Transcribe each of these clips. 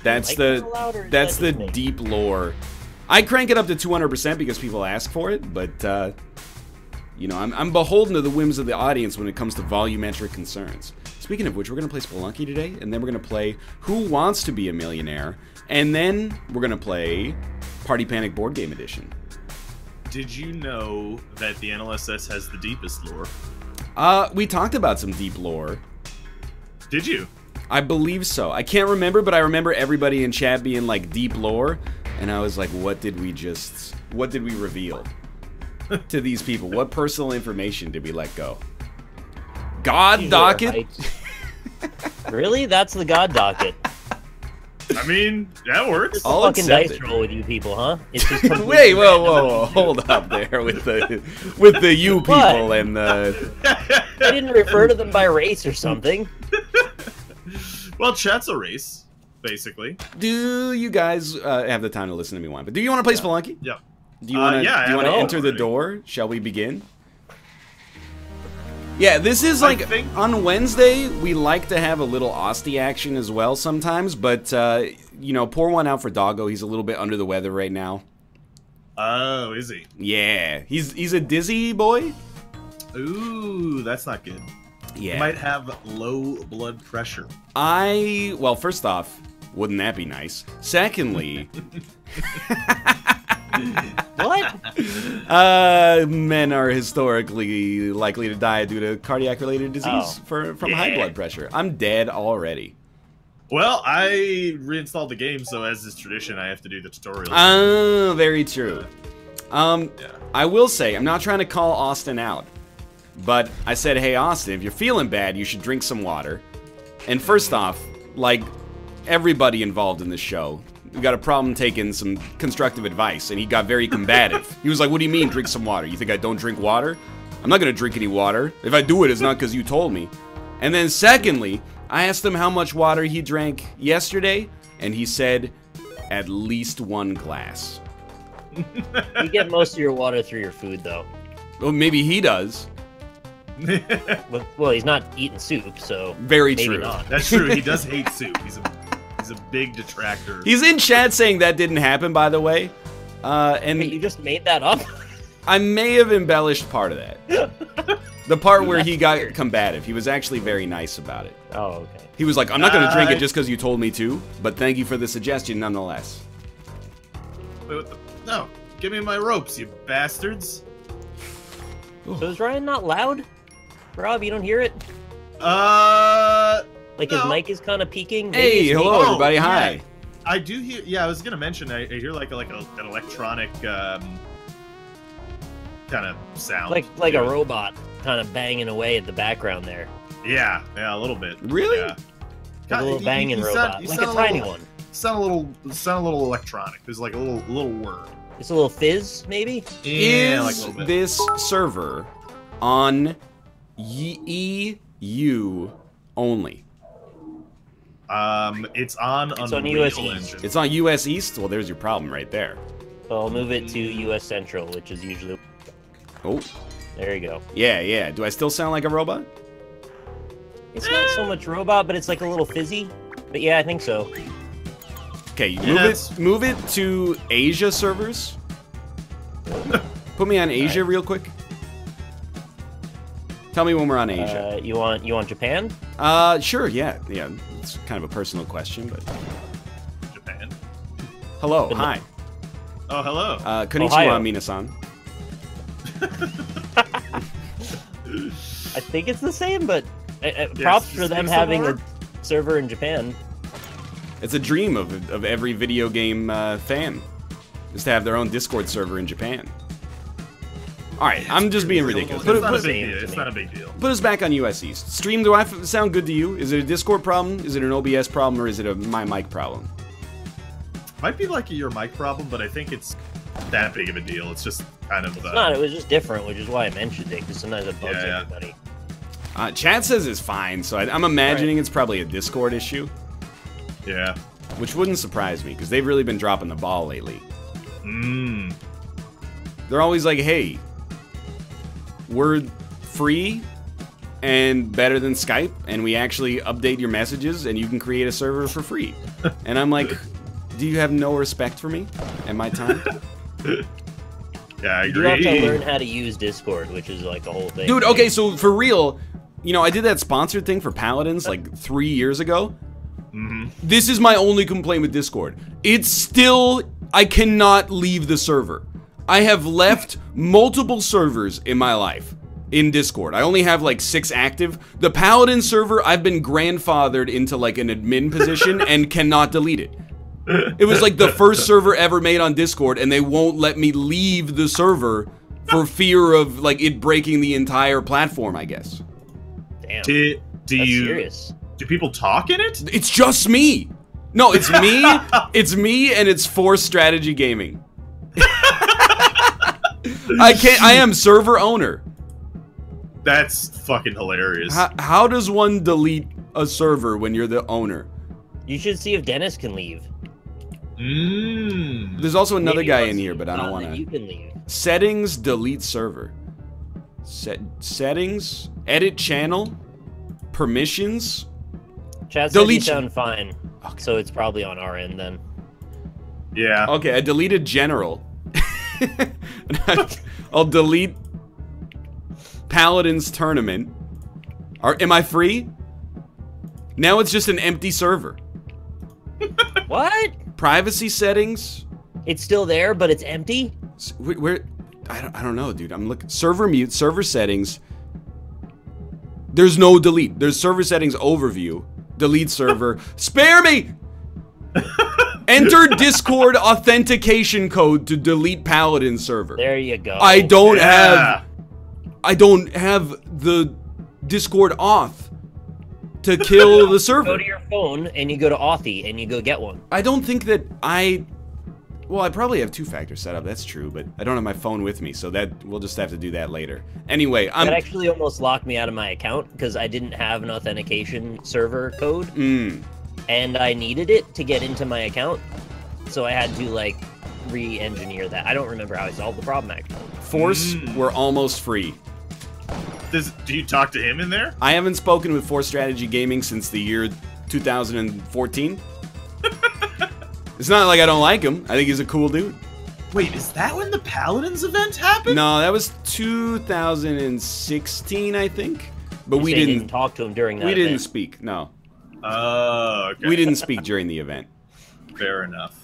That's the deep lore. I crank it up to 200% because people ask for it, but you know, I'm beholden to the whims of the audience when it comes to volumetric concerns. Speaking of which, we're gonna play Spelunky today, and then we're gonna play Who Wants to Be a Millionaire, and then we're gonna play Party Panic Board Game Edition. Did you know that the NLSS has the deepest lore? We talked about some deep lore. Did you? I believe so. I can't remember, but I remember everybody in chat being like deep lore, and I was like, what did we reveal to these people? What personal information did we let go? God Docket? Really? That's the God Docket. I mean, that works. It's a fucking dice roll with you people, huh? It's just wait, whoa, hold up there with the you people and the. I didn't refer to them by race or something. Well, chat's a race, basically. Do you guys have the time to listen to me one? But do you want to play Spelunky? Yeah. Do you want to enter the door? Shall we begin? Yeah, this is like, on Wednesday, we like to have a little Austie action as well sometimes, but, you know, pour one out for Doggo. He's a little bit under the weather right now. Oh, is he? Yeah, he's a dizzy boy. Ooh, that's not good. Yeah. He might have low blood pressure. Well, first off, wouldn't that be nice? Secondly... What? Men are historically likely to die due to cardiac-related disease from high blood pressure. I'm dead already. Well, I reinstalled the game, so as is tradition, I have to do the tutorial. Oh, very true. I will say, I'm not trying to call Austin out, but I said, hey, Austin, if you're feeling bad, you should drink some water. And first off, like, everybody involved in this show, we got a problem taking some constructive advice, and he got very combative. He was like, what do you mean, drink some water? You think I don't drink water? I'm not gonna drink any water. If I do it, it's not because you told me. And then secondly, I asked him how much water he drank yesterday, and he said, at least 1 glass. You get most of your water through your food, though. Well, maybe he does. Well, he's not eating soup, so very maybe true. Not. That's true. He does hate soup. He's a big detractor. He's in chat saying that didn't happen, by the way. And wait, you just made that up? I may have embellished part of that. The part where he got combative. He was actually very nice about it. Oh, okay. He was like, I'm not going to drink it just because you told me to, but thank you for the suggestion nonetheless. Wait, what the? No, give me my ropes, you bastards. So is Ryan not loud? Rob, you don't hear it? Like his mic is kind of peaking. Hey, hello everybody. Hi. Yeah, I do hear. Yeah, I was gonna mention. I hear like an electronic kind of sound. Like a robot kind of banging away at the background there. Yeah, a little bit. Really? Yeah. Like a little banging robot, like a tiny one. Sound a little electronic. There's like a little word. It's a little fizz, maybe. Yeah, is like this server on EU only? It's on US East. It's on US East? Well, there's your problem right there. So I'll move it to US Central, which is usually... Oh. There you go. Yeah. Do I still sound like a robot? It's not so much robot, but it's like a little fizzy. But yeah, I think so. Okay, move it to Asia servers. Put me on Asia real quick. Tell me when we're on Asia. You want Japan? Sure, yeah. It's kind of a personal question, but... Japan? Hello, hi. Oh, hello. Konnichiwa, Minasan. I think it's the same, but props for them having a server in Japan. It's a dream of every video game fan, is to have their own Discord server in Japan. Alright, I'm just being ridiculous. It's not a big deal. Put us back on US East. Stream, do I sound good to you? Is it a Discord problem? Is it an OBS problem? Or is it my mic problem? Might be like your mic problem, but I think it's that big of a deal. It's just kind of... It's not, it was just different, which is why I mentioned it, because sometimes it bugs everybody. Chat says it's fine, so I'm imagining it's probably a Discord issue. Yeah. Which wouldn't surprise me, because they've really been dropping the ball lately. They're always like, hey, we're free, and better than Skype, and we actually update your messages, and you can create a server for free. And I'm like, do you have no respect for me and my time? Yeah, I agree. You have to learn how to use Discord, which is like the whole thing. Dude, okay, so for real, you know, I did that sponsored thing for Paladins like 3 years ago. This is my only complaint with Discord. It's still, I cannot leave the server. I have left multiple servers in my life in Discord. I only have like 6 active. The Paladin server, I've been grandfathered into like an admin position and cannot delete it. It was like the first server ever made on Discord, and they won't let me leave the server for fear of like it breaking the entire platform, I guess. Damn. Do you? Serious. Do people talk in it? It's just me. No, it's me. It's me, and it's Force Strategy Gaming. I am server owner. That's fucking hilarious. How does one delete a server when you're the owner? You should see if Dennis can leave. There's also another Maybe guy once in here, you've but I don't done want that, to. You can leave. Settings, delete server. Settings, edit channel, permissions. Chat said you Delete- sound fine, Okay. so it's probably on our end then. Yeah. Okay, I deleted general. I'll delete Paladins tournament. Am I free? Now it's just an empty server. What? Privacy settings. It's still there, but it's empty? Where? I don't know, dude. I'm looking. Server mute. Server settings. There's no delete. There's server settings overview. Delete server. Spare me. Enter Discord authentication code to delete Paladin server. There you go. I don't have the Discord auth to kill the server. Go to your phone and you go to Authy and you go get one. I don't think that well, I probably have 2-factor set up, that's true, but I don't have my phone with me, so that we'll just have to do that later. Anyway, That actually almost locked me out of my account because I didn't have an authentication server code. And I needed it to get into my account. So I had to like re-engineer that. I don't remember how I solved the problem actually. Force, we're almost free. Do you talk to him in there? I haven't spoken with Force Strategy Gaming since the year 2014. It's not like I don't like him. I think he's a cool dude. Wait, is that when the Paladins event happened? No, that was 2016, I think. But we didn't talk to him during that. We didn't event. speak. No. Oh, okay. We didn't speak during the event. Fair enough.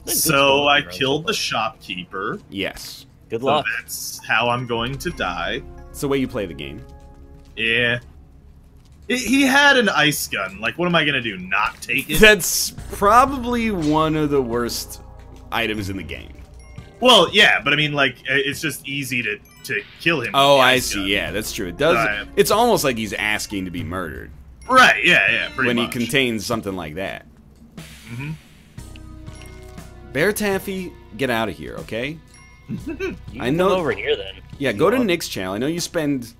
So I killed the shopkeeper. Yes. Good So luck. that's how I'm going to die. It's the way you play the game. Yeah. He had an ice gun. Like, what am I gonna do? Not take it? That's probably one of the worst items in the game. Well, yeah, but I mean, like, it's just easy to kill him. Oh, with the I ice see. gun. Yeah, that's true. It does. Right. It's almost like he's asking to be murdered Right? Yeah, pretty when much. he contains something like that. Bear Taffy, get out of here, okay? You I can know- come over here then. Yeah, go to Nick's channel. I know you spend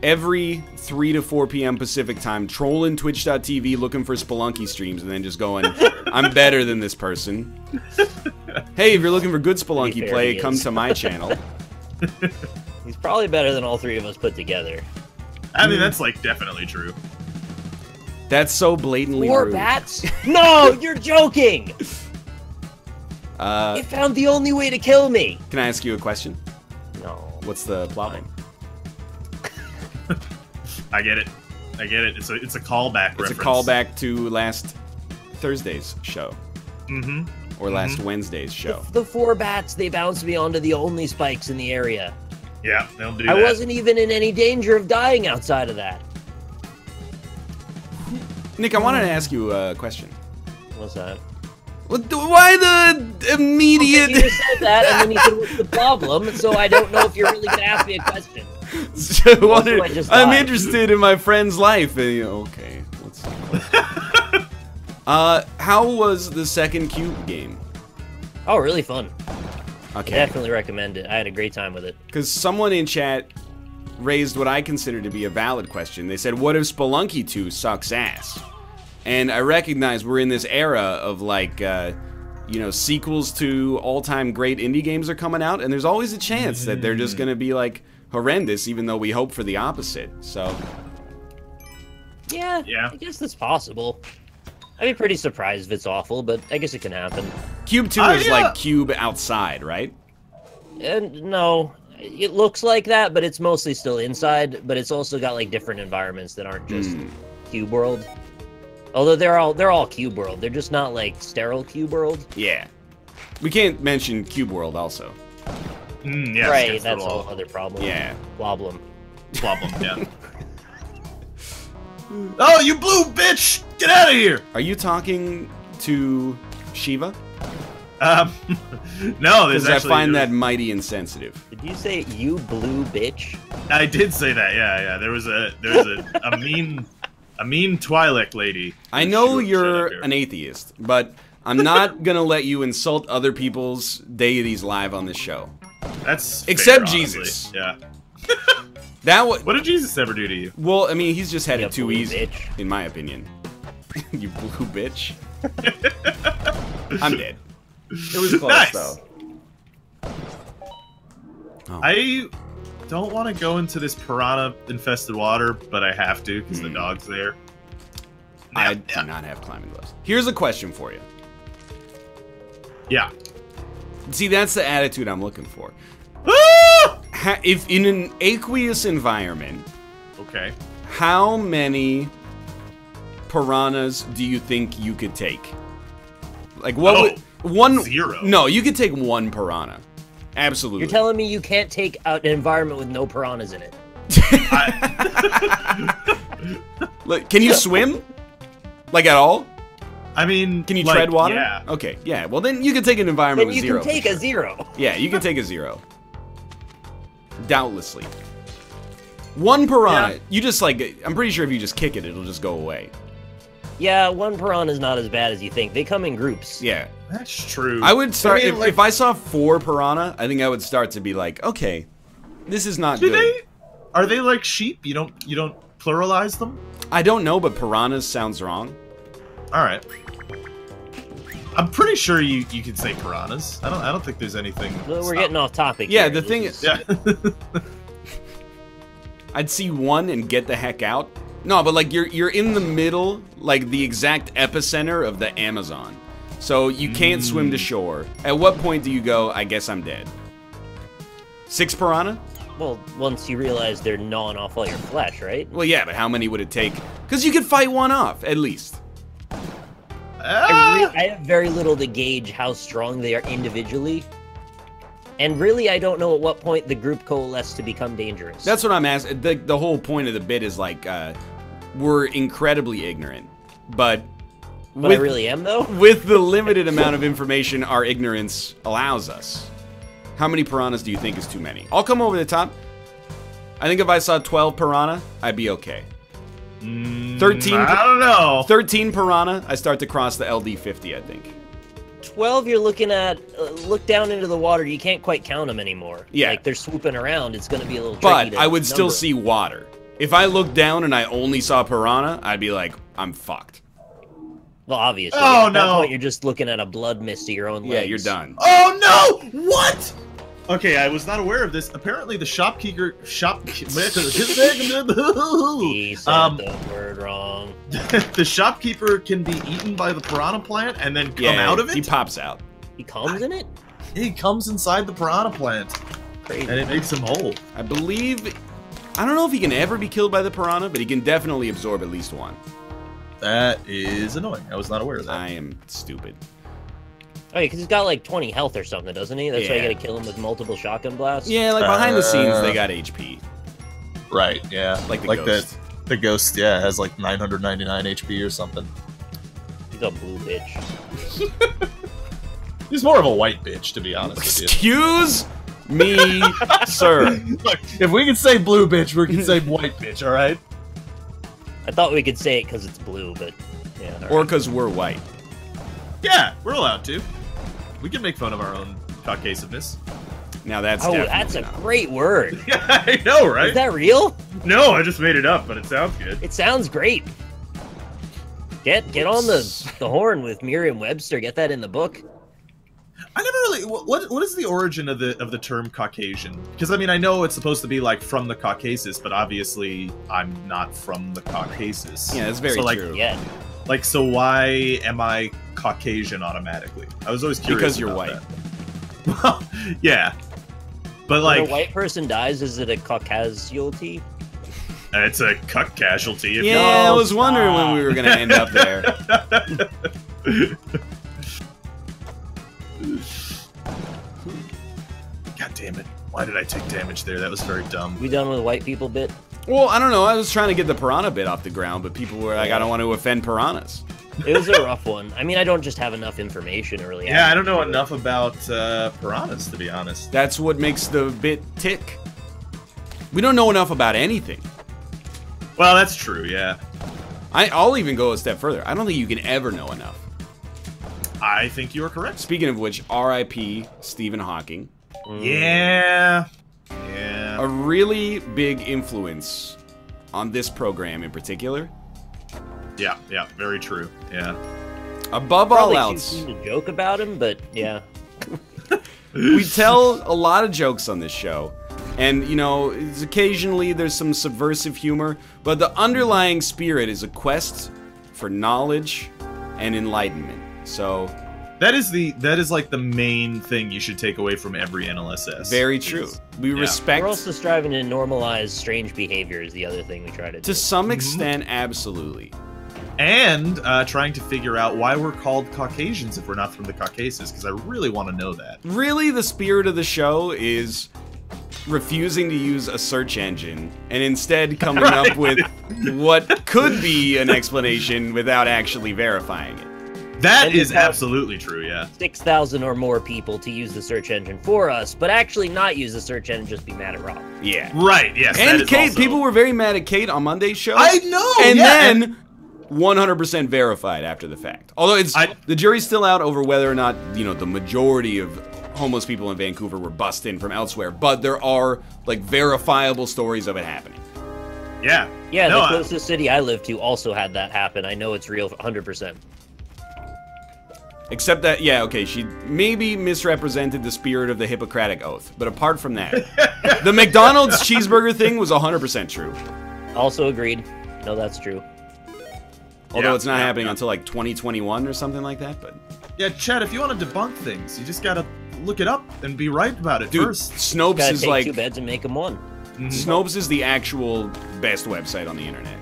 every 3 to 4 p.m. Pacific time trolling Twitch.tv looking for Spelunky streams and then just going, I'm better than this person. Hey, if you're looking for good Spelunky fair, play, he come is. to my channel. He's probably better than all 3 of us put together. I mean, that's, like, definitely true. That's so blatantly 4 rude. bats? No, you're joking! It found the only way to kill me! Can I ask you a question? No. What's the plot line? I get it. It's a callback It's reference. a callback to last Thursday's show. Mm-hmm. Or last Wednesday's show. The 4 bats, they bounced me onto the only spikes in the area. Yeah, they'll do I that. wasn't even in any danger of dying outside of that. Nick, I wanted to ask you a question. What's that? Why the immediate... You just said that, and then you said, what's the problem? So I don't know if you're really going to ask me a question. I'm died. interested in my friend's life. And, okay, let's. How was the second Cube game? Oh, really fun. Okay, Definitely recommend it. I had a great time with it. because someone in chat raised what I consider to be a valid question. They said, "What if Spelunky 2 sucks ass?" And I recognize we're in this era of like, you know, sequels to all-time great indie games are coming out, and there's always a chance that they're just gonna be like horrendous, even though we hope for the opposite. So yeah, I guess that's possible. I'd be pretty surprised if it's awful, but I guess it can happen. Cube 2 is like Cube outside, right? No, it looks like that, but it's mostly still inside. But it's also got like different environments that aren't just Cube World. Although they're all Cube World, they're just not like sterile Cube World. Yeah, we can't mention Cube World also. Yes, right, that's a whole other problem. Yeah, problem. Yeah. Oh, you blue bitch! Get out of here! Are you talking to Shiva? No, there's because I find that mighty insensitive. Did you say you blue bitch? I did say that. Yeah. There was a mean Twi'lek lady. I know you're an atheist, but I'm not gonna let you insult other people's deities live on this show. That's except fair, Jesus. Yeah. What did Jesus ever do to you? Well, I mean, he's just had it too easy, bitch. in my opinion. You blue bitch. I'm dead. It was close, nice. though. Oh. I don't want to go into this piranha-infested water, but I have to because the dog's there. I do not have climbing gloves. Here's a question for you. Yeah. See, that's the attitude I'm looking for. Ah! If in an aqueous environment, okay, how many piranhas do you think you could take? Like what? One 0. No, you could take one piranha. Absolutely. You're telling me you can't take out an environment with no piranhas in it? Look, can you swim? Like at all? I mean, can you tread water? Yeah. Okay, yeah. Well, then you can take an environment with 0. You can take a 0. Yeah, you can take a 0. Doubtlessly. One piranha, you just like, I'm pretty sure if you just kick it, it'll just go away. Yeah, one piranha is not as bad as you think. They come in groups. Yeah. That's true. I would start, I mean, if I saw 4 piranha, I think I would start to be like, okay, this is not good. Are they like sheep? You don't pluralize them? I don't know, but piranhas sounds wrong. Alright. I'm pretty sure you can say piranhas. I don't think there's anything. Well, we're getting off topic. Yeah, here. the thing is, I'd see one and get the heck out. No, but like you're in the middle, like the exact epicenter of the Amazon. So you can't swim to shore. At what point do you go, I guess I'm dead? 6 piranha? Well, once you realize they're gnawing off all your flesh, right? Well, yeah, but how many would it take? Because you could fight one off, at least. I have very little to gauge how strong they are individually. And really, I don't know at what point the group coalesced to become dangerous. That's what I'm asking. The whole point of the bit is like, we're incredibly ignorant. But I really am, though? With the limited amount of information our ignorance allows us. How many piranhas do you think is too many? I'll come over the top. I think if I saw 12 piranha, I'd be okay. 13. I don't know. 13 piranha, I start to cross the LD50, I think. 12, you're looking at, look down into the water, you can't quite count them anymore. Yeah. Like, they're swooping around, it's going to be a little tricky. But I would still see water. If I looked down and I only saw piranha, I'd be like, I'm fucked. Well, obviously. Oh, at that no. point, you're just looking at a blood mist to your own legs. Yeah, you're done. Oh, no! What? Okay, I was not aware of this. Apparently, the shopkeeper... He said the word wrong. The shopkeeper can be eaten by the piranha plant and then come out of it? He pops out. He comes in it? He comes inside the piranha plant. Crazy. And it makes him whole. I believe... I don't know if he can ever be killed by the piranha, but he can definitely absorb at least one. That is annoying. I was not aware of that. I am stupid. Oh, yeah, because he's got like 20 health or something, doesn't he? That's why you Yeah. gotta kill him with multiple shotgun blasts? Yeah, like behind the scenes, they got HP. Right, yeah. Like the ghost. The ghost, yeah, has like 999 HP or something. He's a blue bitch. He's more of a white bitch, to be honest with you. Excuse me, sir. Look, if we can say blue bitch, we can say white bitch, alright? I thought we could say it because it's blue, but yeah. Or because we're white. Yeah, we're allowed to. We can make fun of our own Caucasiveness. Now that's that's a great word. Yeah, I know, right? Is that real? No, I just made it up, but it sounds good. It sounds great. Get on the horn with Merriam-Webster. Get that in the book. I never really. What is the origin of the term Caucasian? Because I mean, I know it's supposed to be like from the Caucasus, but obviously I'm not from the Caucasus. Yeah, that's very true. Yeah. Like, so why am I Caucasian automatically? I was always curious. Because you're white. That. Well, yeah, but like, when a white person dies, is it a caucasualty? It's a cuck casualty. If yeah, I was wondering when we were gonna end up there. God damn it! Why did I take damage there? That was very dumb. We done with the white people bit? Well, I don't know. I was trying to get the piranha bit off the ground, but people were like, I don't want to offend piranhas. It was a rough one. I mean, I don't just have enough information to really. Yeah, I don't know enough about piranhas, to be honest. That's what makes the bit tick. We don't know enough about anything. Well, that's true, yeah. I'll even go a step further. I don't think you can ever know enough. I think you are correct. Speaking of which, R.I.P. Stephen Hawking. Yeah. Yeah. A really big influence on this program in particular. Yeah, very true. Yeah. Above all else, too soon to joke about him, but yeah. we tell a lot of jokes on this show. And, you know, occasionally there's some subversive humor, but the underlying spirit is a quest for knowledge and enlightenment. So that is like the main thing you should take away from every NLSS. Very true. We respect. We're also striving to normalize strange behavior is the other thing we try to do. To some extent, absolutely. And trying to figure out why we're called Caucasians if we're not from the Caucasus, because I really want to know that. Really, the spirit of the show is refusing to use a search engine and instead coming up with what could be an explanation without actually verifying it. That is absolutely true, yeah. 6,000 or more people to use the search engine for us, but actually not use the search engine, just be mad at Rob. Yeah. Right, yes. And Kate, people were very mad at Kate on Monday's show. I know, and then 100% verified after the fact. Although the jury's still out over whether or not, you know, the majority of homeless people in Vancouver were bussed in from elsewhere, but there are, like, verifiable stories of it happening. Yeah. Yeah, the closest city I live to also had that happen. I know it's real 100%. Except that, yeah, okay, she maybe misrepresented the spirit of the Hippocratic Oath. But apart from that, the McDonald's cheeseburger thing was 100% true. Also agreed. No, that's true. Although it's not happening until, like, 2021 or something like that, but... Yeah, Chad, if you want to debunk things, you just gotta look it up and be right about it first. Snopes is like... take 2 beds and make them 1. Snopes is the actual best website on the internet.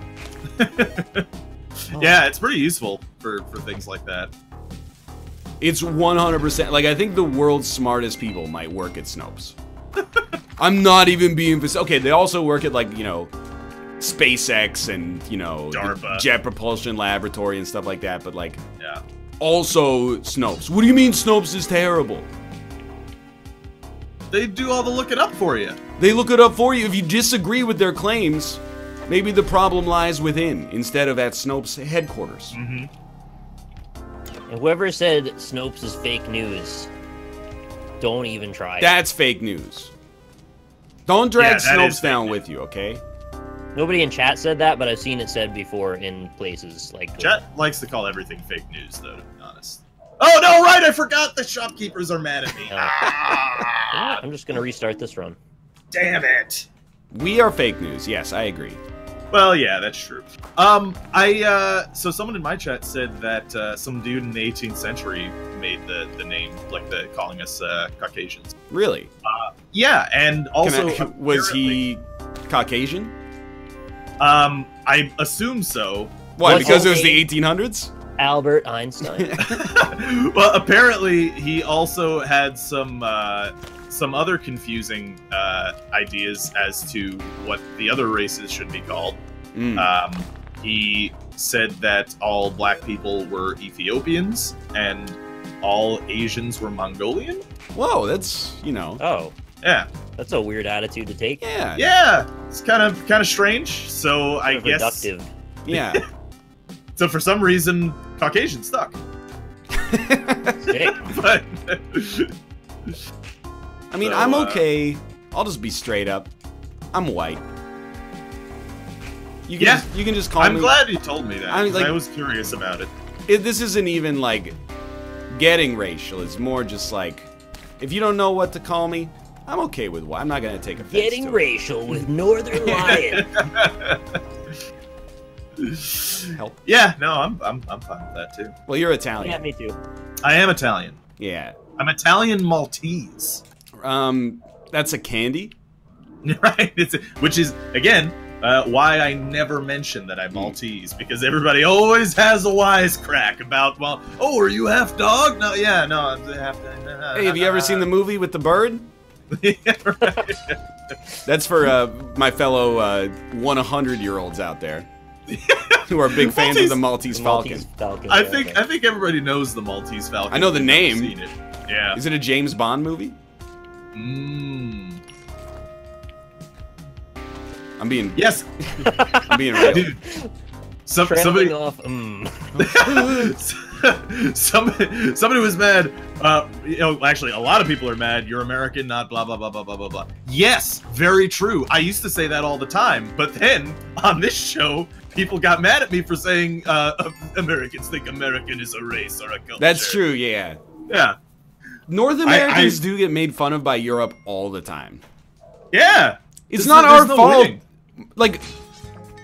Yeah, it's pretty useful for things like that. It's 100%. Like, I think the world's smartest people might work at Snopes. I'm not even being... Okay, they also work at, like, you know, SpaceX and, you know, the Jet Propulsion Laboratory and stuff like that, but, like... Yeah. Also, Snopes. What do you mean Snopes is terrible? They do all the looking up for you. They look it up for you. If you disagree with their claims, maybe the problem lies within, instead of at Snopes' headquarters. Mm-hmm. And whoever said Snopes is fake news, don't even try. That's fake news. Don't drag Snopes down with you, okay? Nobody in chat said that, but I've seen it said before in places like... Chat likes to call everything fake news, though, to be honest. Oh, no, right, I forgot the shopkeepers are mad at me. I'm just going to restart this run. Damn it. We are fake news, yes, I agree. Well, yeah, that's true. So someone in my chat said that some dude in the 18th century made the name, like calling us Caucasians. Really? Yeah, and also... was he Caucasian? I assume so. Why, because it was the 1800s? Albert Einstein. Well, apparently he also had some other confusing ideas as to what the other races should be called. He said that all black people were Ethiopians and all Asians were Mongolian. Whoa, that's, you know. Oh. Yeah. That's a weird attitude to take. Yeah. Yeah. It's kind of strange. So I guess. Reductive. Yeah. So for some reason, Caucasian stuck. But I mean, I'm okay. I'll just be straight up. I'm white. You can just call me. I'm glad you told me that. I mean, like, I was curious about it. This isn't even like getting racial. It's more just like, if you don't know what to call me, I'm okay with what. I'm not gonna take offense. Getting racial with Northernlion. Help. Yeah, no, I'm fine with that too. Well, you're Italian. Yeah, me too. I am Italian. Yeah. I'm Italian Maltese. That's a candy. Right. Which is again why I never mention that I'm Maltese, because everybody always has a wisecrack about, well, oh, are you half dog? No, yeah, no, I'm half. Hey, have you ever seen the movie with the bird? Yeah, right. That's for my fellow 100-year-olds out there who are big fans of the Maltese Falcon. I think everybody knows the Maltese Falcon. I know the name. Seen it. Yeah. Is it a James Bond movie? I'm being Yes. I'm being real. Dude. Somebody off. Somebody was mad. Actually, a lot of people are mad. You're American, not blah blah blah blah blah blah blah. Yes, very true. I used to say that all the time, but then on this show, people got mad at me for saying Americans think American is a race or a culture. That's true. Yeah. Yeah. North Americans do get made fun of by Europe all the time. Yeah. It's not our fault. Winning. Like,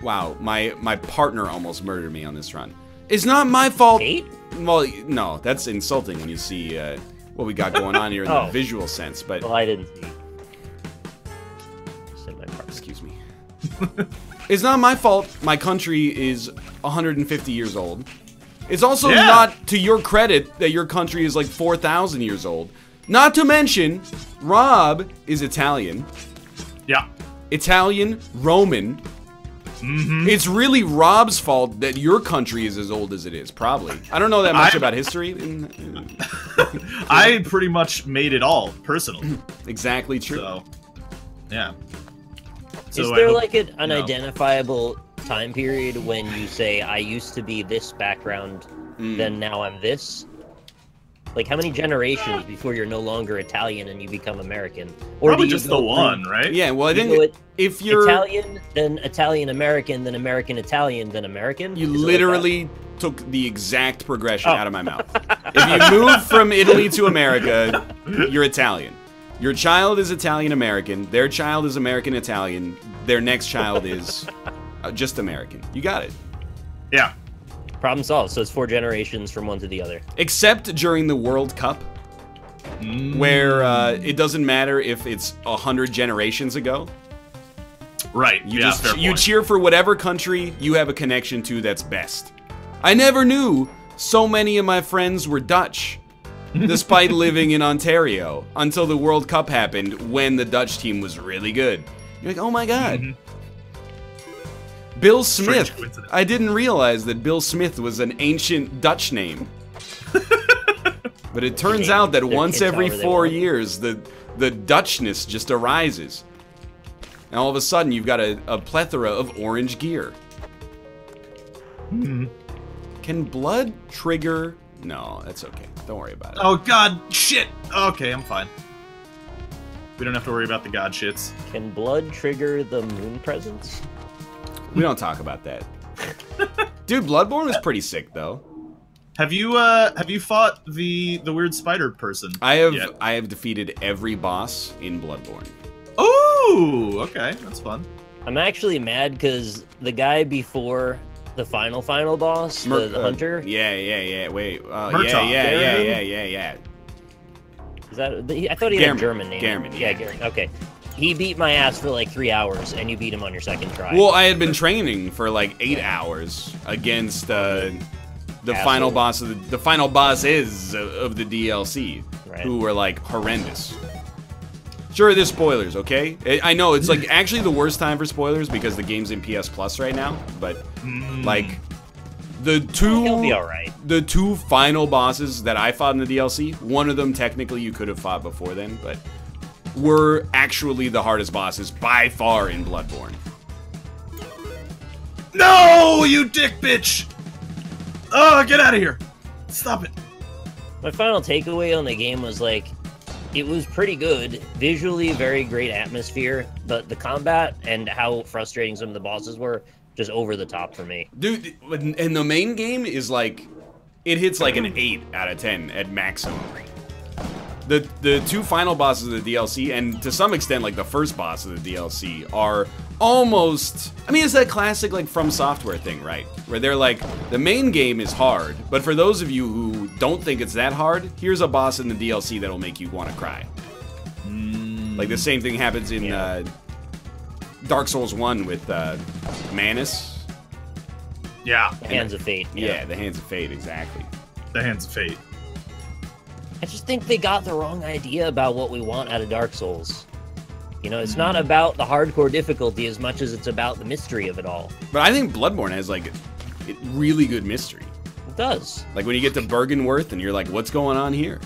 wow, my partner almost murdered me on this run. It's not my fault. Kate? Well, no, that's insulting when you see what we got going on here in the visual sense. But well, I didn't see. Said my partner. Excuse me. It's not my fault. My country is 150 years old. It's also not to your credit that your country is like 4,000 years old. Not to mention, Rob is Italian. Yeah. Italian, Roman. It's really Rob's fault that your country is as old as it is, probably. I don't know that much about history. I pretty much made it all personal. Exactly true. So, yeah. Is there like an identifiable time period when you say, I used to be this background, then now I'm this? Like, how many generations before you're no longer Italian and you become American? Or probably just the one, right? Yeah, well, I think if you're Italian, then Italian-American, then American-Italian, then American? You literally took the exact progression out of my mouth. If you move from Italy to America, you're Italian. Your child is Italian-American, their child is American-Italian, their next child is just American. You got it. Yeah. Problem solved. So it's 4 generations from one to the other. Except during the World Cup, where it doesn't matter if it's 100 generations ago. Right. You cheer for whatever country you have a connection to that's best. I never knew so many of my friends were Dutch, despite living in Ontario, until the World Cup happened when the Dutch team was really good. You're like, oh my god. Bill Smith. I didn't realize that Bill Smith was an ancient Dutch name. But it turns out that once every 4 years, the Dutchness just arises. And all of a sudden, you've got a plethora of orange gear. Can blood trigger... No, that's okay. Don't worry about it. Oh, God. Shit. Okay, I'm fine. We don't have to worry about the god shits. Can blood trigger the moon presence? We don't talk about that. Dude, Bloodborne was pretty sick, though. Have you fought the weird spider person? I have defeated every boss in Bloodborne. Oh, okay, that's fun. I'm actually mad because the guy before the final boss, the hunter. Yeah. Wait. Murtaugh. Yeah. Is that? I thought he had a German name. Garmin. Yeah, Garmin. Okay. He beat my ass for like 3 hours, and you beat him on your second try. Well, I had been training for like 8 hours against the final boss of the final bosses of the DLC, who were like horrendous. Sure, there's spoilers, okay? I know it's like actually the worst time for spoilers because the game's in PS Plus right now, but like the He'll be all right. The 2 final bosses that I fought in the DLC, one of them technically you could have fought before then, but were actually the hardest bosses by far in Bloodborne. No, you dick bitch! Oh, get out of here! Stop it. My final takeaway on the game was like, it was pretty good. Visually, very great atmosphere, but the combat and how frustrating some of the bosses were, just over the top for me. Dude, and the main game is like, it hits like an 8 out of 10 at maximum. The two final bosses of the DLC, and to some extent like the first boss of the DLC, are almost... I mean, it's that classic like From Software thing, right? Where they're like, the main game is hard, but for those of you who don't think it's that hard, here's a boss in the DLC that'll make you want to cry. Like the same thing happens in Dark Souls 1 with Manus. Yeah. The Hands of Fate. Yeah, the Hands of Fate, exactly. The Hands of Fate. I just think they got the wrong idea about what we want out of Dark Souls. You know, it's not about the hardcore difficulty as much as it's about the mystery of it all. But I think Bloodborne has, like, really good mystery. It does. Like, when you get to Bergenworth and you're like, what's going on here?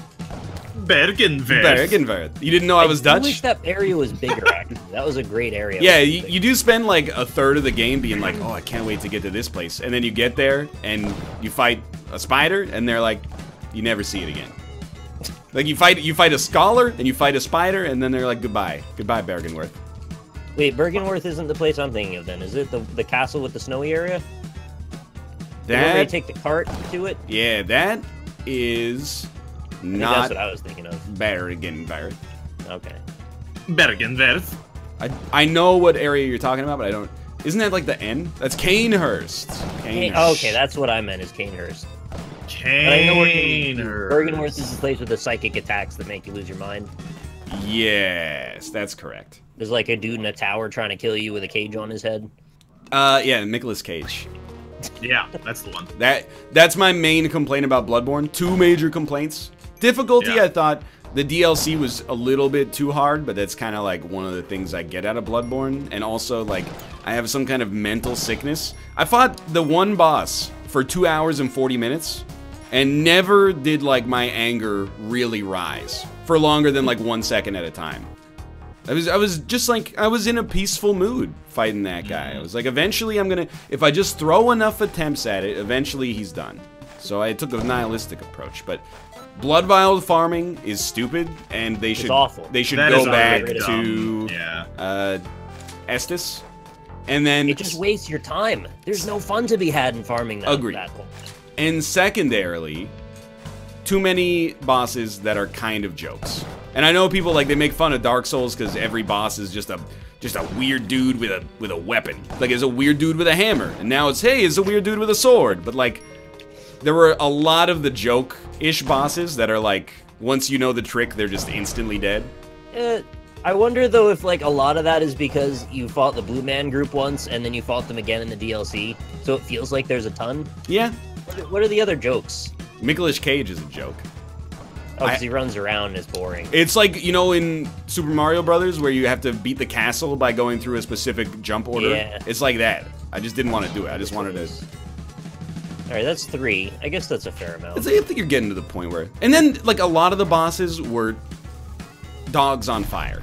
Bergenworth. Bergenworth. You didn't know I was Dutch? I wish that area was bigger, actually. That was a great area. Yeah, you do spend, like, a third of the game being like, oh, I can't wait to get to this place. And then you get there, and you fight a spider, and they're like, you never see it again. Like, you fight a scholar, and you fight a spider, and then they're like, goodbye. Goodbye, Bergenworth. Wait, Bergenworth isn't the place I'm thinking of then, is it? The castle with the snowy area? Where you take the cart to it? Yeah, that is not... That's what I was thinking of. Bergenworth. Okay. Bergenworth. I know what area you're talking about, but I don't... Isn't that like the N? That's Canehurst. Okay, that's what I meant, is Canehurst. Bergenworth is the place with the psychic attacks that make you lose your mind. Yes, that's correct. There's like a dude in a tower trying to kill you with a cage on his head. Yeah, Nicolas Cage. Yeah, that's the one. That's my main complaint about Bloodborne. Two major complaints. Difficulty, I thought the DLC was a little bit too hard, but that's kind of like one of the things I get out of Bloodborne. And also, like, I have some kind of mental sickness. I fought the one boss for 2 hours and 40 minutes. And never did, like, my anger really rise for longer than, like, 1 second at a time. I was just, like, I was in a peaceful mood fighting that guy. I was like, eventually I'm gonna... If I just throw enough attempts at it, eventually he's done. So I took a nihilistic approach. But Blood Vial farming is stupid, and they should... It's awful. They should that go back to... Estus. And then... It just wastes your time. There's no fun to be had in farming that. Agreed. And secondarily, too many bosses that are kind of jokes. And I know people, like, they make fun of Dark Souls because every boss is just a weird dude with a weapon. Like, it's a weird dude with a hammer. And now it's, hey, it's a weird dude with a sword. But, like, there were a lot of the joke-ish bosses that are, like, once you know the trick, they're just instantly dead. I wonder, though, if, like, a lot of that is because you fought the Blue Man group once, and then you fought them again in the DLC, so it feels like there's a ton? Yeah. What are the other jokes? Nicolas Cage is a joke. Oh, because he runs around and is boring. It's like, you know, in Super Mario Brothers, where you have to beat the castle by going through a specific jump order? Yeah. It's like that. I just didn't want to do it. I just wanted to... Alright, that's 3. I guess that's a fair amount. I think you're getting to the point where... And then, like, a lot of the bosses were dogs on fire.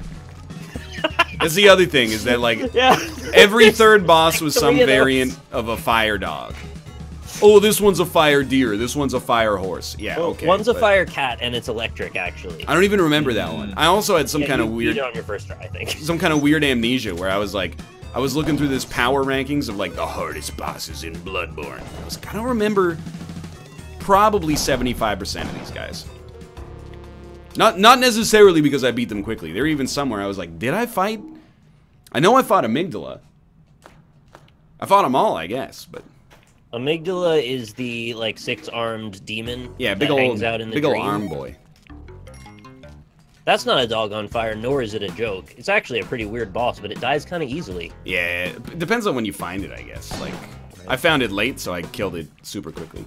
That's the other thing, is that, like, every third boss was some variant of a fire dog. Oh, this one's a fire deer. This one's a fire horse. Yeah, well, okay. One's a fire cat, and it's electric, actually. I don't even remember that one. I also had some kind of weird... You did it on your first try, I think. Some kind of weird amnesia where I was like... I was looking through this power rankings of, like, the hardest bosses in Bloodborne. I was like, I don't remember probably 75% of these guys. Not necessarily because I beat them quickly. There were even some where I was like, did I fight? I know I fought Amygdala. I fought them all, I guess, but... Amygdala is the, like, 6-armed demon that hangs out in the big dream. old arm boy. That's not a dog on fire, nor is it a joke. It's actually a pretty weird boss, but it dies kind of easily. Yeah, it depends on when you find it, I guess. Like, I found it late, so I killed it super quickly.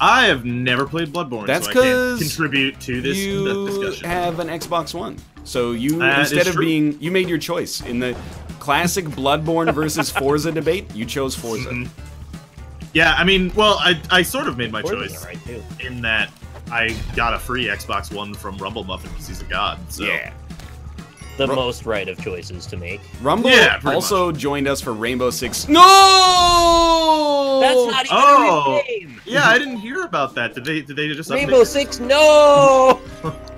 I have never played Bloodborne, That's so I can't contribute to this discussion. You have an Xbox One, so you instead of being, you made your choice in the classic Bloodborne versus Forza debate. You chose Forza. Yeah, I mean, well, I sort of made my Forza's choice right, too. in that I got a free Xbox One from Rumble Muffin because he's a god. So. Yeah. The most right of choices to make. Rumble also joined us for Rainbow Six. No! That's not even a game. Yeah, I didn't hear about that. Did they just Rainbow Six? No!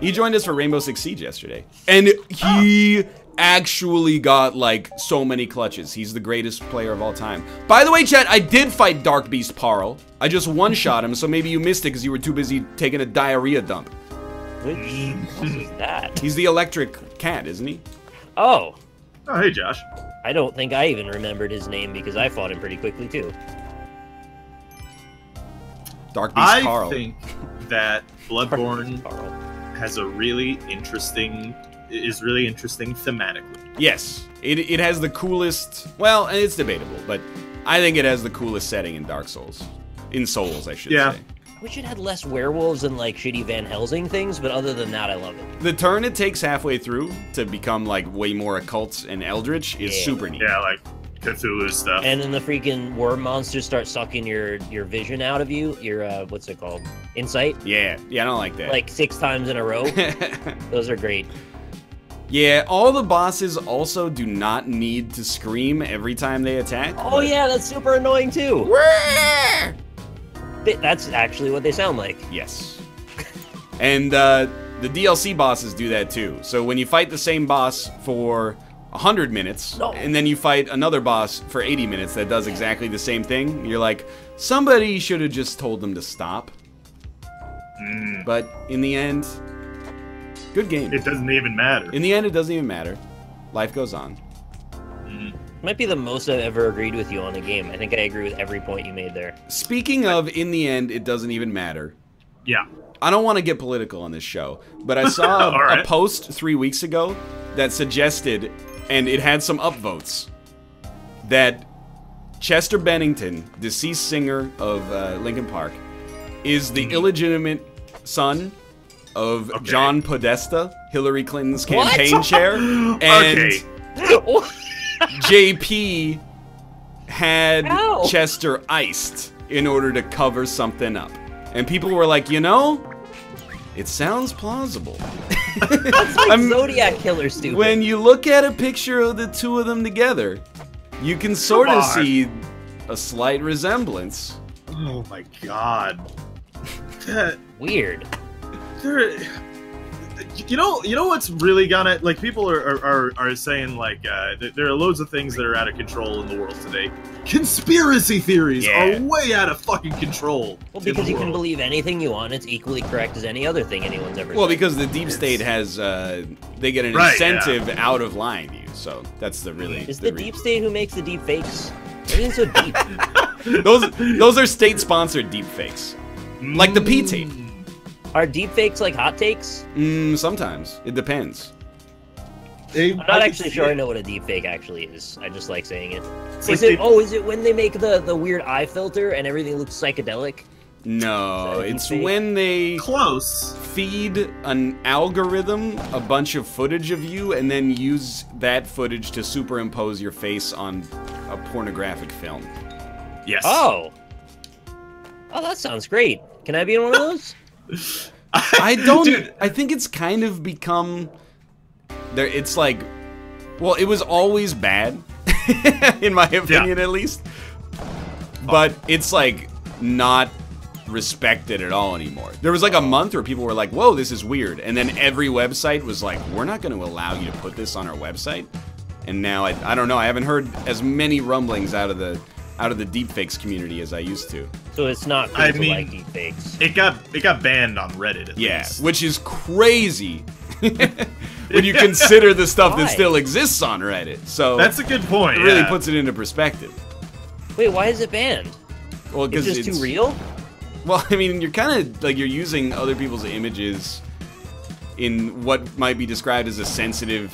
He joined us for Rainbow Six Siege yesterday, and he actually got, like, so many clutches. He's the greatest player of all time. By the way, chat, I did fight Dark Beast Parl. I just one-shot him, so maybe you missed it because you were too busy taking a diarrhea dump. Which is that? He's the electric cat, isn't he? Oh. Oh, hey, Josh. I don't think I even remembered his name because I fought him pretty quickly, too. Dark Beast Parl. I think that Bloodborne has a really interesting... is really interesting thematically. Yes. It has the coolest... Well, and it's debatable, but I think it has the coolest setting in Dark Souls. In Souls, I should say. I wish it had less werewolves and, like, shitty Van Helsing things, but other than that, I love it. The turn it takes halfway through to become, like, way more occult and eldritch is super neat. Yeah, like Cthulhu stuff. And then the freaking worm monsters start sucking your vision out of you. Your, what's it called? Insight? Yeah, I don't like that. Like 6 times in a row. Those are great. Yeah, all the bosses also do not need to scream every time they attack. Oh yeah, that's super annoying too. That's actually what they sound like. Yes. And the DLC bosses do that too. So when you fight the same boss for 100 minutes, and then you fight another boss for 80 minutes that does exactly the same thing, you're like, somebody should have just told them to stop. But in the end, good game. It doesn't even matter. In the end, it doesn't even matter. Life goes on. Might be the most I've ever agreed with you on a game. I think I agree with every point you made there. Speaking of, in the end, it doesn't even matter. Yeah. I don't want to get political on this show, but I saw a post 3 weeks ago that suggested, and it had some upvotes, that Chester Bennington, deceased singer of Linkin Park, is the illegitimate son of John Podesta, Hillary Clinton's campaign chair, and JP had Chester iced in order to cover something up. And people were like, you know, it sounds plausible. That's like Zodiac Killer stupid. When you look at a picture of the two of them together, you can sort of see a slight resemblance. Oh my god. Weird. You know what's really gonna, like, people are saying, like, there are loads of things that are out of control in the world today. Conspiracy theories are way out of fucking control. Well, because you can believe anything you want, it's equally correct as any other thing anyone's ever said. Well, because the deep state has, they get an incentive out of lying to you, so that's the really... Is the deep state who makes the deep fakes? Everything's so deep. Those are state-sponsored deep fakes. Like the P-tape. Are deepfakes like hot takes? Sometimes. It depends. I'm not actually sure I know what a deepfake actually is. I just like saying it. Is it when they make the weird eye filter and everything looks psychedelic? No, it's when they feed an algorithm a bunch of footage of you and then use that footage to superimpose your face on a pornographic film. Yes. Oh, that sounds great. Can I be in one of those? I don't. Dude. I think it's kind of become there. It's like, well, it was always bad, in my opinion, at least. But it's like not respected at all anymore. There was like a month where people were like, "Whoa, this is weird," and then every website was like, "We're not going to allow you to put this on our website." And now I don't know. I haven't heard as many rumblings out of the deepfakes community as I used to. So it's not cool to like deepfakes. It got banned on Reddit at least. Which is crazy when you consider the stuff that still exists on Reddit. So that's a good point. It really puts it into perspective. Wait, why is it banned? Well, because it's just too real? Well, I mean, you're kind of like you're using other people's images in what might be described as a sensitive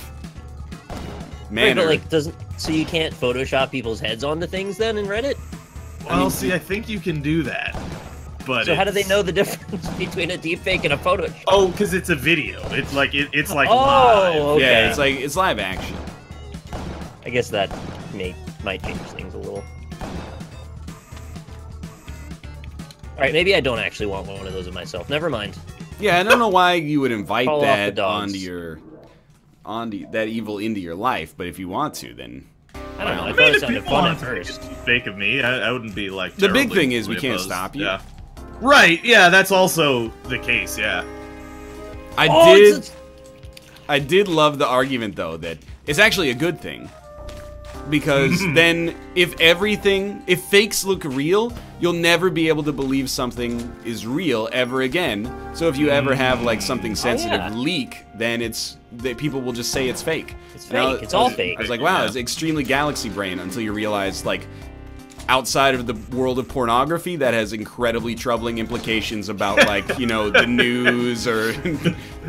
manner. Right, but like, so you can't Photoshop people's heads onto things then in Reddit? Well, see, I think you can do that, but so how do they know the difference between a deepfake and a Photoshop? Oh, because it's a video. It's like it's like live. Okay. Yeah, it's live action. I guess that might change things a little. All right, maybe I don't actually want one of those of myself. Never mind. Yeah, I don't know why you would invite that onto that evil into your life, but if you want to, then I don't know. I thought it sounded fun at first. Fake of me, I wouldn't be like. The big thing is we can't stop you. Yeah. Right. Yeah, that's also the case. Yeah. I did love the argument though that it's actually a good thing. Because then, if fakes look real, you'll never be able to believe something is real ever again. So if you ever have like something sensitive leak, then people will just say it's fake. It's fake. It's all fake. I was like, wow, it's extremely galaxy brain until you realize like, outside of the world of pornography, that has incredibly troubling implications about like, you know, the news or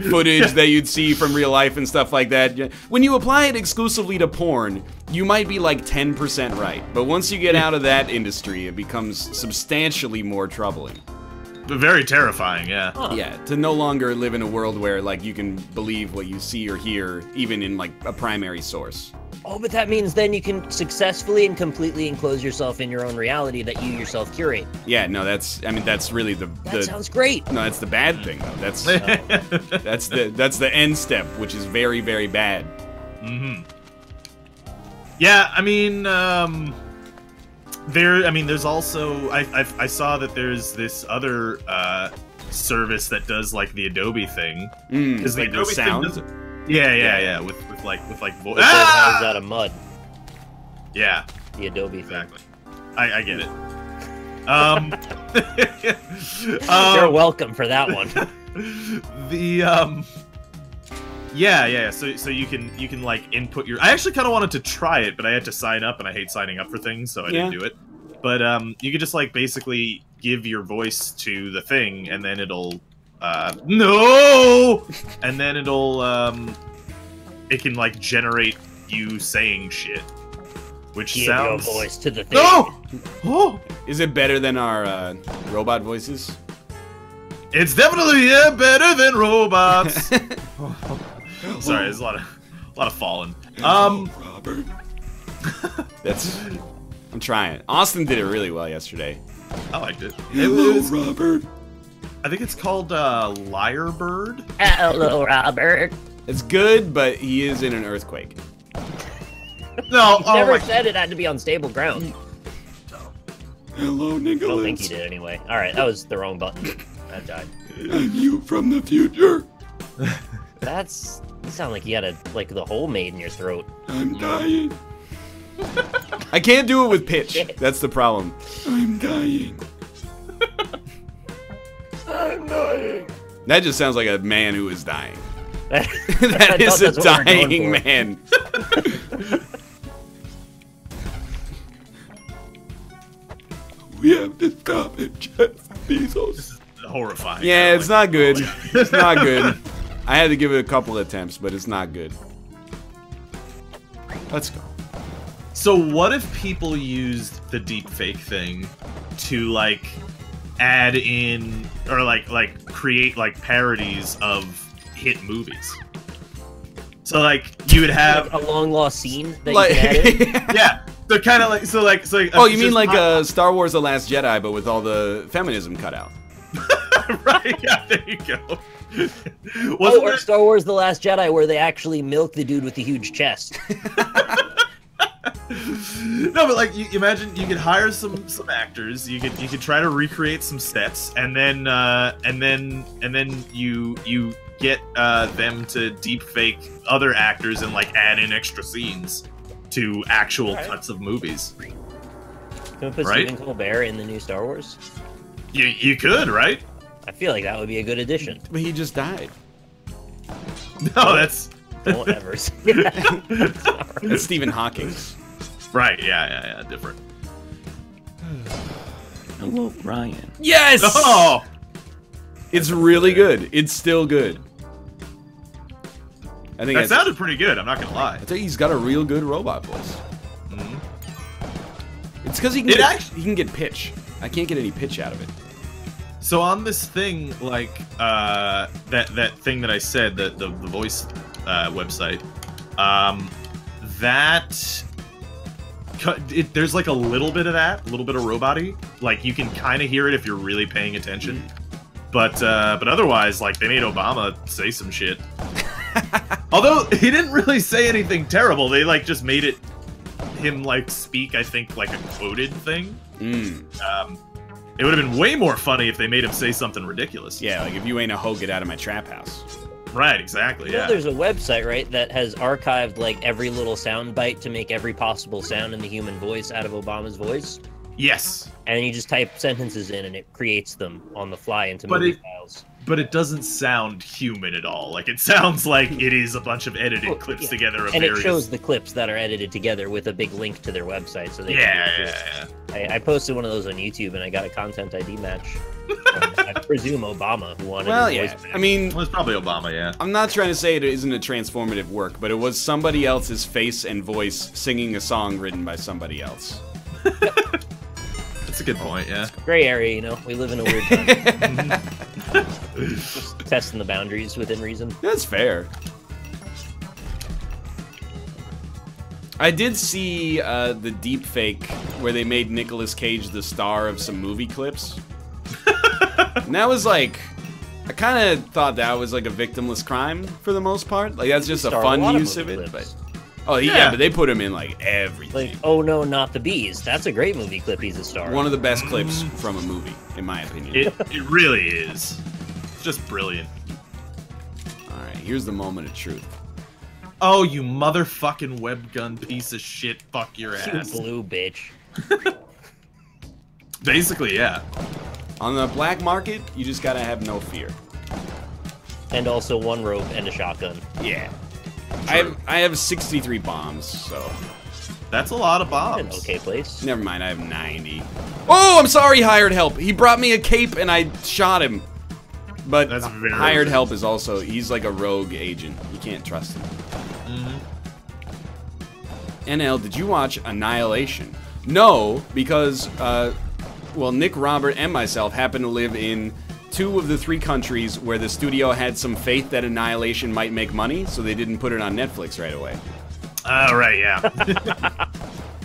footage that you'd see from real life and stuff like that. When you apply it exclusively to porn, you might be like 10% right. But once you get out of that industry, it becomes substantially more troubling. Very terrifying, yeah. Huh. Yeah, to no longer live in a world where like you can believe what you see or hear, even in like a primary source. Oh, but that means then you can successfully and completely enclose yourself in your own reality that you yourself curate. Yeah, no, that's really That sounds great. No, that's the bad thing though. That's that's the end step, which is very, very bad. Yeah, I mean, there's also I saw that there's this other service that does like the Adobe thing. Because like the Adobe sound. thing doesn't. Yeah. With like voice. It builds out of mud. Yeah. The Adobe thing. Exactly. I get it. You're welcome for that one. Yeah. So you can like input your. I actually kind of wanted to try it, but I had to sign up, and I hate signing up for things, so I didn't do it. But you could just like basically give your voice to the thing, and then it'll. No! And then it'll, it can, like, generate you saying shit. Which Give sounds... your voice to the thing. No! Oh! Is it better than our robot voices? It's definitely better than robots! Sorry, there's a lot of falling. Robert. I'm trying. Austin did it really well yesterday. I liked it. Hello, Robert. I think it's called Lyrebird. Hello, Robert. It's good, but he is in an earthquake. No, Never said it had to be on stable ground. Hello, Nicholas. I don't think he did anyway. Alright, that was the wrong button. That died. I'm you from the future. You sound like you had the hole made in your throat. I'm dying. I can't do it with pitch. That's the problem. I'm dying. I'm dying. That just sounds like a man who is dying. That is a dying man. We have to stop it, Jeff Bezos. This is horrifying. Yeah, it's not good. It's not good. I had to give it a couple attempts, but it's not good. Let's go. So what if people used the deepfake thing to like add in or like create like parodies of hit movies? So like you would have a long lost scene that like, you can add in? yeah, they're kind of like so. Oh, you mean like Star Wars: The Last Jedi, but with all the feminism cut out? Right? Yeah, there you go. Or Star Wars: The Last Jedi, where they actually milk the dude with the huge chest. No, but like you imagine you could hire some actors, you could try to recreate some sets, and then you get them to deepfake other actors and like add in extra scenes to actual cuts of movies. Can we put Stephen Colbert in the new Star Wars? You could, right? I feel like that would be a good addition. But he just died. No, that's don't ever say that. That's Stephen Hawking. Right, yeah, different. Hello, Ryan. Yes! Oh! It's really good. It's still good. I think that sounded pretty good, I'm not gonna lie. I think he's got a real good robot voice. Mm-hmm. It's because he can get pitch. I can't get any pitch out of it. So on this thing, like that thing that I said, the voice website, there's like a little bit of that, a little bit of robot-y. Like you can kind of hear it if you're really paying attention. But otherwise, like they made Obama say some shit. Although he didn't really say anything terrible, they like just made him like speak, I think, like a quoted thing. It would have been way more funny if they made him say something ridiculous. Yeah, like if you ain't a hoe, get out of my trap house. Right, exactly, You know, yeah. there's a website, right, that has archived like every little sound bite to make every possible sound in the human voice out of Obama's voice. Yes. And you just type sentences in and it creates them on the fly into movie files. But it doesn't sound human at all. Like, it sounds like it is a bunch of edited clips together of and various... it shows the clips that are edited together with a big link to their website, so they Yeah. I posted one of those on YouTube and I got a content ID match. I presume Obama, who wanted Well, his yeah. voice back. I mean, Well, it's probably Obama, yeah. I'm not trying to say it isn't a transformative work, but it was somebody else's face and voice singing a song written by somebody else. That's a good point, yeah. Gray area, you know. We live in a weird time. Just testing the boundaries within reason. That's fair. I did see the deepfake where they made Nicolas Cage the star of some movie clips. And that was like, I kind of thought that was like a victimless crime for the most part. Like that's just a fun use of it. But, oh yeah, but they put him in like everything. Like, oh no, not the bees. That's a great movie clip. He's a star. One of the best clips from a movie, in my opinion. It really is. It's just brilliant. All right, here's the moment of truth. Oh, you motherfucking webgun piece of shit! Fuck your ass. You blue bitch. Basically, yeah. On the black market, you just gotta have no fear. And also one rope and a shotgun. Yeah. I have 63 bombs, so... That's a lot of An bombs. okay place. Never mind, I have 90. Oh, I'm sorry, hired help. He brought me a cape and I shot him. But That's very hired rude. help is also... He's like a rogue agent. You can't trust him. NL, did you watch Annihilation? No, because, well, Nick, Robert, and myself happen to live in 2 of the 3 countries where the studio had some faith that Annihilation might make money, so they didn't put it on Netflix right away. Right, yeah.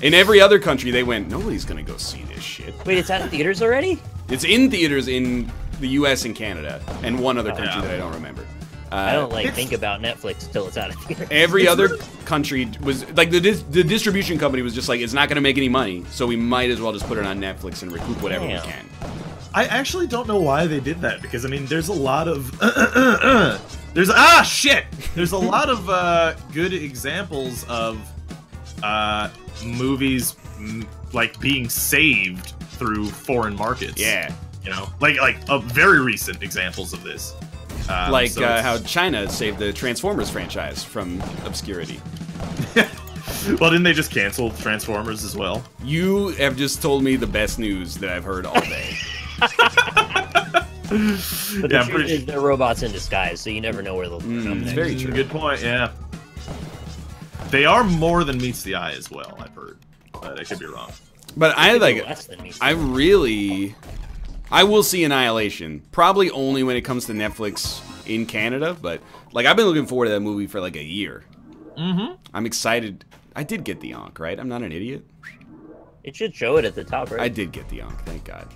In every other country, they went, nobody's gonna go see this shit. Wait, it's out of theaters already? It's in theaters in the US and Canada, and one other country that I don't remember. I don't like think about Netflix until it's out of theaters. Every other country was like the distribution company was just like, it's not going to make any money, so we might as well just put it on Netflix and recoup whatever we can. I actually don't know why they did that, because I mean, there's a lot of there's a lot of good examples of movies like being saved through foreign markets. Yeah, you know, like very recent examples of this. Like how China saved the Transformers franchise from obscurity. Well, didn't they just cancel Transformers as well? You have just told me the best news that I've heard all day. But the truth is they're robots in disguise, so you never know where they'll come It's next. very true. Good point, yeah. They are more than meets the eye as well, I've heard. But I could be wrong. But I like, Less than me. I will see Annihilation, probably only when it comes to Netflix in Canada, but like I've been looking forward to that movie for like a year. I'm excited. I did get the onk, right? I'm not an idiot. It should show it at the top, right? I did get the onk, thank God.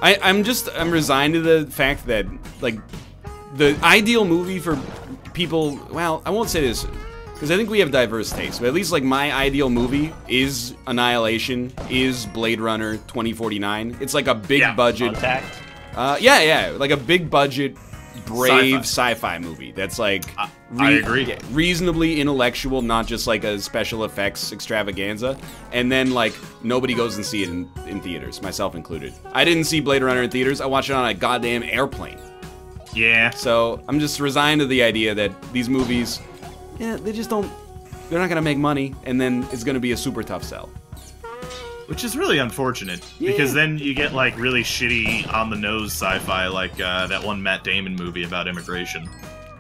I'm resigned to the fact that like the ideal movie for people, well, I won't say this because I think we have diverse tastes, but at least like my ideal movie is Annihilation, is Blade Runner 2049. It's like a big budget Contact. like a big budget brave sci-fi movie that's like I agree. reasonably intellectual, not just like a special effects extravaganza, and then like nobody goes and see it in theaters, myself included. I didn't see Blade Runner in theaters. I watched it on a goddamn airplane. Yeah. So I'm just resigned to the idea that these movies, they're not gonna make money, and then it's gonna be a super tough sell. Which is really unfortunate, because then you get like really shitty on-the-nose sci-fi, like that one Matt Damon movie about immigration.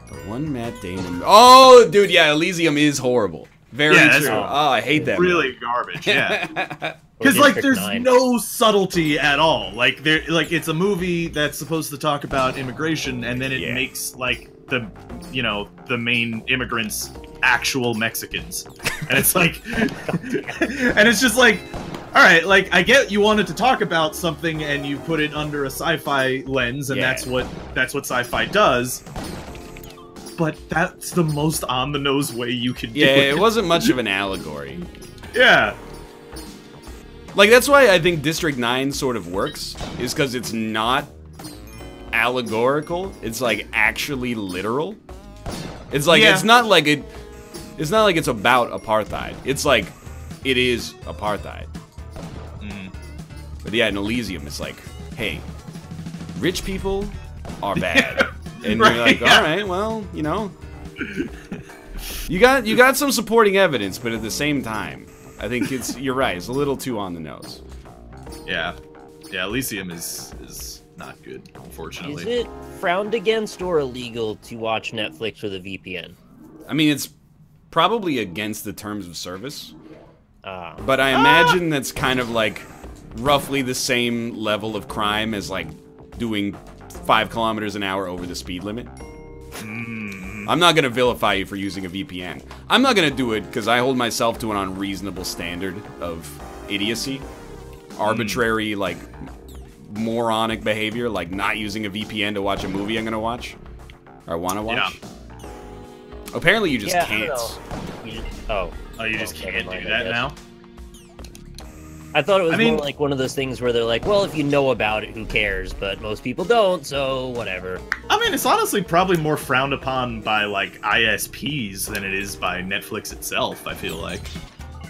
The one Matt Damon. Oh, dude, yeah, Elysium is horrible. Very true. Oh, I hate that. Really movie. Garbage. Yeah. Because like there's no subtlety at all. Like it's a movie that's supposed to talk about immigration, and then it makes like the main immigrants actual Mexicans, and it's like, and it's just like, all right, like I get you wanted to talk about something and you put it under a sci-fi lens, and that's what sci-fi does. But that's the most on-the-nose way you can do it. Yeah, it wasn't much of an allegory. Yeah. Like, that's why I think District 9 sort of works, is because it's not allegorical. It's like actually literal. It's like it's not like it's about apartheid. It's like it is apartheid. But yeah, in Elysium, it's like, hey, rich people are bad, and you're like, all right, well, you know, you got some supporting evidence, but at the same time, I think you're right. It's a little too on the nose. Yeah, Elysium is not good, unfortunately. Is it frowned against or illegal to watch Netflix with a VPN? I mean, it's probably against the terms of service, but I imagine that's kind of like roughly the same level of crime as like doing 5 kilometers an hour over the speed limit. I'm not gonna vilify you for using a VPN. I'm not gonna do it because I hold myself to an unreasonable standard of idiocy, arbitrary, like moronic behavior, like not using a VPN to watch a movie I'm gonna watch or want to watch. Yeah. Apparently, you just can't. You just can't do that now. I thought it was more like one of those things where they're like, well, if you know about it, who cares? But most people don't, so whatever. I mean, it's honestly probably more frowned upon by, like, ISPs than it is by Netflix itself, I feel like.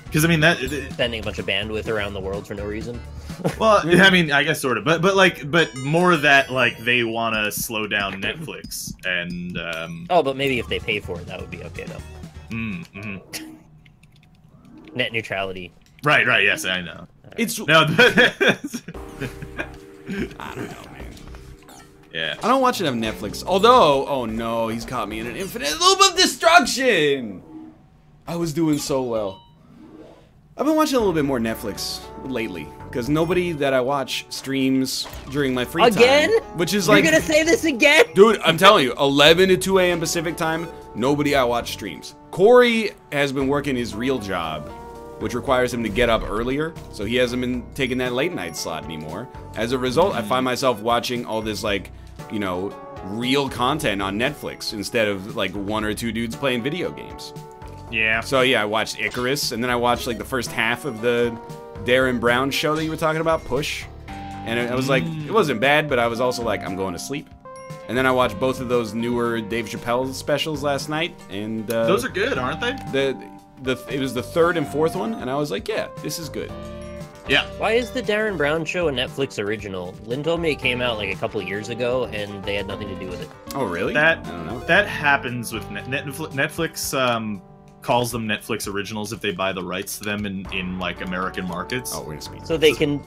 Because, I mean, spending a bunch of bandwidth around the world for no reason. Well, I mean, I guess sort of. But more that, like, they want to slow down Netflix, and, Oh, but maybe if they pay for it, that would be okay, though. Net neutrality. Right, yes, I know. It's no. I don't know, man. Yeah. I don't watch it on Netflix. Although, oh no, he's caught me in an infinite loop of destruction. I was doing so well. I've been watching a little bit more Netflix lately because nobody that I watch streams during my free time. Which is like, you're gonna say this again, dude. I'm telling you, 11 to 2 a.m. Pacific time. Nobody I watch streams. Corey has been working his real job, which requires him to get up earlier, so he hasn't been taking that late night slot anymore. As a result, I find myself watching all this, like, you know, real content on Netflix instead of, like, 1 or 2 dudes playing video games. Yeah. So, yeah, I watched Icarus, and then I watched, like, the first half of the Darren Brown show that you were talking about, Push. And I was like, it wasn't bad, but I was also like, I'm going to sleep. And then I watched both of those newer Dave Chappelle specials last night, and... those are good, aren't they? It was the 3rd and 4th one, and I was like, yeah, this is good. Yeah. Why is the Darren Brown show a Netflix original? Lynn told me it came out like a couple years ago, and they had nothing to do with it. Oh, really? I don't know. That happens with Netflix. Calls them Netflix originals if they buy the rights to them in like American markets. Oh, we're gonna speak. So they can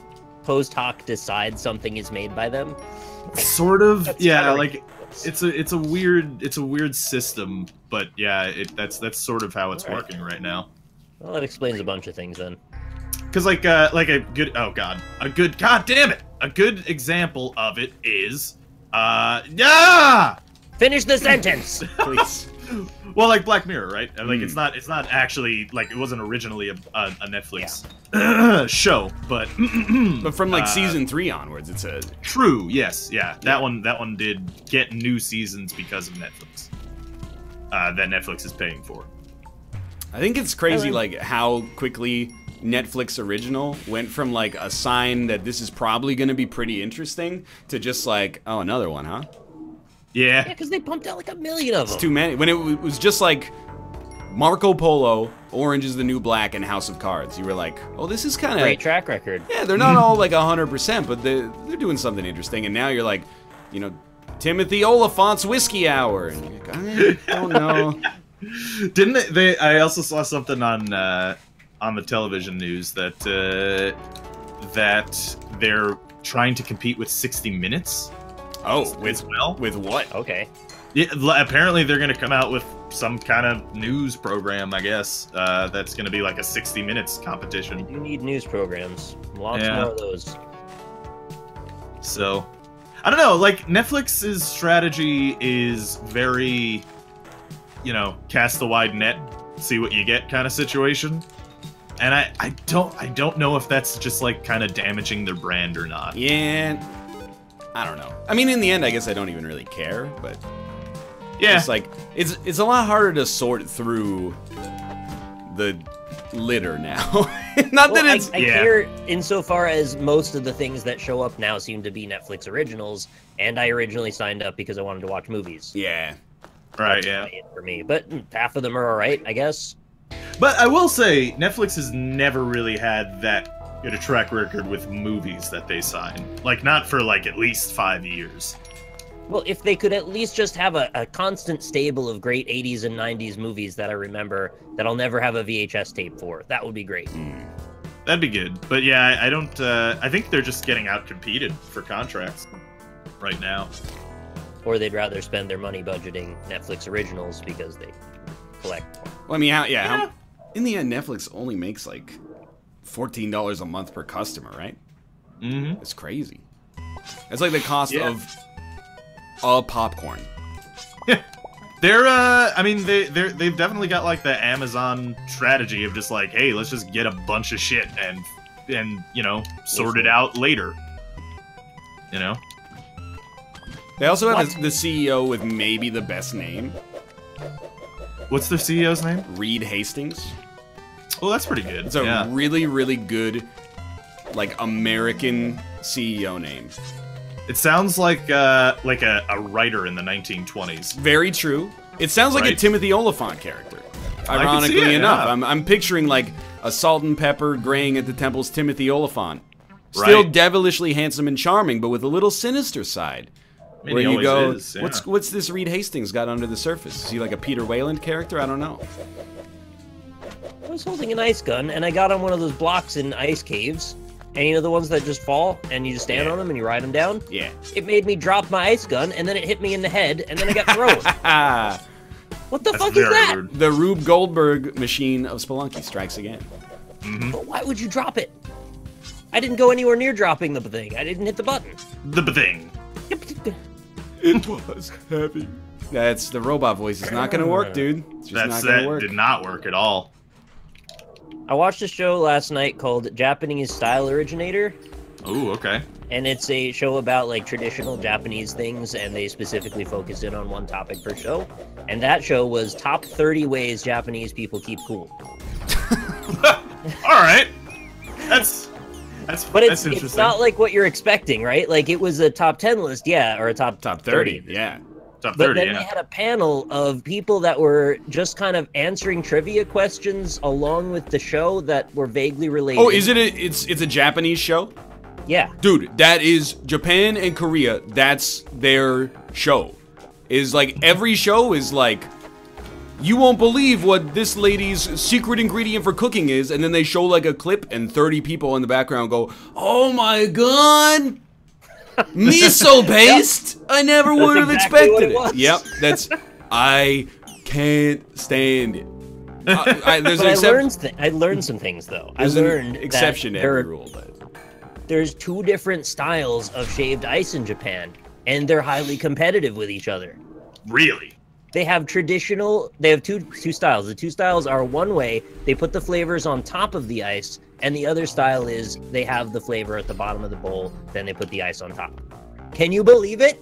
post hoc decide something is made by them. Sort of. Yeah, like it's a weird system, but yeah, that's sort of how it's working right now. Well, that explains a bunch of things then. Because like a good god damn it, a good example of it is finish the sentence, please. Well, like Black Mirror, right? Like it's not actually like it wasn't originally a Netflix show, but but from like season 3 onwards, it's a true. Yes, yeah. That one did get new seasons because of Netflix. That Netflix is paying for. I think it's crazy, like how quickly Netflix original went from like a sign that this is probably going to be pretty interesting to just like, oh, another one, huh? Yeah, because they pumped out like 1 million of them. It's too many. When it was just like Marco Polo, Orange is the New Black, and House of Cards, you were like, oh, this is kind of great track record. Yeah, they're not all like 100%, but they're doing something interesting. And now you're like, you know, Timothy Oliphant's Whiskey Hour. And you're like, I don't know. Didn't they? I also saw something on the television news that that they're trying to compete with 60 Minutes. Oh, with what? Okay. Yeah, apparently they're going to come out with some kind of news program, I guess, that's going to be like a 60 Minutes competition. You need news programs. Lots more of those. So, I don't know, like, Netflix's strategy is very, you know, cast the wide net, see what you get kind of situation. And I don't know if that's just, like, kind of damaging their brand or not. Yeah, I don't know. I mean, in the end, I guess I don't even really care, but yeah, it's like it's a lot harder to sort through the litter now. Not that it's... I care insofar as most of the things that show up now seem to be Netflix originals, and I originally signed up because I wanted to watch movies. Yeah. Right, yeah. For me, but half of them are alright, I guess. But I will say, Netflix has never really had that good a track record with movies that they sign. Like, not for, like, at least 5 years. Well, if they could at least just have a constant stable of great 80s and 90s movies that I remember that I'll never have a VHS tape for, that would be great. That'd be good. But yeah, I don't, I think they're just getting out-competed for contracts right now. Or they'd rather spend their money budgeting Netflix originals because they collect more. Well, I mean, in the end, Netflix only makes like $14 a month per customer, right? Mm-hmm. It's crazy. It's like the cost of a popcorn. They're, I mean, they've definitely got like the Amazon strategy of just like, hey, let's just get a bunch of shit and you know, sort it out later. You know? They also have the CEO with maybe the best name. What's their CEO's name? Reed Hastings. Oh, that's pretty good. It's a really, really good, like, American CEO name. It sounds like a writer in the 1920s. Very true. It sounds like a Timothy Oliphant character. Ironically enough, I'm picturing like a salt and pepper graying at the temples Timothy Oliphant. Still devilishly handsome and charming, but with a little sinister side. I mean, where you go, is, what's this Reed Hastings got under the surface? Is he like a Peter Wayland character? I don't know. I was holding an ice gun, and I got on one of those blocks in ice caves. And you know the ones that just fall, and you just stand on them and you ride them down? Yeah. It made me drop my ice gun, and then it hit me in the head, and then I got thrown. What the fuck is that? Rude. The Rube Goldberg machine of Spelunky strikes again. Mm-hmm. But why would you drop it? I didn't go anywhere near dropping the thing. I didn't hit the button. The thing. It was heavy. That's the robot voice. It's not gonna work, dude. It's just not gonna work. Did not work at all. I watched a show last night called Japanese Style Originator. Ooh, okay. And it's a show about like traditional Japanese things, and they specifically focused in on one topic per show. And that show was top 30 ways Japanese people keep cool. All right. That's interesting. It's not like what you're expecting, right? Like it was a top 10 list, or a top 30, yeah. Top 30, but then they had a panel of people that were just kind of answering trivia questions along with the show that were vaguely related. Oh, is it it's a Japanese show? Yeah. Dude, that is Japan and Korea. That's their show. Is like every show is like, you won't believe what this lady's secret ingredient for cooking is, and then they show like a clip and 30 people in the background go, "Oh my god! Miso paste! Yep. I never would have expected it." Yep, that's. I can't stand it. I learned some things though. There's I learned an exception to every rule, but there's 2 different styles of shaved ice in Japan, and they're highly competitive with each other. Really? They have they have two styles. The 2 styles are one way, they put the flavors on top of the ice, and the other style is they have the flavor at the bottom of the bowl, then they put the ice on top. Can you believe it?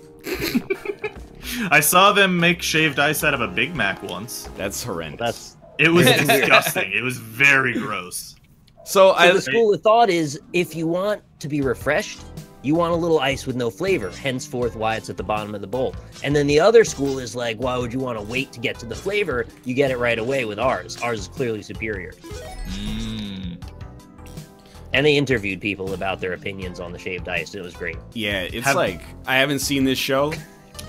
I saw them make shaved ice out of a Big Mac once. That's horrendous. It was disgusting. It was very gross. So the school of thought is, if you want to be refreshed, you want a little ice with no flavor, henceforth why it's at the bottom of the bowl. And then the other school is like, why would you want to wait to get to the flavor? You get it right away with ours. Ours is clearly superior. And they interviewed people about their opinions on the shaved ice. It was great. Yeah, it's like, I haven't seen this show,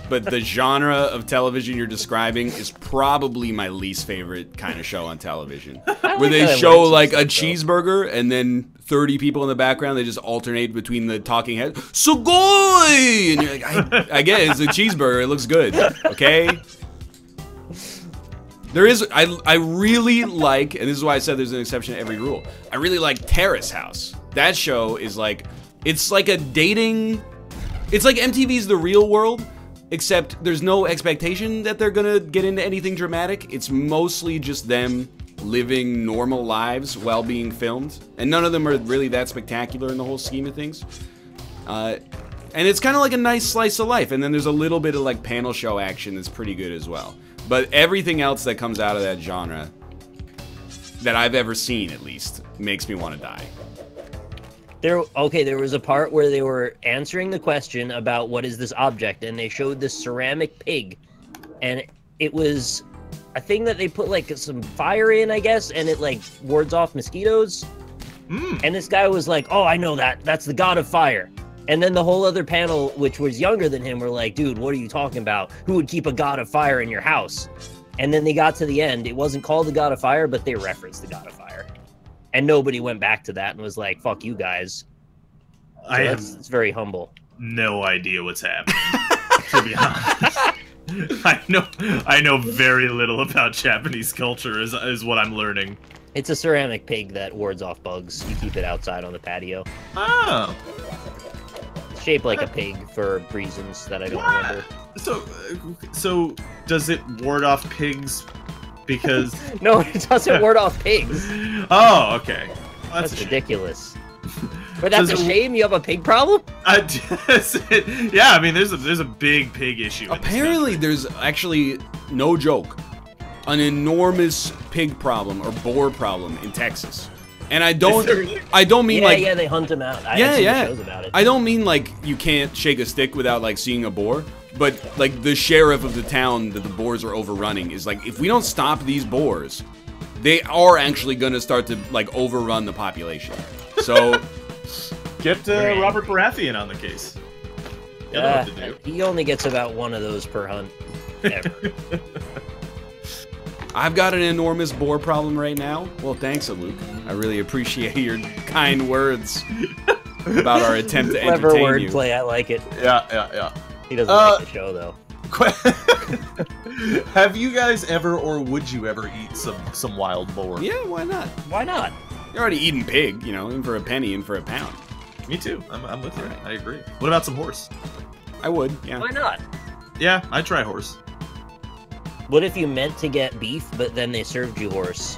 but the genre of television you're describing is probably my least favorite kind of show on television. Where they show like a cheeseburger and then 30 people in the background, they just alternate between the talking heads. Sugoi! And you're like, I get it, it's a cheeseburger, it looks good, okay? There is, I really like, and this is why I said there's an exception to every rule, I really like Terrace House. That show is like, it's like a dating, it's like MTV's The Real World, except there's no expectation that they're gonna get into anything dramatic. It's mostly just them living normal lives while being filmed, and none of them are really that spectacular in the whole scheme of things. And it's kind of like a nice slice of life, and then there's a little bit of like panel show action that's pretty good as well. But everything else that comes out of that genre, that I've ever seen, at least, makes me want to die. There was a part where they were answering the question about what is this object, and they showed this ceramic pig, and it was a thing that they put like some fire in, I guess, and it like wards off mosquitoes. And this guy was like, "Oh, I know that. That's the god of fire." And then the whole other panel, which was younger than him, were like, "Dude, what are you talking about? Who would keep a god of fire in your house?" And then they got to the end. It wasn't called the God of Fire, but they referenced the God of Fire. And nobody went back to that and was like, fuck you guys. So it's very humble. No idea what's happening, to be honest. I know very little about Japanese culture, is what I'm learning. It's a ceramic pig that wards off bugs. You keep it outside on the patio. Oh. It's shaped like a pig for reasons that I don't remember. So does it ward off pigs because... No, it doesn't ward off pigs. Oh, okay. That's ridiculous. But that's a shame. You have a pig problem? Yeah, I mean, there's a big pig issue. Apparently, there's actually, no joke, an enormous pig problem or boar problem in Texas. And I don't mean like... Yeah, they hunt them out. I seen shows about it. I don't mean like you can't shake a stick without like seeing a boar. But, like, the sheriff of the town that the boars are overrunning is like, if we don't stop these boars, they are actually going to start to, like, overrun the population. So... Get Robert Baratheon on the case. He only gets about one of those per hunt. Ever. I've got an enormous boar problem right now. Well, thanks, Luke. I really appreciate your kind words about our attempt to entertain Clever you. wordplay, I like it. Yeah. He doesn't like the show, though. Have you guys ever, or would you ever eat some wild boar? Yeah, why not? Why not? You're already eating pig, you know, in for a penny, in for a pound. Me too. I'm with you. Right. I agree. What about some horse? I would, yeah. Why not? Yeah, I'd try horse. What if you meant to get beef, but then they served you horse?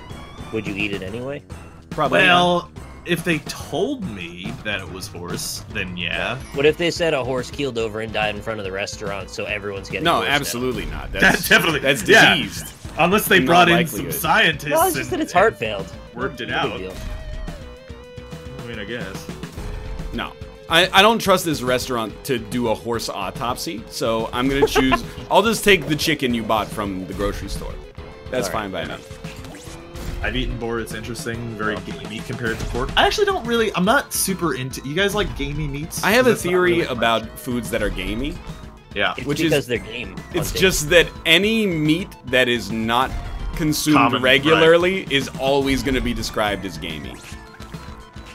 Would you eat it anyway? Probably Well, not. If they told me that it was horse, then yeah. What if they said a horse keeled over and died in front of the restaurant, so everyone's getting No, horse absolutely not. That's definitely... That's diseased. Yeah. Unless they brought in some scientists Well, it's just that its heart failed. Worked it out. I mean, I guess. No. I don't trust this restaurant to do a horse autopsy, so I'm going to choose... I'll just take the chicken you bought from the grocery store. That's fine by me. I've eaten boar, it's interesting, very gamey compared to pork. I actually don't really, I'm not super into, you guys like gamey meats? I have a theory about foods that are gamey. Yeah. It's because they're game. It's just that any meat that is not consumed regularly is always going to be described as gamey.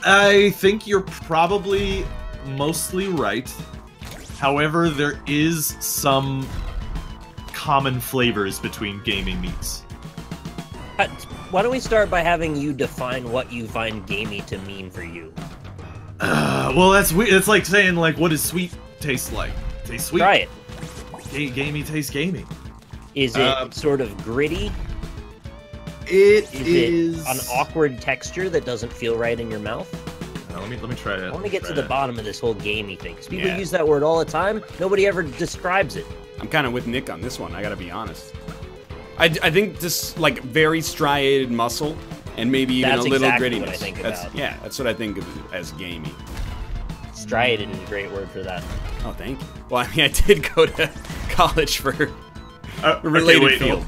I think you're probably mostly right. However, there is some common flavors between gamey meats. Why don't we start by having you define what you find gamey to mean for you? Well, that's weird. It's like saying, like, what does sweet taste like? Tastes sweet. Try it. Gamey tastes gamey. Is it sort of gritty? Is it an awkward texture that doesn't feel right in your mouth? Let me try it. I want to get to the bottom of this whole gamey thing, because people use that word all the time. Nobody ever describes it. I'm kind of with Nick on this one, I gotta be honest. I think just, like, very striated muscle, and maybe even a little grittiness. What I think about. Yeah, that's what I think of as gamey. Striated is a great word for that. Oh, thank you. Well, I mean, I did go to college for a related field.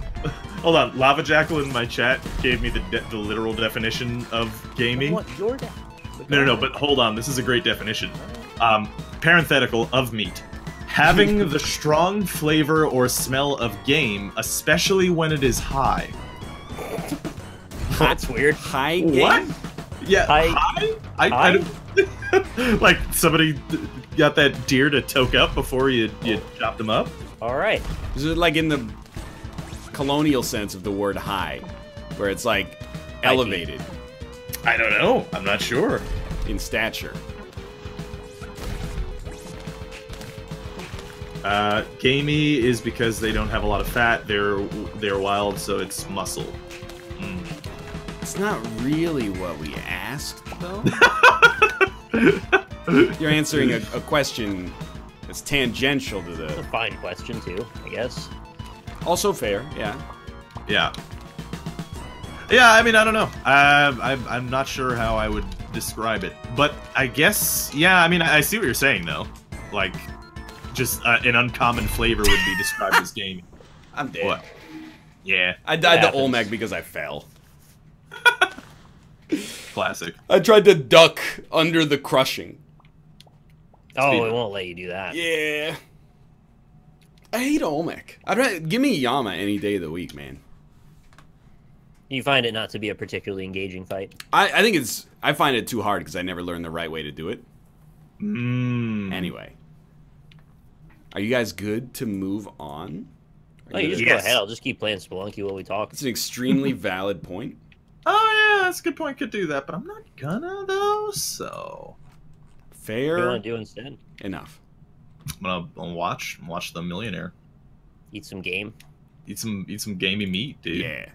Hold on. Lava Jackal in my chat gave me the literal definition of gamey. What? Your No, but hold on. This is a great definition. Parenthetical of meat. Having the strong flavor or smell of game, especially when it is high. That's weird. High game? What? Yeah, high? I don't... like, somebody got that deer to toke up before you chopped them up? Alright. Is it like in the colonial sense of the word high, where it's like elevated? I don't know. I'm not sure. In stature. Gamey is because they don't have a lot of fat. They're wild, so it's muscle. It's not really what we asked, though. You're answering a question that's tangential to It's a the... fine question, too, I guess. Also fair, yeah. Yeah. Yeah, I mean, I don't know. I'm not sure how I would describe it, but I guess, yeah. I mean, I see what you're saying though. Like, just an uncommon flavor would be described as gamey. I'm dead. What? Yeah. I died to Olmec because I fell. Classic. I tried to duck under the crushing. Oh, it won't let you do that. Yeah. I hate Olmec. Give me Yama any day of the week, man. You find it not to be a particularly engaging fight? I think I find it too hard because I never learned the right way to do it. Anyway. Are you guys good to move on? Oh, you just go ahead. I'll just keep playing Spelunky while we talk. It's an extremely valid point. Oh, yeah, that's a good point. Could do that, but I'm not gonna, though, so... Fair. What do you want to do instead? Enough. I'm gonna watch the Millionaire. Eat some game. Eat some gamey meat, dude. Yeah.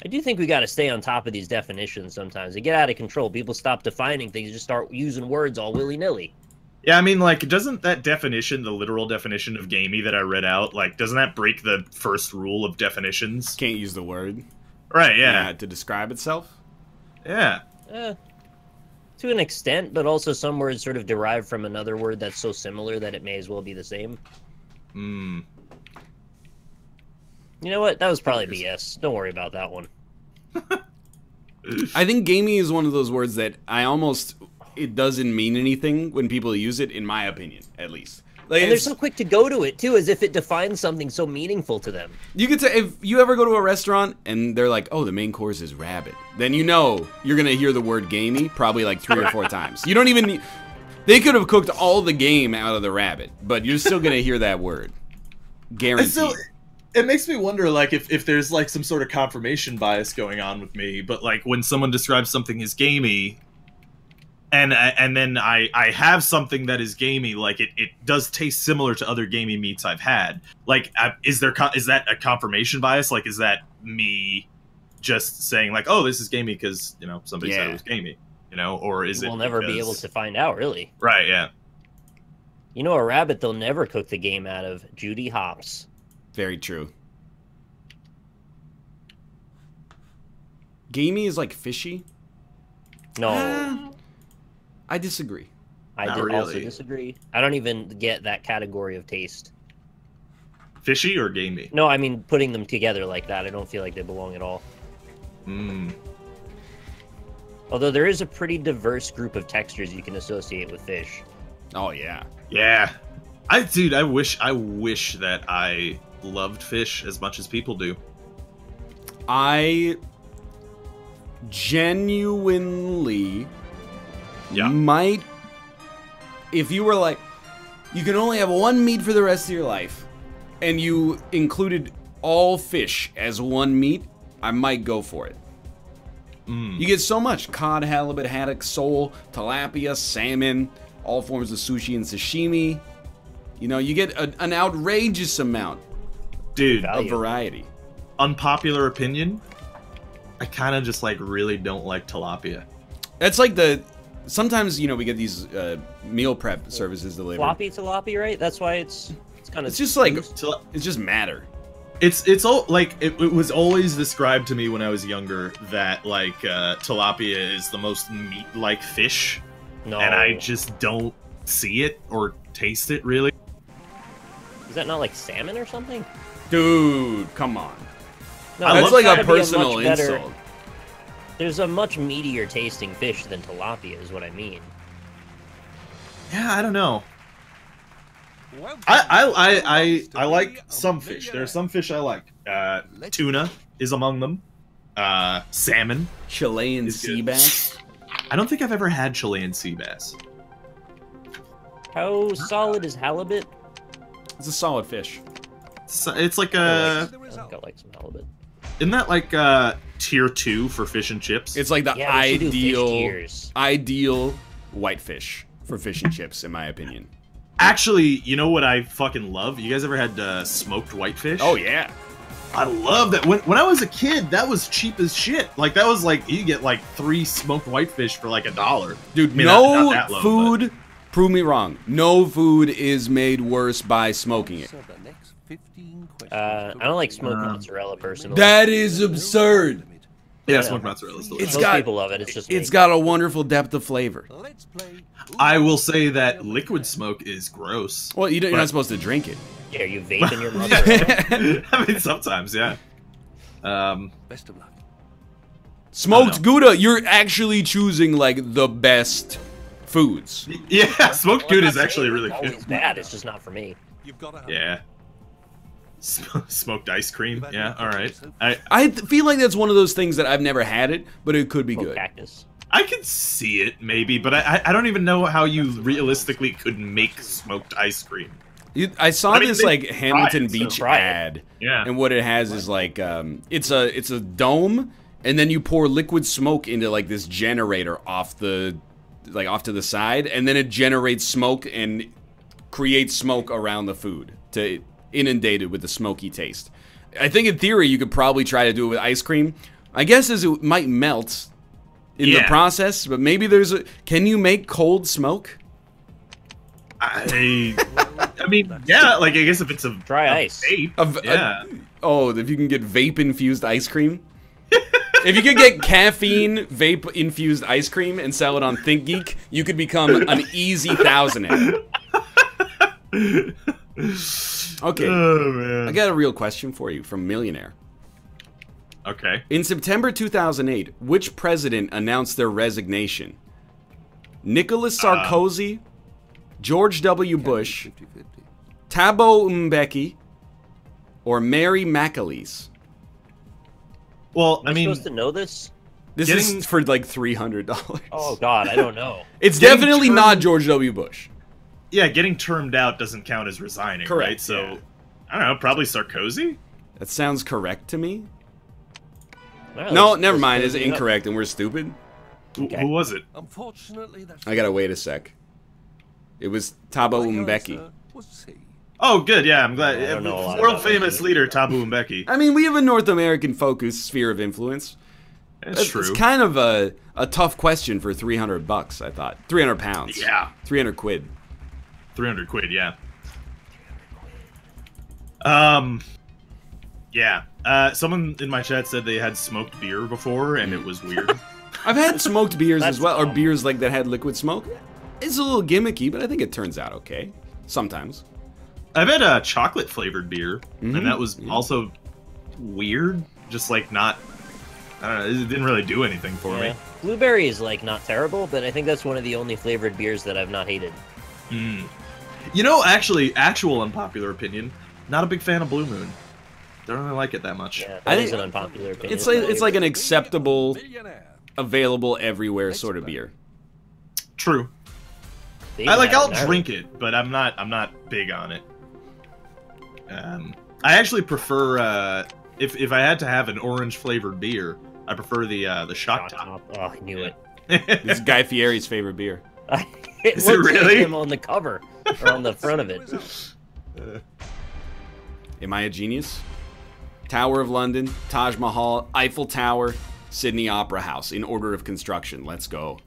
I do think we got to stay on top of these definitions sometimes. They get out of control. People stop defining things, just start using words all willy-nilly. Yeah, I mean, like, doesn't that definition, the literal definition of gamey that I read out, like, doesn't that break the first rule of definitions? Can't use the word. Right, yeah. To describe itself? Yeah. To an extent, but also some words sort of derive from another word that's so similar that it may as well be the same. Hmm. You know what? That was probably BS. Don't worry about that one. I think gamey is one of those words that it doesn't mean anything when people use it, in my opinion, at least. Like, and they're so quick to go to it, too, as if it defines something so meaningful to them. You could say, if you ever go to a restaurant and they're like, oh, the main course is rabbit, then you know you're going to hear the word gamey probably like 3 or 4 times. You don't even need... They could have cooked all the game out of the rabbit, but you're still going to hear that word. Guaranteed. It makes me wonder, like, if there's, like, some sort of confirmation bias going on with me, but, like, when someone describes something as gamey, and then I have something that is gamey, like, it does taste similar to other gamey meats I've had. Like, is that a confirmation bias? Like, is that me just saying, like, oh, this is gamey because, you know, somebody said it was gamey, you know? Or is We'll never be able to find out, really. Right, yeah. You know, a rabbit they'll never cook the game out of. Judy Hopps. Very true. Gamey is like fishy? No. I disagree. I also disagree. I don't even get that category of taste. Fishy or gamey? No, I mean putting them together like that. I don't feel like they belong at all. Although there is a pretty diverse group of textures you can associate with fish. Oh, yeah. Yeah. Dude, I wish that I loved fish as much as people do. I genuinely might, if you were like, you can only have one meat for the rest of your life, and you included all fish as one meat, I might go for it. You get so much: cod, halibut, haddock, sole, tilapia, salmon, all forms of sushi and sashimi. You know, you get an outrageous amount, dude, of variety. Unpopular opinion, I kind of just, like, really don't like tilapia. That's like sometimes, you know, we get these meal prep services delivered. Floppy tilapia, right? That's why it's kind of... It's just like, it's just matter. It's all, like, it was always described to me when I was younger that, like, tilapia is the most meat-like fish. No. And I just don't see it or taste it, really. Is that not like salmon or something? Dude, come on. No, that's like a personal insult. There's a much meatier tasting fish than tilapia, is what I mean. Yeah, I don't know. I like some fish. There are some fish I like. Tuna is among them. Salmon. Chilean sea bass. I don't think I've ever had Chilean sea bass. How solid is halibut? It's a solid fish. It's like a... I think I like some halibut. Isn't that like tier 2 for fish and chips? It's like the ideal whitefish for fish and chips, in my opinion. Actually, you know what I fucking love? You guys ever had smoked whitefish? Oh, yeah. I love that. When I was a kid, that was cheap as shit. Like, that was like, you get like 3 smoked whitefish for like $1. Dude, I mean, no not that low, food, prove me wrong, no food is made worse by smoking it. I don't like smoked mozzarella personally. That is absurd. Yeah, smoked mozzarella is delicious. Most people love it. It's just it's got a wonderful depth of flavor. I will say that liquid smoke is gross. Well, you're not supposed to drink it. Yeah, you vape in your mozzarella. I mean, sometimes, yeah. Best of luck. Smoked Gouda, you're actually choosing like the best foods. Yeah, smoked Gouda is actually really good. It's bad. It's just not for me. Yeah. Smoked ice cream. Yeah, all right. I feel like that's one of those things that I've never had it, but it could be good. Cactus. I can see it maybe, but I don't even know how you realistically could make smoked ice cream. I saw this like Hamilton Beach ad, yeah, and what it has is like it's a dome, and then you pour liquid smoke into like this generator off to the side, and then it generates smoke and creates smoke around the food to inundate it with the smoky taste. I think in theory you could probably try to do it with ice cream. I guess as it might melt in the process, but maybe there's a. Can you make cold smoke? I mean, yeah, like I guess if it's a dry ice, vape, yeah. If you can get vape infused ice cream. If you could get caffeine vape infused ice cream and sell it on ThinkGeek, you could become an easy thousandaire. Okay, oh, man. I got a real question for you from Millionaire. Okay. In September 2008, which president announced their resignation? Nicholas Sarkozy, George W. Bush, Thabo Mbeki, or Mary McAleese? Well, I mean, supposed to know this? This is for like $300. Oh God, I don't know. It's definitely not George W. Bush. Yeah, getting termed out doesn't count as resigning, correct, right? So, I don't know, probably Sarkozy? That sounds correct to me. Well, no, never mind. It's incorrect and we're stupid. Okay. Who was it? Unfortunately, that's I gotta wait a sec. It was Thabo Mbeki. Oh, good, yeah, I'm glad. World-famous leader, Thabo Mbeki. I mean, we have a North American-focused sphere of influence. That's true. It's kind of a tough question for $300, I thought. 300 pounds. Yeah. 300 quid. 300 quid, yeah. Yeah. Someone in my chat said they had smoked beer before, and it was weird. I've had smoked beers as well, or beers like that had liquid smoke. It's a little gimmicky, but I think it turns out okay. Sometimes. I've had a chocolate-flavored beer, and that was also weird. Just, like, not... I don't know, it didn't really do anything for me. Blueberry is, like, not terrible, but I think that's one of the only flavored beers that I've not hated. You know, actually, actual unpopular opinion, not a big fan of Blue Moon. Don't really like it that much. Yeah, that is an unpopular opinion. It's like an acceptable, available everywhere sort of beer. True. I'll drink it, but I'm not big on it. I actually prefer if I had to have an orange flavored beer, I prefer the Shock Top. Oh, I knew it. This is Guy Fieri's favorite beer. Is it really? Him on the cover or on the front of it. Am I a genius? Tower of London, Taj Mahal, Eiffel Tower, Sydney Opera House in order of construction. Let's go.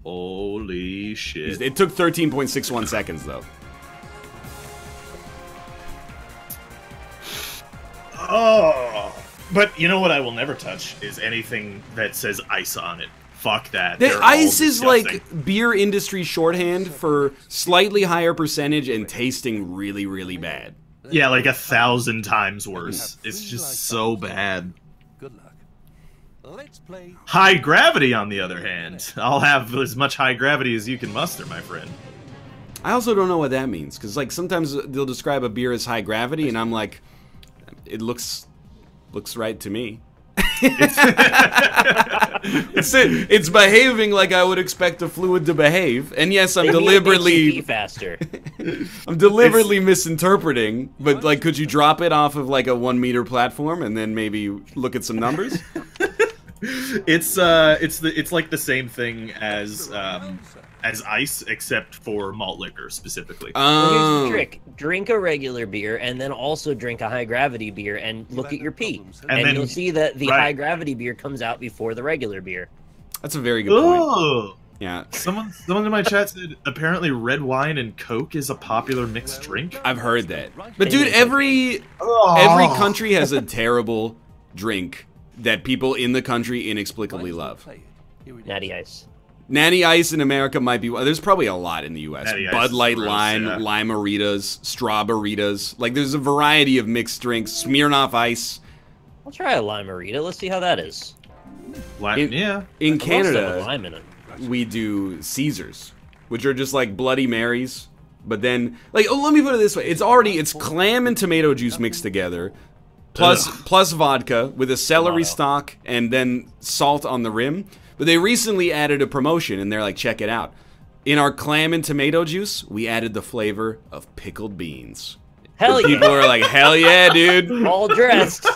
Holy shit. It took 13.61 seconds, though. Oh, but you know what I will never touch is anything that says ice on it. Fuck that. Ice is like beer industry shorthand for slightly higher percentage and tasting really, really bad. Yeah, like 1,000 times worse. It's just so bad. Good luck. Let's play. High gravity, on the other hand. I'll have as much high gravity as you can muster, my friend. I also don't know what that means, because like sometimes they'll describe a beer as high gravity, and I'm like, it looks right to me. It's behaving like I would expect a fluid to behave, and yes, I'm deliberately faster. I'm deliberately misinterpreting, but like, could you drop it off of like a 1 meter platform and then maybe look at some numbers? It's like the same thing as ice, except for malt liquor specifically. Well, here's the trick: drink a regular beer, and then also drink a high gravity beer, and look at your pee, and you'll see that the high gravity beer comes out before the regular beer. That's a very good point. Yeah. Someone in my chat said apparently red wine and Coke is a popular mixed drink. I've heard that. But dude, every country has a terrible drink that people in the country inexplicably love. Natty Ice. Natty Ice in America might be... There's probably a lot in the U.S. Natty Ice Bud is Light gross, Lime, yeah. Lime-aritas, Strawberritas. Like, there's a variety of mixed drinks. Smirnoff Ice. I'll try a Lime-a-rita. Let's see how that is. Yeah. In Most of them with Canada, lime in it. we do Caesars, which are just like Bloody Marys. But then, like, oh, let me put it this way. It's clam and tomato juice mixed together, plus vodka with a celery stalk and then salt on the rim. But they recently added a promotion, and they're like, check it out. In our clam and tomato juice, we added the flavor of pickled beans. Hell yeah. People are like, hell yeah, dude. All dressed.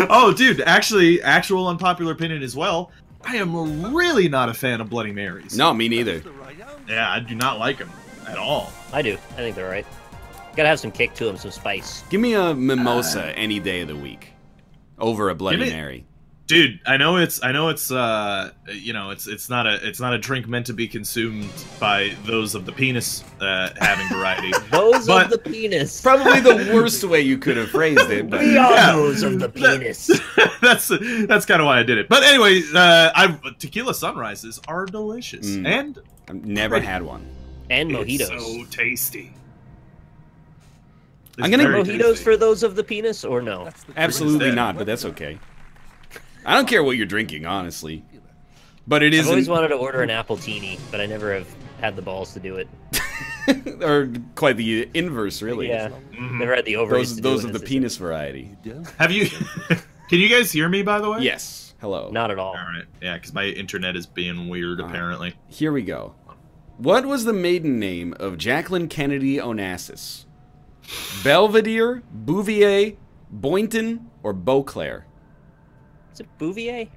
Oh, dude, actual unpopular opinion as well. I am really not a fan of Bloody Marys. No, me neither. Yeah, I do not like them at all. I do. I think they're right. Gotta have some kick to them, some spice. Give me a mimosa any day of the week over a Bloody Mary. Dude, I know it's you know, it's not a drink meant to be consumed by those of the penis having variety. Those of the penis. Probably the worst way you could have phrased it. But We are those of the penis. that's kind of why I did it. But anyway, tequila sunrises are delicious, and I've never had one. And mojitos. it's so tasty. I'm gonna Mojitos for those of the penis, or no? Absolutely not, but that's okay. I don't care what you're drinking, honestly. But it I've isn't... always wanted to order an appletini, but I never have had the balls to do it. or quite the inverse, really. Yeah, never had the ovaries. Those of the penis variety. Have you? Can you guys hear me? By the way. Yes. Hello. Not at all. All right. Yeah, because my internet is being weird apparently. Here we go. What was the maiden name of Jacqueline Kennedy Onassis? Belvedere, Bouvier, Boynton, or Beauclair? Is it Bouvier?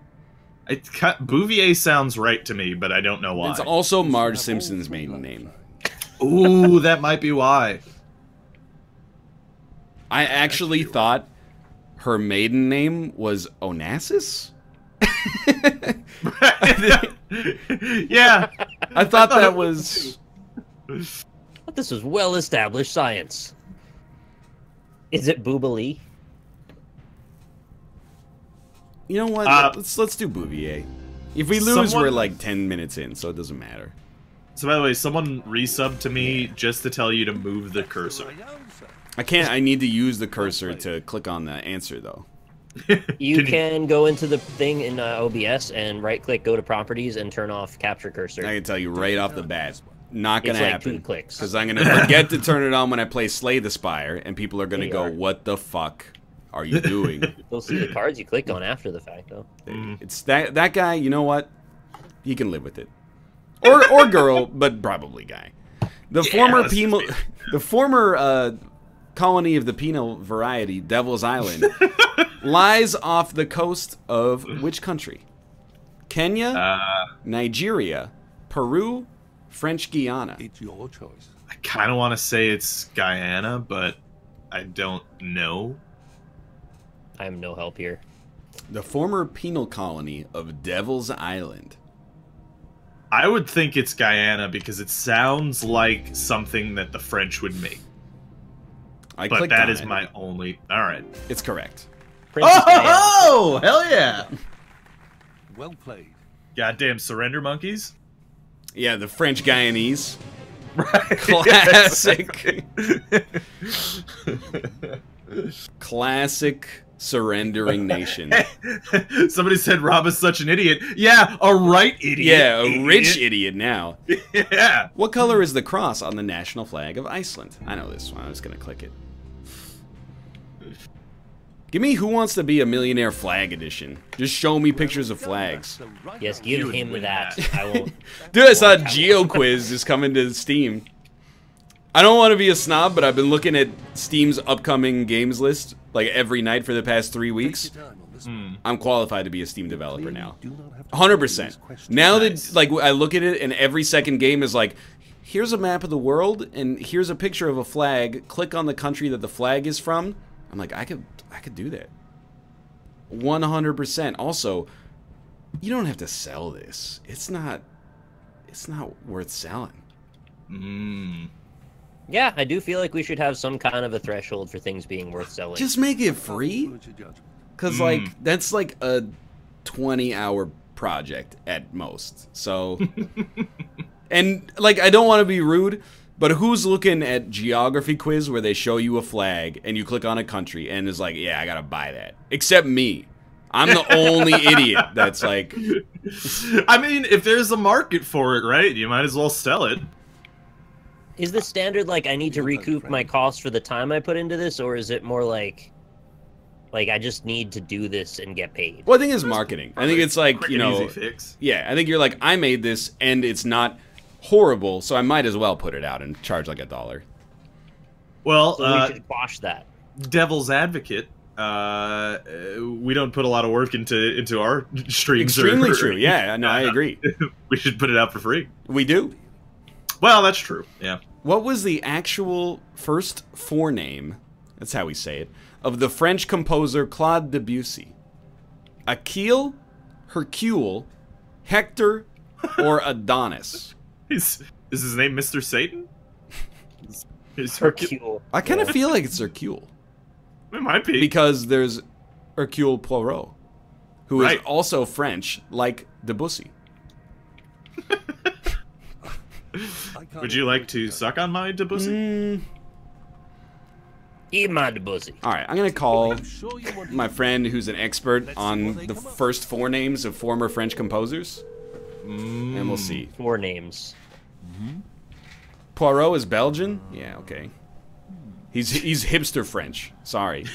Bouvier sounds right to me, but I don't know why. It's also Marge Simpson's maiden name. Ooh, that might be why. I actually thought her maiden name was Onassis? Yeah. I thought that was... But this was well-established science. Is it Boobalee? You know what? Let's do Bouvier. If we lose, we're like 10 minutes in, so it doesn't matter. So by the way, someone resubbed to me just to tell you to move the cursor. I can't. I need to use the cursor to click on the answer, though. You can go into the thing in OBS and right-click, go to properties, and turn off capture cursor. I can tell you right off the bat, not gonna It's like happen. 2 clicks. Because I'm gonna forget to turn it on when I play Slay the Spire, and people are gonna go, "What the fuck are you doing?" You'll see the cards you clicked on after the fact, though. It's that guy. You know what? He can live with it, or girl, but probably guy. The former colony of the penal variety, Devil's Island, lies off the coast of which country? Kenya, Nigeria, Peru, French Guiana. It's your choice. I kind of want to say it's Guyana, but I don't know. I am no help here. The former penal colony of Devil's Island. I would think it's Guyana because it sounds like something that the French would make. But that is my only... Alright. It's correct. Oh, hell yeah! Well played. Goddamn surrender monkeys. Yeah, the French Guyanese. Right. Classic. Classic surrendering nation. Somebody said Rob is such an idiot. Yeah, a right idiot. Yeah, a rich idiot now. Yeah. What color is the cross on the national flag of Iceland? I know this one. I was going to click it. Give me Who Wants to Be a Millionaire flag edition. Just show me pictures of flags. Yes, give him that. I won't. Dude, I saw GeoQuiz is coming to Steam. I don't want to be a snob, but I've been looking at Steam's upcoming games list like every night for the past 3 weeks. I'm qualified to be a Steam developer now. 100%. Now that like I look at it and every second game is like, here's a map of the world and here's a picture of a flag. Click on the country that the flag is from. I'm like, I could do that. 100%. Also, You don't have to sell this. It's not worth selling. Yeah, I do feel like we should have some kind of a threshold for things being worth selling. Just make it free. Because, like, that's like a 20-hour project at most. So, and, like, I don't want to be rude, but who's looking at Geography Quiz where they show you a flag and you click on a country and is like, yeah, I gotta buy that. Except me. I'm the only idiot that's like... I mean, if there's a market for it, right, you might as well sell it. Is the standard, like, I need to recoup my cost for the time I put into this, or is it more like I just need to do this and get paid? Well, I think it's marketing. I think it's like, you know... Easy fix. Yeah, I think you're like, I made this and it's not horrible, so I might as well put it out and charge like $1. Well, So we should quash that. Devil's advocate, we don't put a lot of work into our streams. Extremely true, yeah, no, I agree. We should put it out for free. We do. Well, that's true, yeah. What was the actual first forename, that's how we say it, of the French composer Claude Debussy? Achille, Hercule, Hector, or Adonis? Is his name Mr. Satan? Is Hercule. I kind of feel like it's Hercule. It might be. Because there's Hercule Poirot, who is Right. also French, like Debussy. Would you like to suck on my Debussy? Eat my Debussy. Alright, I'm gonna call my friend who's an expert on the first forenames of former French composers. And we'll see. 4 names. Poirot is Belgian? Yeah, okay. He's hipster French. Sorry.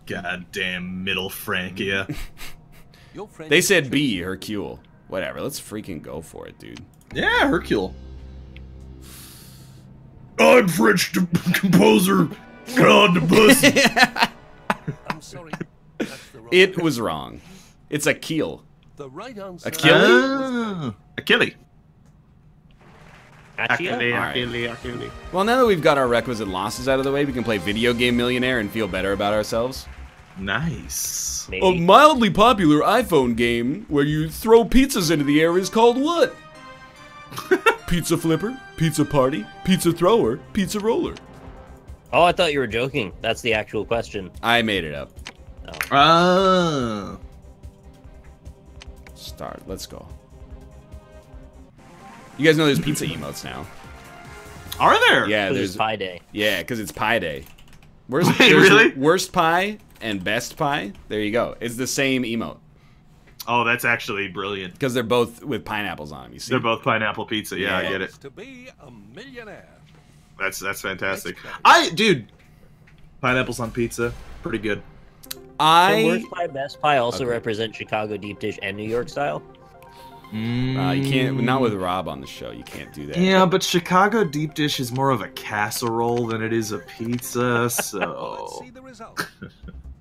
Goddamn middle Francia. They said B, Hercule. Whatever, let's freaking go for it, dude. Yeah, Hercule. I'm French composer Claude Debussy. I'm sorry. That's the wrong It was wrong. It's Achille. The right answer. Achille? Achille. Achille? Achille. Well, now that we've got our requisite losses out of the way, we can play Video Game Millionaire and feel better about ourselves. Nice. Maybe. A mildly popular iPhone game where you throw pizzas into the air is called what? Pizza Flipper, Pizza Party, Pizza Thrower, Pizza Roller. Oh, I thought you were joking. That's the actual question. I made it up. Ah. Start. Let's go. You guys know there's pizza emotes now. Are there? Yeah, Because there's. it's Pi Day. Yeah, because it's Pie Day. Where's Wait, there's really? Worst pie and best pie? There you go. It's the same emote. Oh, that's actually brilliant. Because they're both with pineapples on them, you see? They're both pineapple pizza. Yeah, Yeah. I get it. To be a millionaire. That's fantastic. Next Dude, pineapples on pizza, pretty good. Can worst pie, best pie also represent Chicago deep dish and New York style? You can't, not with Rob on the show, you can't do that. Yeah, but Chicago deep dish is more of a casserole than it is a pizza, Let's so... see the result.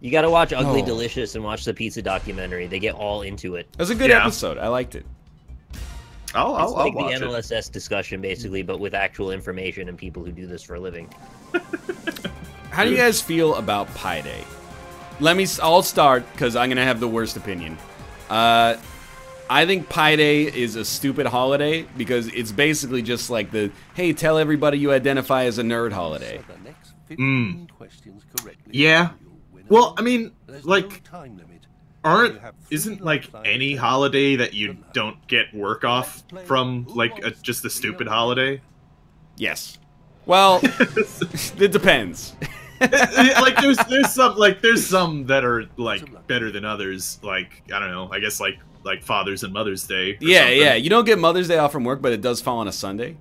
You gotta watch Ugly Oh. Delicious and watch the pizza documentary. They get all into it. It was a good Yeah. episode. I liked it. I'll It's like the watch it. NLSS discussion, basically, but with actual information and people who do this for a living. How do you guys feel about Pi Day? I'll start, because I'm going to have the worst opinion. I think Pi Day is a stupid holiday, because it's basically just like the, hey, tell everybody you identify as a nerd holiday. So the next 15 questions correctly. Yeah. You'll win a Well, medal. I mean, There's like, no time limit. isn't like any holiday that you don't get work off from like just a stupid holiday? Yes. Well, it depends. Like there's some that are like better than others. Like I don't know. I guess like Father's and Mother's Day. or Yeah, something. yeah. You don't get Mother's Day off from work, but it does fall on a Sunday.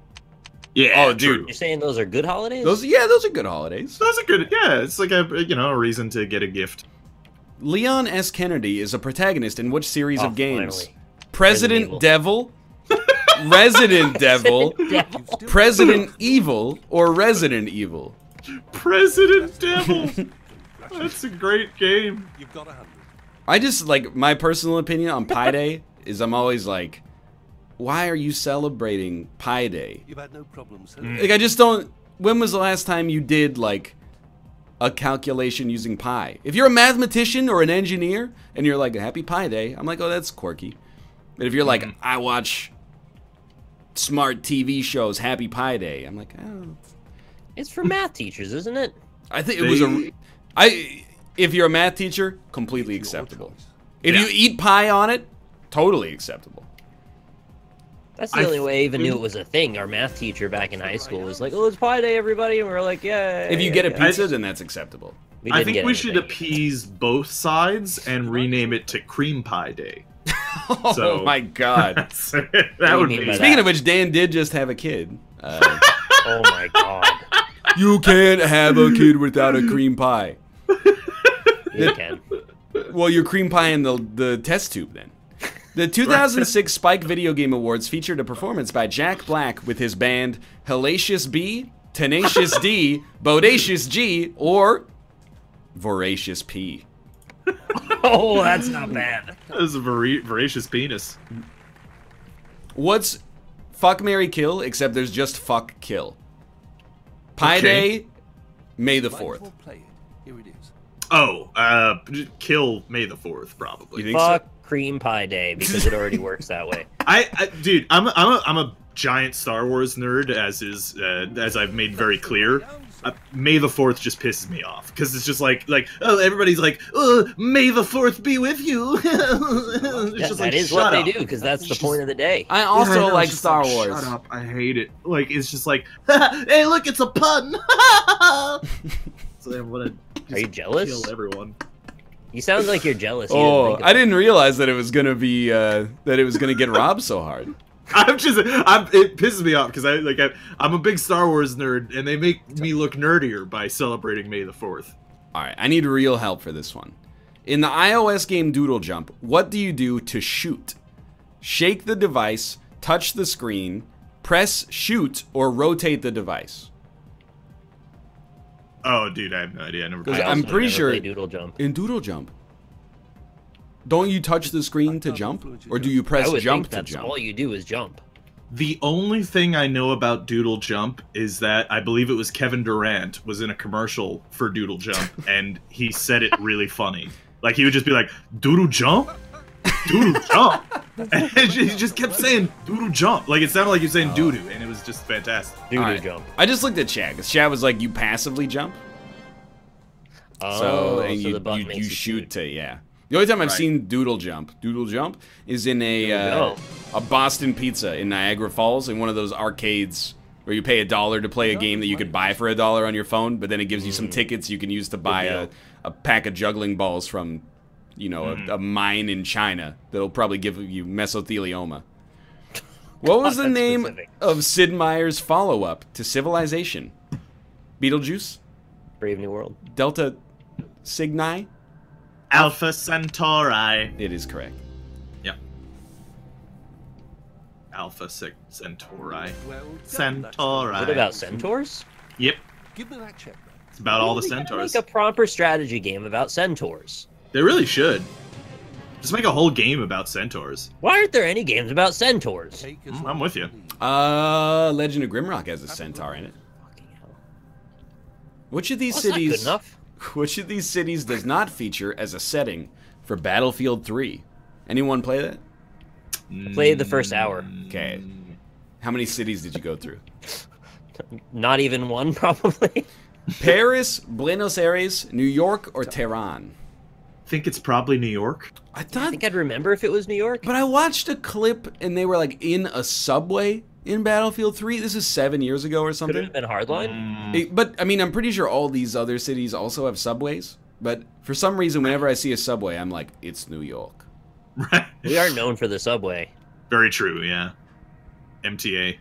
Yeah. Oh, dude. true. You're saying those are good holidays? Those are good holidays. Those are good. Yeah, it's like a a reason to get a gift. Leon S. Kennedy is a protagonist in which series Oh, of games? finally. President Resident Devil, Resident Devil, Devil. President Evil, or Resident Evil? President Devil. That's a great game. You've got 100. I just, like, my personal opinion on Pi Day is I'm always like, why are you celebrating Pi Day? You've had no problems. Like, I just don't... When was the last time you did, like, a calculation using pi. If you're a mathematician or an engineer and you're like, Happy Pi Day, I'm like, oh, that's quirky. But if you're like, I watch smart TV shows, Happy Pi Day, I'm like, oh. It's for math teachers, isn't it? I think it was if you're a math teacher, completely acceptable. If you eat pie on it, totally acceptable. That's the only way I even knew it was a thing. Our math teacher back in high school was like, "Oh, it's Pi Day, everybody," and we were like, "Yeah." If you get a pizza, then that's acceptable. I think we should appease both sides and rename it to Cream Pie Day. Oh my god! That would be. Speaking of which, Dan did just have a kid. Oh my god! You can't have a kid without a cream pie. You can. Well, you're cream pie in the test tube then. The 2006 Spike Video Game Awards featured a performance by Jack Black with his band Hellacious B, Tenacious D, Bodacious G, or Voracious P. Oh, that's not bad. That is a voracious penis. What's Fuck, Marry, Kill, except there's just Fuck, Kill. Pi Day, May the 4th. Here it is. Oh, kill May the 4th, probably. You think Fuck so? Cream Pie Day, because it already works that way. Dude, I'm a giant Star Wars nerd, as I've made very clear. May the 4th just pisses me off because it's just like oh, everybody's like, oh, May the 4th be with you. That is what they do because that's the point of the day. I also like Star Wars. Shut up! I hate it. Like it's just like, hey, look, it's a pun. So they want to. Are you jealous? Kill everyone. You sound like you're jealous. Oh, I didn't realize that it was gonna be get robbed so hard. It pisses me off because I'm a big Star Wars nerd, and they make me look nerdier by celebrating May the 4th. All right, I need real help for this one. In the iOS game Doodle Jump, what do you do to shoot? Shake the device, touch the screen, press shoot, or rotate the device. Oh, dude, I have no idea. I'm pretty sure Doodle Jump. in Doodle Jump, don't you touch the screen to jump, or do you press jump to jump? All you do is jump. The only thing I know about Doodle Jump is that I believe it was Kevin Durant was in a commercial for Doodle Jump, and he said it really funny. Like, he would just be like, Doodle Jump? Doodle Jump? And he just kept saying, Doodle Jump. Like, it sounded like he was saying doo-doo, and it was just fantastic. Doodle Jump. I just looked at Chad, because Chad was like, you passively jump? Oh, and so you, the button makes you you shoot to, yeah. The only time I've seen Doodle Jump is in a Boston Pizza in Niagara Falls, in one of those arcades where you pay $1 to play a game that you could buy for $1 on your phone, but then it gives you some tickets you can use to buy a pack of juggling balls from, you know, a mine in China that'll probably give you mesothelioma. What was the name of Sid Meier's follow-up to Civilization? Beetlejuice? Brave New World. Delta Cygni? Alpha Centauri. It is correct. Yep. Alpha Centauri. Well, Centauri. What about centaurs? Yep. give me that check, man. It's about all the We gotta centaurs. Make a proper strategy game about centaurs. They really should. Just make a whole game about centaurs. Why aren't there any games about centaurs? Take as I'm long with as you. need. Legend of Grimrock has a centaur in it. Fucking hell. Which of these Well, that's not cities? good enough. Which of these cities does not feature as a setting for Battlefield 3? Anyone play that? Played the first hour. Okay. How many cities did you go through? Not even one, probably. Paris, Buenos Aires, New York, or Tehran? I think it's probably New York. I I thought, think I'd remember if it was New York. but I watched a clip and they were like in a subway in Battlefield 3. This is 7 years ago or Could it something. have been Hardline? But I mean, I'm pretty sure all these other cities also have subways. But for some reason, whenever I see a subway, I'm like, it's New York. Right. We are known for the subway. Very true, yeah. MTA.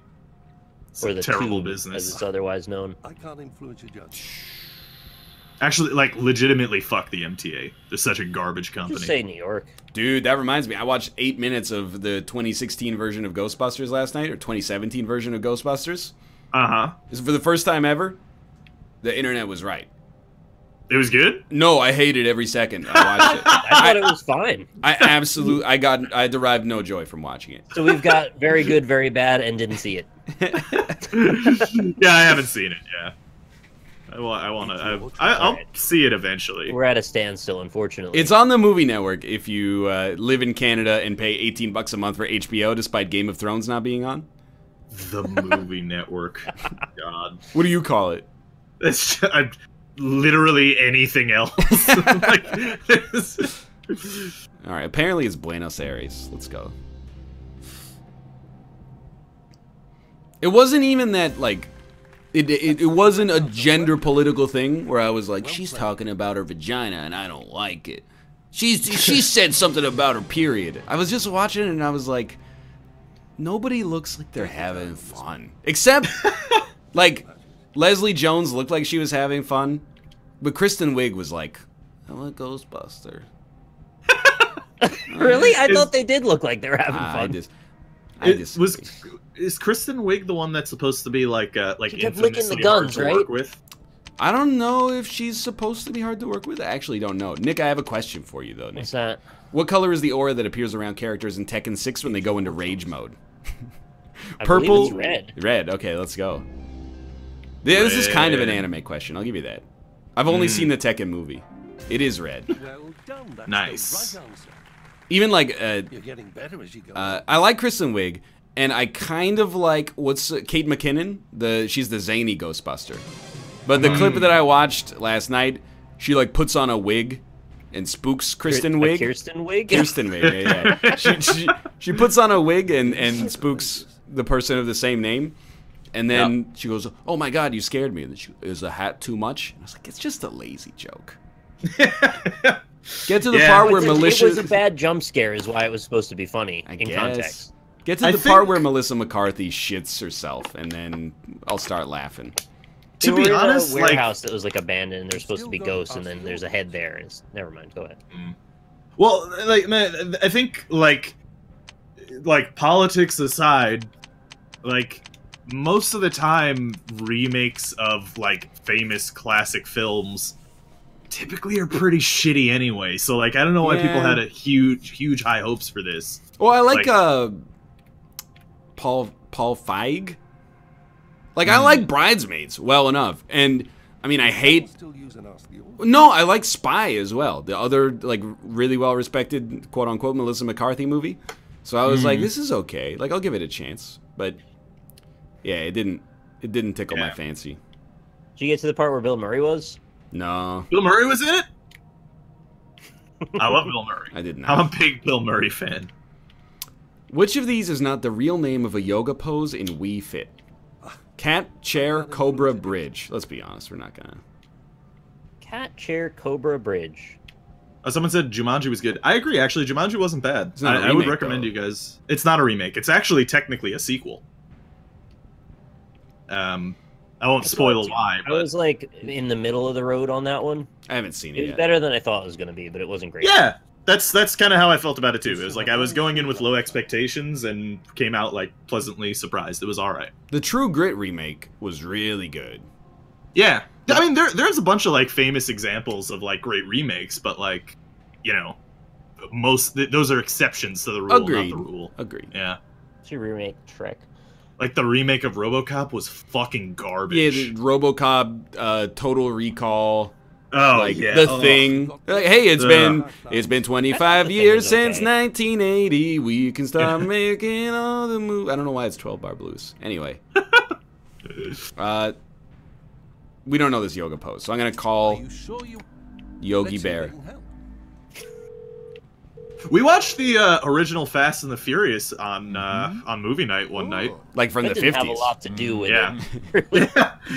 It's Or a the terrible tube, as business. it's otherwise known. I can't influence your judgment. Actually, like, legitimately fuck the MTA. They're such a garbage company. Just say New York. Dude, that reminds me. I watched 8 minutes of the 2016 version of Ghostbusters last night, or 2017 version of Ghostbusters. Uh-huh. This is for the first time ever. The internet was right. It was good? No, I hated every second I watched it. I thought it was fine. I derived no joy from watching it. So we've got very good, very bad, and didn't see it. Yeah, I haven't seen it, yeah. I'll see it eventually. We're at a standstill, unfortunately. It's on the Movie Network if you live in Canada and pay $18 a month for HBO, despite Game of Thrones not being on. The Movie Network. God. What do you call it? It's literally anything else. All right. Apparently, it's Buenos Aires. Let's go. It wasn't even that like. It wasn't a gender political thing where I was like, she's talking about her vagina and I don't like it. She said something about her period. I was just watching it and I was like, nobody looks like they're having fun. Except, like, Leslie Jones looked like she was having fun, but Kristen Wiig was like, I'm a Ghostbuster. Really? I thought they did look like they were having fun. Is Kristen Wiig the one that's supposed to be like she kept licking the guns, right? Work with? I don't know if she's supposed to be hard to work with. I actually don't know. Nick, I have a question for you though. Nick. What's that? What color is the aura that appears around characters in Tekken 6 when they go into rage mode? Purple. It's red. Red. Okay, let's go. Yeah, this is kind of an anime question. I'll give you that. I've only seen the Tekken movie. It is red. Well done. That's Nice. the right answer. Even like, You're getting better as you go. I like Kristen Wiig, and I kind of like Kate McKinnon. She's the zany Ghostbuster. But the clip that I watched last night, she like puts on a wig and spooks Kristen Wiig. Kirsten Wiig? Kirsten Wiig, yeah. She puts on a wig and spooks the person of the same name. And then she goes, "Oh my God, you scared me." And then is the hat too much? And I was like, it's just a lazy joke. Get to the part where Melissa... It was a bad jump scare is why it was supposed to be funny in context. Get to the part where Melissa McCarthy shits herself, and then I'll start laughing. To be honest, a warehouse that was like abandoned, and there's supposed to be ghosts, and then there's a head there. And never mind. Go ahead. Well, like, man, I think like politics aside, like most of the time, remakes of like famous classic films typically are pretty shitty anyway. So like, I don't know why people had a huge high hopes for this. Well, I like Paul Feig. Like, I like Bridesmaids well enough, and I mean, I hate. No, I like Spy as well. The other like really well respected quote unquote Melissa McCarthy movie. So I was like, this is okay. Like, I'll give it a chance. But yeah, it didn't tickle my fancy. Did you get to the part where Bill Murray was? No. Bill Murray was in it? I love Bill Murray. I did not. I'm a big Bill Murray fan. Which of these is not the real name of a yoga pose in Wii Fit? Cat, chair, cobra, bridge. Let's be honest, we're not gonna. Cat, chair, cobra, bridge. Someone said Jumanji was good. I agree, actually. Jumanji wasn't bad. It's not a remake, I would recommend you guys. It's not a remake. It's actually technically a sequel. I won't spoil why. I was like in the middle of the road on that one. I haven't seen it yet. It was better than I thought it was going to be, but it wasn't great. Yeah, that's kind of how I felt about it too. It was like I was going in with low expectations and came out like pleasantly surprised. It was all right. The True Grit remake was really good. Yeah, I mean there's a bunch of like famous examples of like great remakes, but like, you know, those are exceptions to the rule, Agreed. not the rule. Agreed. Yeah. She remake Shrek. Like the remake of RoboCop was fucking garbage. Yeah, the RoboCop, Total Recall. Oh, like, yeah. The Thing. Like, hey, it's been 25 years since 1980. We can start making all the moves. I don't know why it's 12 Bar Blues. Anyway. We don't know this yoga pose, so I'm going to call Yogi Bear. We watched the original Fast and the Furious on movie night one night. Like from the 50s. Didn't have a lot to do with it. Really.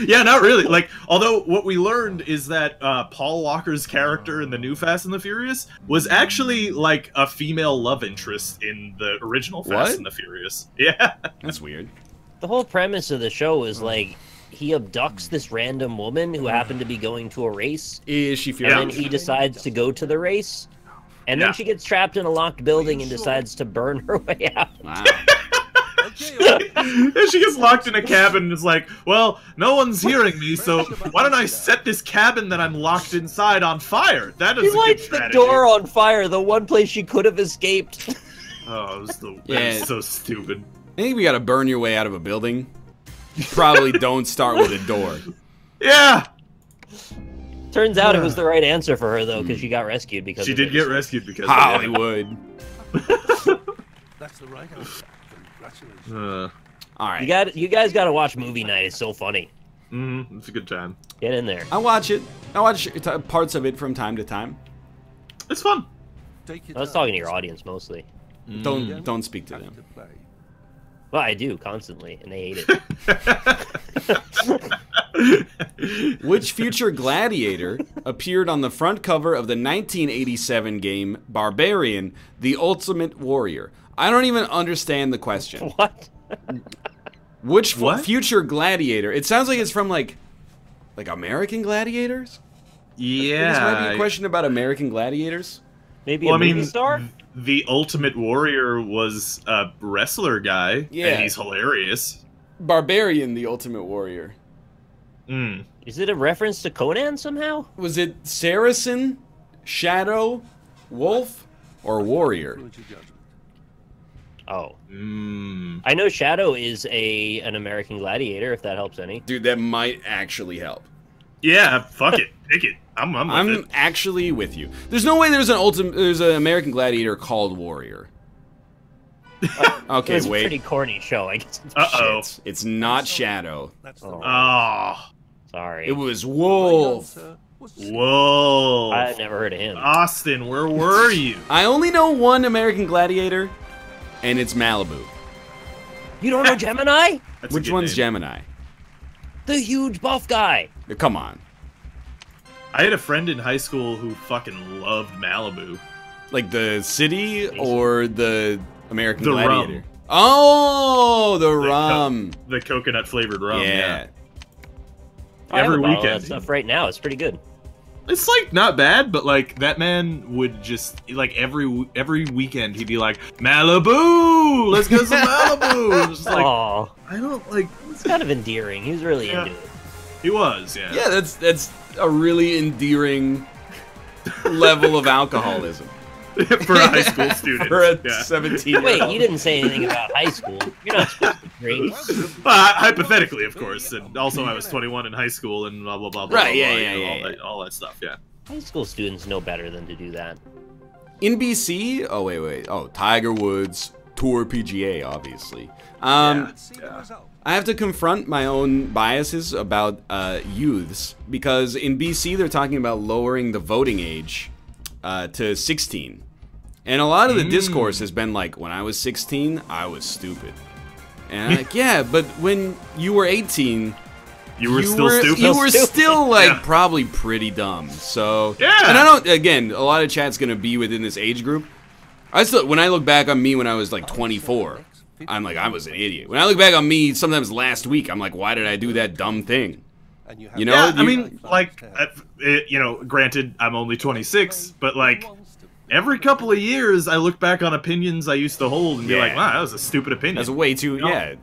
Yeah, not really. Like, although what we learned is that Paul Walker's character in the new Fast and the Furious was actually like a female love interest in the original Fast and the Furious. Yeah. That's weird. The whole premise of the show is like he abducts this random woman who happened to be going to a race. Is she feeling? And then he decides to go to the race. And then she gets trapped in a locked building and decides to burn her way out. Wow. And she gets locked in a cabin and is like, well, no one's hearing me, so why don't I set this cabin that I'm locked inside on fire? That is a good strategy. The door on fire, the one place she could have escaped. Oh, it was so stupid. I think we gotta burn your way out of a building. You probably don't start with a door. Yeah. Turns out it was the right answer for her though, because she got rescued because She of did it. get rescued because Hollywood. That's the right answer. Congratulations. All right. You guys got to watch movie night. It's so funny. It's a good time. Get in there. I watch it. I watch parts of it from time to time. It's fun. Take your I was time. talking to your audience mostly. Don't speak to Time them. to play. Well, I do constantly, and they hate it. Which future gladiator appeared on the front cover of the 1987 game Barbarian: The Ultimate Warrior? I don't even understand the question. What? Which What? future gladiator? It sounds like it's from like American gladiators. Yeah. This might be a question about American gladiators. Maybe Well, a I movie mean, star? the Ultimate Warrior was a wrestler guy, Yeah. and he's hilarious. Barbarian: The Ultimate Warrior. Is it a reference to Conan somehow? Was it Saracen, Shadow, Wolf, or Warrior? Influence your judgment. Oh. Mm. I know Shadow is an American gladiator, if that helps any. Dude, that might actually help. Yeah, fuck it. Pick it. I'm with I'm it. actually with you. There's no way there's an American gladiator called Warrior. Okay, It's a wait. pretty corny show, I guess. Uh-oh. Shit. It's not Shadow. That's the Oh. right Oh. Sorry. It was right Wolf. answer was C. Whoa. I never heard of him. Austin, where were you? I only know one American gladiator, and it's Malibu. You don't know Gemini? That's a Which good one's name. Gemini? The huge buff guy. Come on. I had a friend in high school who fucking loved Malibu. Like the city or the American The gladiator? rum. Oh, the rum. The coconut flavored rum. Yeah. I have Every a bottle of weekend. that stuff right now. It's pretty good. It's like not bad, but like that man would just like every weekend he'd be like Malibu, let's go some Malibu. It's just like Aw, I don't like. it's kind of endearing. He was really Yeah. into it. He was, yeah. Yeah, that's a really endearing level of alcoholism For a high school student. for a yeah. 17-year-old. Wait, you didn't say anything about high school. You're not supposed to drink. Hypothetically, of course, and also I was 21 in high school and blah blah blah. blah Right, blah, yeah, blah, yeah, you know, yeah, all that stuff. Yeah. High school students know better than to do that. In BC, oh wait, oh Tiger Woods, Tour PGA, obviously. Let's see the result. I have to confront my own biases about youths because in BC they're talking about lowering the voting age to 16, and a lot of the discourse has been like, when I was 16, I was stupid, and I'm like, yeah, but when you were 18. You were still stupid. You were still like Yeah. probably pretty dumb. So Yeah. and I don't. Again, a lot of chat's gonna be within this age group. When I look back on me when I was like 24, I'm like, I was an idiot. When I look back on me, sometimes last week, I'm like, why did I do that dumb thing? And you have You know, Yeah, I you- mean, like, you know, granted, I'm only 26, but like, every couple of years, I look back on opinions I used to hold and be Yeah. like, wow, that was a stupid opinion. That's way too. No. Yeah.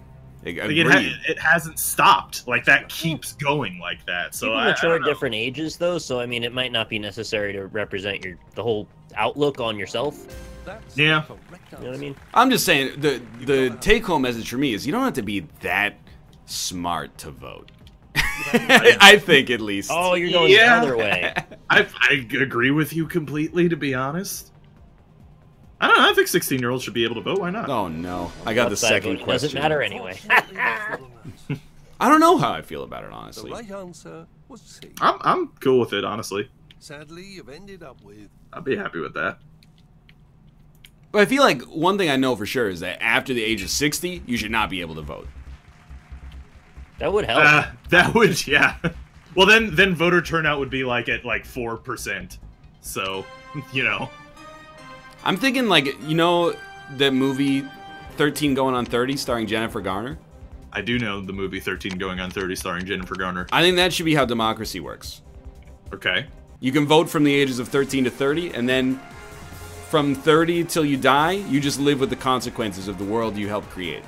Like, Agreed. it hasn't stopped. Like, that keeps going like that. So People I mature don't at know. different ages, though, so I mean, it might not be necessary to represent the whole outlook on yourself. That's Yeah. the correct You know what I answer. mean? I'm just saying the take home message for me is you don't have to be that smart to vote. I think at least. Oh, you're going Yeah. the other way. I agree with you completely, to be honest. I don't know. I think 16-year-olds should be able to vote. Why not? Oh no, I got the What's that second vote? It question. doesn't matter anyway. Unfortunately, that's the wrong answer. I don't know how I feel about it The honestly. right answer was C. I'm cool with it, honestly. Sadly, you've ended up with I'd be happy with that. But I feel like one thing I know for sure is that after the age of 60, you should not be able to vote. That would help. That would, yeah. Well, then voter turnout would be like at like 4%. So, you know. I'm thinking like, you know, that movie 13 Going on 30 starring Jennifer Garner? I do know the movie 13 Going on 30 starring Jennifer Garner. I think that should be how democracy works. Okay. You can vote from the ages of 13 to 30, and then from 30 till you die, you just live with the consequences of the world you helped create.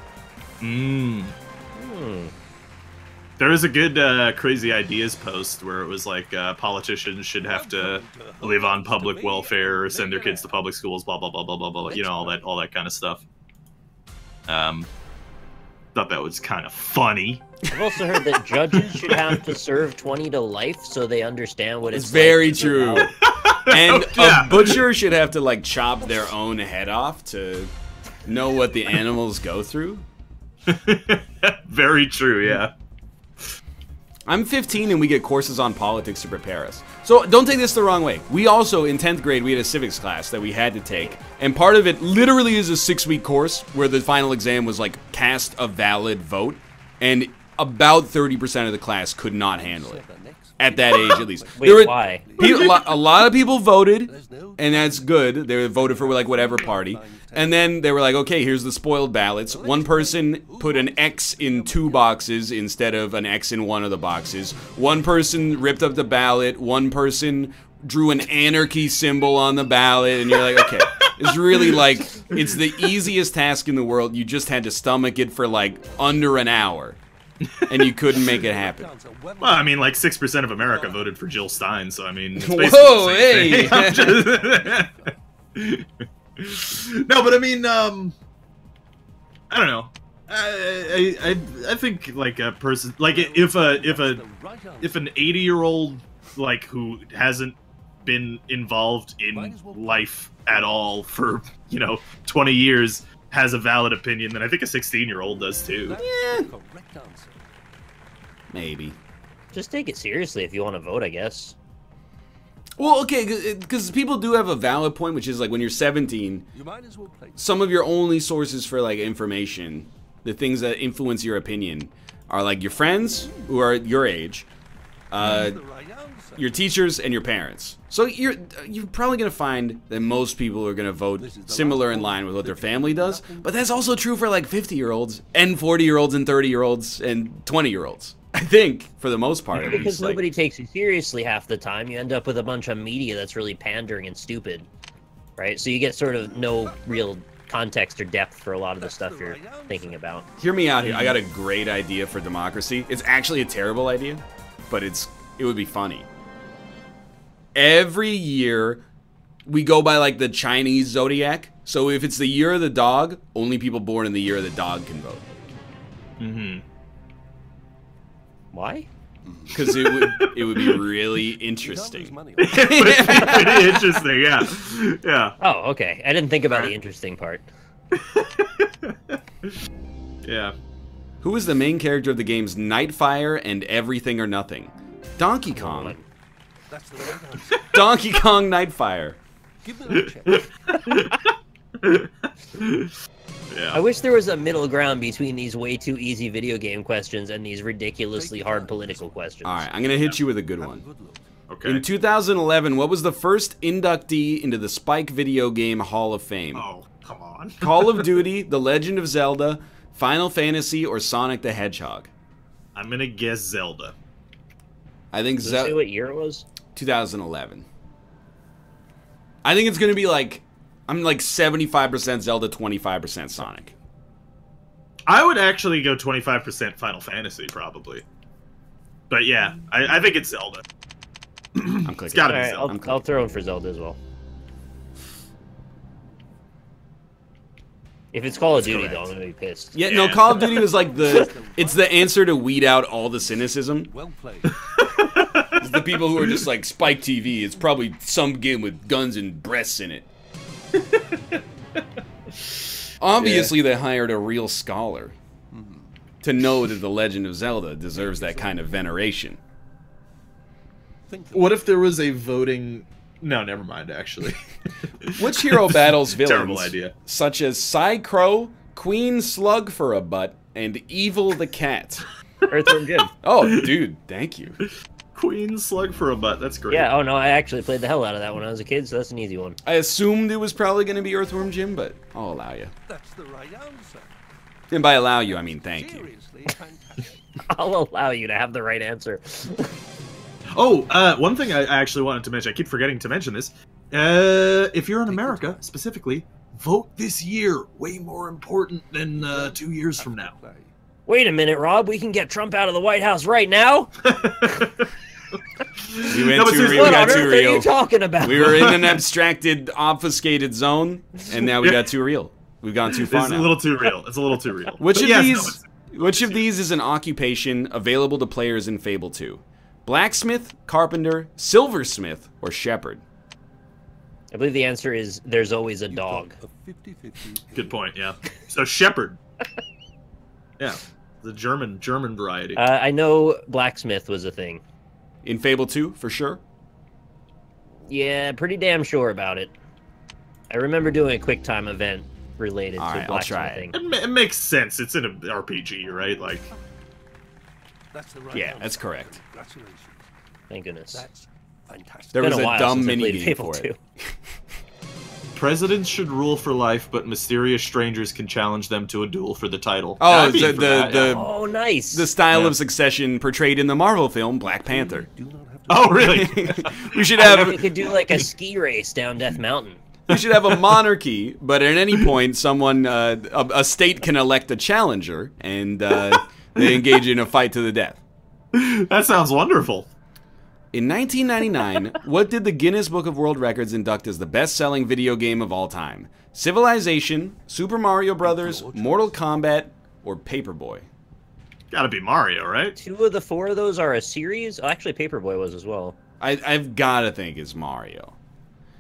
There was a good Crazy Ideas post where it was like politicians should have to live on public welfare or send their kids to public schools, blah blah blah blah blah blah. You know, all that kind of stuff. thought that was kind of funny. I've also heard that judges should have to serve 20 to life so they understand what it's very like to true. live out. And Yeah. a butcher should have to like chop their own head off to know what the animals go through. Very true, yeah. I'm 15 and we get courses on politics to prepare us. So don't take this the wrong way. We also, in 10th grade, we had a civics class that we had to take. And part of it literally is a 6-week course where the final exam was like cast a valid vote. And about 30% of the class could not handle it. At that age, at least. Wait, why? A lot of people voted, and that's good. They voted for like whatever party. And then they were like, okay, here's the spoiled ballots. One person put an X in 2 boxes instead of an X in 1 of the boxes. One person ripped up the ballot. One person drew an anarchy symbol on the ballot. And you're like, okay, it's really like, it's the easiest task in the world. You just had to stomach it for like under an hour. And you couldn't make it happen. Well, I mean, like 6% of America voted for Jill Stein, so I mean, it's Whoa, basically hey! the same thing. No, but I mean, I don't know. I think like a person, like if an 80-year-old like who hasn't been involved in life at all for 20 years has a valid opinion, then I think a 16-year-old does too. Yeah. Maybe. Just take it seriously if you want to vote, I guess. Well, okay, because people do have a valid point, which is like when you're 17, You might as well play. some of your only sources for like information, the things that influence your opinion, are like your friends who are your age, The right answer. your teachers, and your parents. So you're probably gonna find that most people are gonna vote similar in line with what their family does. But that's also true for like 50-year-olds and 40-year-olds and 30-year-olds and 20-year-olds. I think for the most part, at least. Because Like, nobody takes you seriously half the time, you end up with a bunch of media that's really pandering and stupid, right? So you get sort of no real context or depth for a lot of the stuff you're thinking about. hear me out here. I got a great idea for democracy. It's actually a terrible idea, but it would be funny. Every year, we go by like the Chinese zodiac. So if it's the year of the dog, only people born in the year of the dog can vote. Mm-hmm. Why? Because it would be really interesting. Pretty interesting, yeah. Yeah. Oh, okay. I didn't think about the interesting part. Yeah. Who is the main character of the games Nightfire and Everything or Nothing? Donkey Kong. That's the right answer. Donkey Kong Nightfire. Give me that check. Yeah. I wish there was a middle ground between these way too easy video game questions and these ridiculously hard political questions. All right, I'm going to hit you with a good one. Good look. Okay. In 2011, what was the first inductee into the Spike Video Game Hall of Fame? Oh, come on. Call of Duty, The Legend of Zelda, Final Fantasy, or Sonic the Hedgehog? I'm gonna guess Zelda. I think Does it say what year it was? 2011. I think it's going to be like, I'm like 75% Zelda, 25% Sonic. I would actually go 25% Final Fantasy, probably. But yeah, I think it's Zelda. I'm It's clicking. gotta All be right, Zelda. I'll throw in for Zelda as well. If it's Call of Duty, though, I'm gonna be pissed. Yeah, no, Yeah. Call of Duty was like it's the answer to weed out all the cynicism. Well played. It's the people who are just like, Spike TV, it's probably some game with guns and breasts in it. Obviously, they hired a real scholar to know that The Legend of Zelda deserves that kind of veneration. Think of What if there was a voting... No, never mind, actually. Which hero battles villains, Terrible idea. such as Psy Crow, Queen Slug for a Butt, and Evil the Cat? Earthworm Jim. Oh, dude, thank you. Queen Slug for a butt, that's great. Yeah, oh no, I actually played the hell out of that when I was a kid, so that's an easy one. I assumed it was probably going to be Earthworm Jim, but I'll allow you. That's the right answer. And by allow you, I mean thank you. Seriously, fantastic. I'll allow you to have the right answer. Oh, one thing I actually wanted to mention, I keep forgetting to mention this. If you're in America, specifically, vote this year. Way more important than 2 years from now. Play. Wait a minute, Rob, we can get Trump out of the White House right now? We went No, but too seriously, real. We What got on too earth are you real. talking about? We were in an abstracted, obfuscated zone, and now we got too real. We've gone too far It's a now. little too real. It's a little too real. Which But of yes, these? Which of these is an occupation available to players in Fable 2? Blacksmith, carpenter, silversmith, or shepherd? I believe the answer is there's always a dog. Good point. Yeah. So shepherd. Yeah, the German variety. I know blacksmith was a thing. In Fable 2, for sure? Yeah, pretty damn sure about it. I remember doing a QuickTime event related All to right, I'll try it. blacksmithing. It makes sense. It's in an RPG, right? Like, That's the right Yeah, answer. that's correct. Congratulations. Thank goodness. That's fantastic. There Been was a a while dumb since I mini played game Fable for 2. it. presidents should rule for life, but mysterious strangers can challenge them to a duel for the title. Oh, I'd be for that, yeah. Oh, nice. The style Yeah. of succession portrayed in the Marvel film Black Panther. Do not have to Oh, really? We should I have you could do like a ski race down Death Mountain. we should have a monarchy, but at any point, someone a state can elect a challenger, and they engage in a fight to the death. That sounds wonderful. In 1999, what did the Guinness Book of World Records induct as the best-selling video game of all time? Civilization, Super Mario Brothers, Mortal Kombat, or Paperboy? Gotta be Mario, right? 2 of the 4 of those are a series. Oh, actually, Paperboy was as well. I've got to think it's Mario.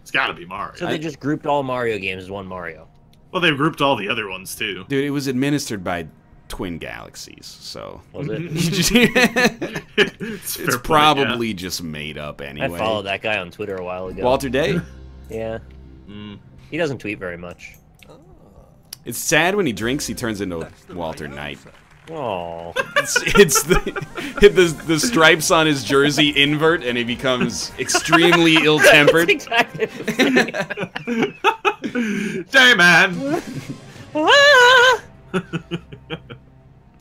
It's gotta be Mario. So they just grouped all Mario games as one Mario. Well, they grouped all the other ones, too. Dude, it was administered by Twin Galaxies, so... Was it? It's fair It's point, probably just made up anyway. I followed that guy on Twitter a while ago. Walter Day? Yeah. Mm. He doesn't tweet very much. It's sad when he drinks, he turns into Walter Knight. Oh. It's the stripes on his jersey invert, and he becomes extremely ill-tempered. Exactly. Day, man!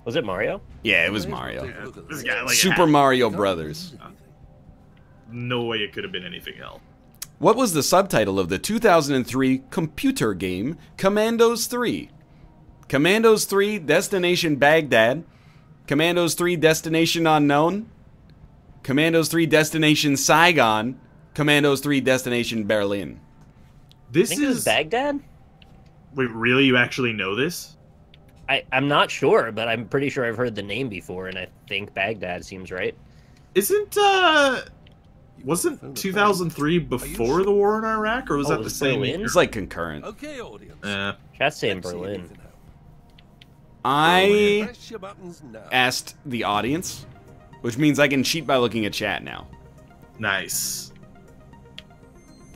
Was it Mario? Yeah, it was Mario. This guy, like, Super Mario Brothers. no way it could have been anything else. What was the subtitle of the 2003 computer game Commandos 3? Commandos 3 Destination Baghdad, Commandos 3 Destination Unknown, Commandos 3 Destination Saigon, Commandos 3 Destination Berlin. I This think it was is... Baghdad? Wait, really? You actually know this? I'm not sure, but I'm pretty sure I've heard the name before, and I think Baghdad seems right. Isn't, wasn't 2003 before the war in Iraq, or was Oh, that it the was same Berlin? year? It's like concurrent. Okay, audience. Chat's saying Let's see Berlin. anything else. I Press your buttons now. asked the audience, which means I can cheat by looking at chat now. Nice.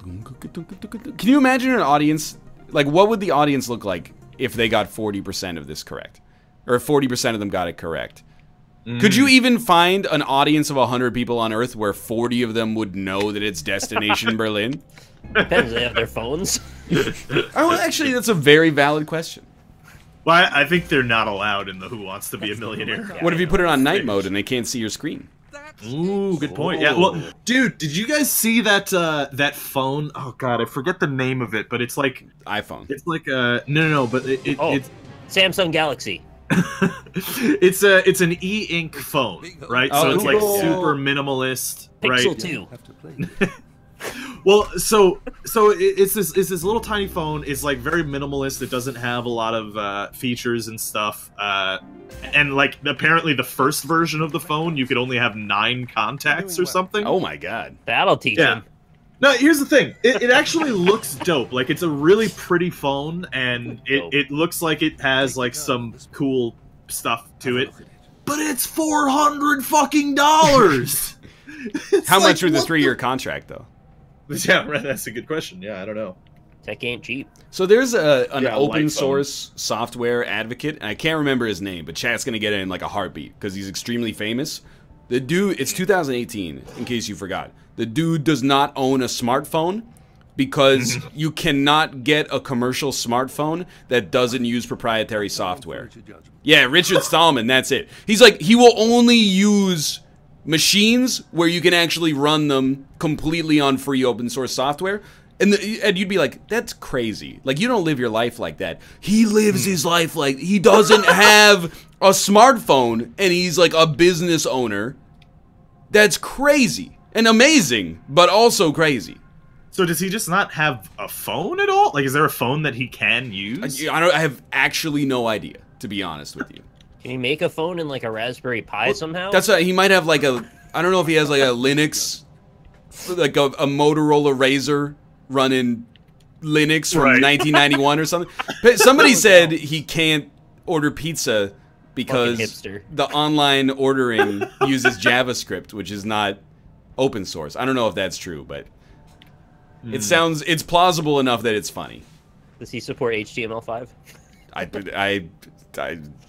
Can you imagine an audience, like what would the audience look like if they got 40% of this correct? Or if 40% of them got it correct? Could you even find an audience of 100 people on Earth where 40 of them would know that it's Destination Berlin? Depends, they have their phones. Oh, well, actually, that's a very valid question. Well, I think they're not allowed in the Who Wants to Be a Millionaire. What if you put it on night mode and they can't see your screen? That's Ooh, good point. Yeah, well, dude, did you guys see that that phone? Oh god, I forget the name of it, but it's like iPhone. no, but it's Samsung Galaxy. it's an e-ink phone, right? Oh, So it's like cool. super minimalist, Pixel right? 2. have to play. Well, so it's this little tiny phone. It's like very minimalist. It doesn't have a lot of features and stuff. And like apparently the first version of the phone, you could only have 9 contacts or something. Oh my god. That'll teach Yeah. him. No, here's the thing. It actually looks dope. Like it's a really pretty phone, and Dope. it looks like it has like some cool stuff to it. But it's $400 fucking dollars. How much was the 3-year contract, though? Yeah, right, that's a good question. Yeah, I don't know. Tech ain't cheap. So there's an Yeah, open light source software advocate, and I can't remember his name, but chat's gonna get it in like a heartbeat because he's extremely famous. The dude, it's 2018, in case you forgot. The dude does not own a smartphone because you cannot get a commercial smartphone that doesn't use proprietary software. Yeah, Richard Stallman, that's it. He's like, he will only use machines where you can actually run them completely on free open source software. And you'd be like, that's crazy. Like, you don't live your life like that. He lives his life like, he doesn't have a smartphone, and he's like a business owner. That's crazy. And amazing, but also crazy. So does he just not have a phone at all? Like, is there a phone that he can use? I have actually no idea, to be honest with you. Can you make a phone in like a Raspberry Pi somehow? That's he might have like a. I don't know if he has like a Linux, like a Motorola Razr running Linux from 1991 or something. Somebody said he can't order pizza because the online ordering uses JavaScript, which is not open source. I don't know if that's true, but it's plausible enough that it's funny. Does he support HTML5?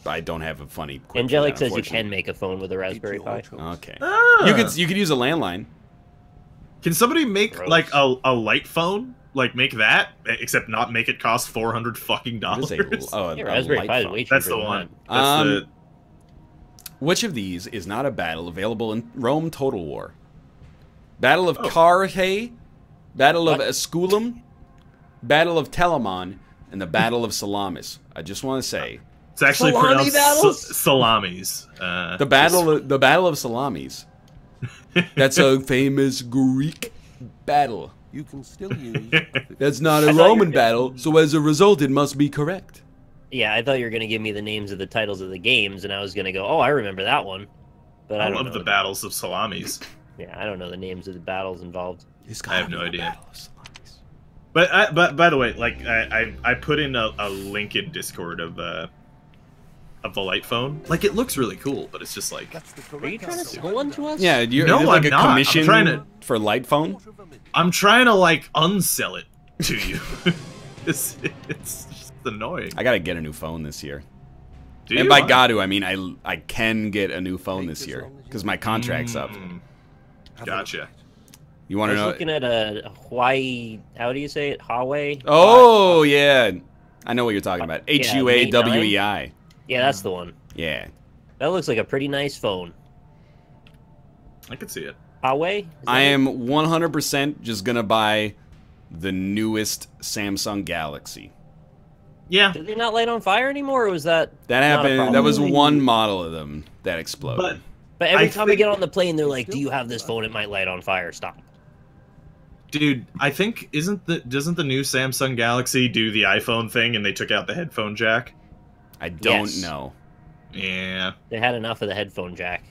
I don't have a funny quip Angelic for that, says you can make a phone with a Raspberry Pi. Okay. Ah. You could use a landline. Can somebody make like a light phone? Like make that, except not make it cost $400 fucking dollars. Raspberry Pi is way cheaper. That's the one. That's Which of these is not a battle available in Rome Total War? Battle of Carrhae, Battle of Esculum, Battle of Telamon, and the Battle of Salamis. I just want to say it's actually Salami pronounced salamis. The Battle of Salamis. That's a famous Greek battle. You can still use. That's not a Roman battle, so as a result, it must be correct. Yeah, I thought you were going to give me the names of the titles of the games, and I was going to go, oh, I remember that one. But I love the battles of salamis. Yeah, I don't know the names of the battles involved. I have no idea. But by the way, like I put in a link in Discord of the light phone. Like it looks really cool, but it's just like. Are you trying to sell one to us? Yeah, you're no, like I'm a not. commission for light phone. I'm trying to like unsell it to you. it's just annoying. I gotta get a new phone this year. Do and you? by gotta, I mean I can get a new phone this year because my contract's up. Gotcha. You want to know? I was looking at a Hawaii. How do you say it? Huawei. Oh yeah, I know what you're talking about. HUAWEI. Yeah, that's the one. Yeah. That looks like a pretty nice phone. I could see it. Huawei? I am 100% just gonna buy the newest Samsung Galaxy. Yeah. Did they not light on fire anymore, or was that? That happened. That was one model of them that exploded. But every time we get on the plane, they're like, "Do you have this phone? It might light on fire. Stop." Dude, I think doesn't the new Samsung Galaxy do the iPhone thing and they took out the headphone jack? I don't know. Yeah. They had enough of the headphone jack.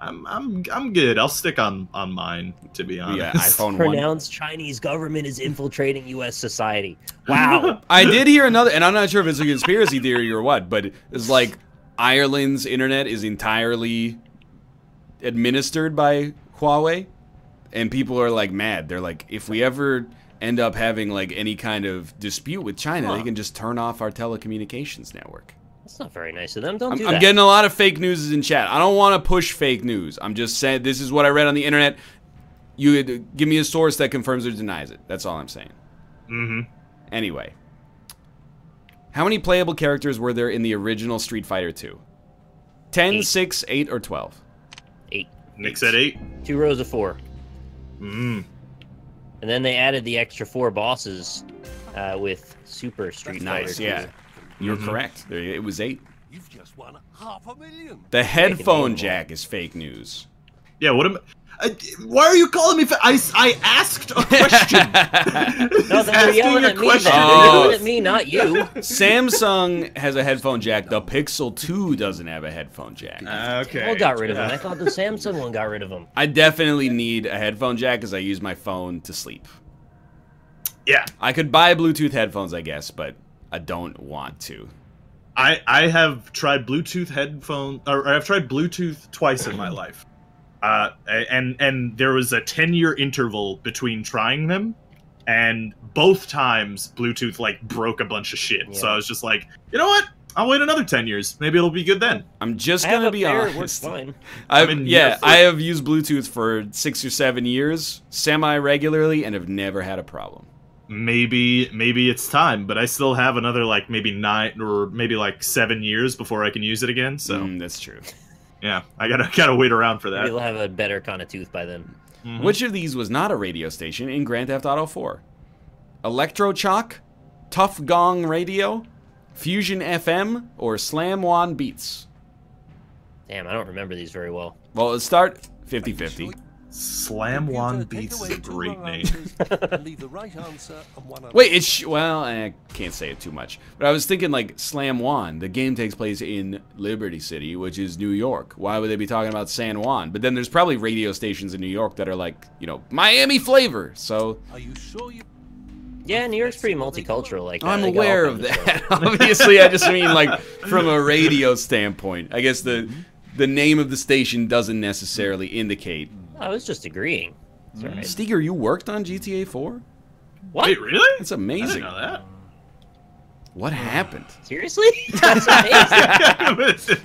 I'm good. I'll stick on mine, to be honest. Yeah, iPhone 1. Pronounced Chinese government is infiltrating U.S. society. Wow. I did hear another, and I'm not sure if it's a conspiracy theory or what, but it's like Ireland's internet is entirely administered by Huawei, and people are like mad. They're like, if we ever end up having like any kind of dispute with China, they can just turn off our telecommunications network. That's not very nice of them. Don't do that. I'm getting a lot of fake news in chat. I don't want to push fake news. I'm just saying this is what I read on the internet. You give me a source that confirms or denies it. That's all I'm saying. Anyway. How many playable characters were there in the original Street Fighter 2? 10, 8. 6, 8, or 12? 8. Nick said 8. 2 rows of 4. Mm. And then they added the extra 4 bosses with Super Street Fighter 2. Yeah. You're correct. It was 8. You've just won $500,000. The headphone jack is fake news. Yeah, what am why are you calling me I asked a question. No, they were yelling at me. They were yelling at me, not you. Samsung has a headphone jack. The Pixel 2 doesn't have a headphone jack. Okay. All got rid of them. I thought the Samsung one got rid of them. I definitely need a headphone jack because I use my phone to sleep. Yeah. I could buy Bluetooth headphones, I guess, but I don't want to. I have tried Bluetooth headphones, or I've tried Bluetooth twice in my life. And there was a 10-year interval between trying them, and both times Bluetooth like broke a bunch of shit. Yeah. So I was just like, you know what? I'll wait another 10 years. Maybe it'll be good then. I'm just gonna be honest. It works fine. I have used Bluetooth for 6 or 7 years, semi-regularly, and have never had a problem. Maybe it's time, but I still have another like maybe 9 or maybe like 7 years before I can use it again. So that's true. Yeah, I gotta wait around for that. You'll have a better kind of tooth by then. Which of these was not a radio station in Grand Theft Auto 4? Electro Chalk, Tough Gong Radio, Fusion FM, or Slam One Beats? Damn, I don't remember these very well. Well, let's start 50-50. Slam One Beats is a great name. Wait, it's well, I can't say it too much, but I was thinking like Slam Juan. The game takes place in Liberty City, which is New York. Why would they be talking about San Juan? But then there's probably radio stations in New York that are like, you know, Miami flavor. So. Are you sure you? Yeah, New York's pretty multicultural. Like I'm aware of that. Obviously, I just mean like from a radio standpoint. I guess the name of the station doesn't necessarily indicate. I was just agreeing. That's right. Steger, you worked on GTA 4? What? Wait, really? That's amazing. I didn't know that. What happened? Seriously? That's amazing.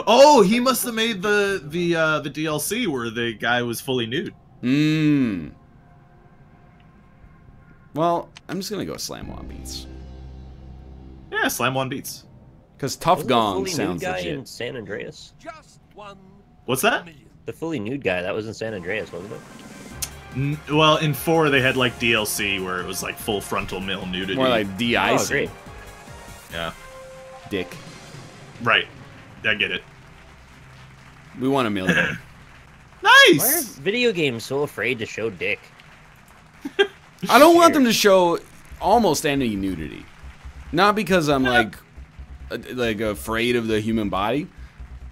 Oh, he must have made the DLC where the guy was fully nude. Well, I'm just gonna go Slam One Beats. Yeah, Slam One Beats. Because Tough Wasn't Gong the fully sounds nude guy legit. in San Andreas? Just one What's that? million. The fully nude guy, that was in San Andreas, wasn't it? Well, in 4 they had like DLC where it was like full frontal male nudity. More like DIC. Oh, great. Yeah. Dick. Right. I get it. We want $1 million. Why are Nice. video games so afraid to show dick? I don't want them to show almost any nudity. Not because I'm like afraid of the human body.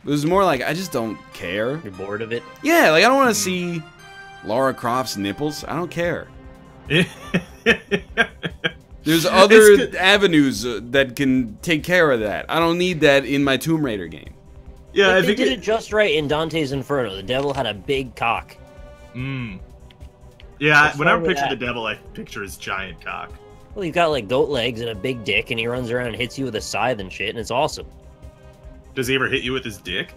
It was more like I just don't care. You're bored of it? Yeah, like I don't want to see Lara Croft's nipples. I don't care. There's other avenues that can take care of that. I don't need that in my Tomb Raider game. Yeah, Like, I they think did it just right in Dante's Inferno. The devil had a big cock. Yeah, What's whenever wrong I with picture that? the devil, I picture his giant cock. Well, you've got like goat legs and a big dick, and he runs around and hits you with a scythe and shit, and it's awesome. Does he ever hit you with his dick?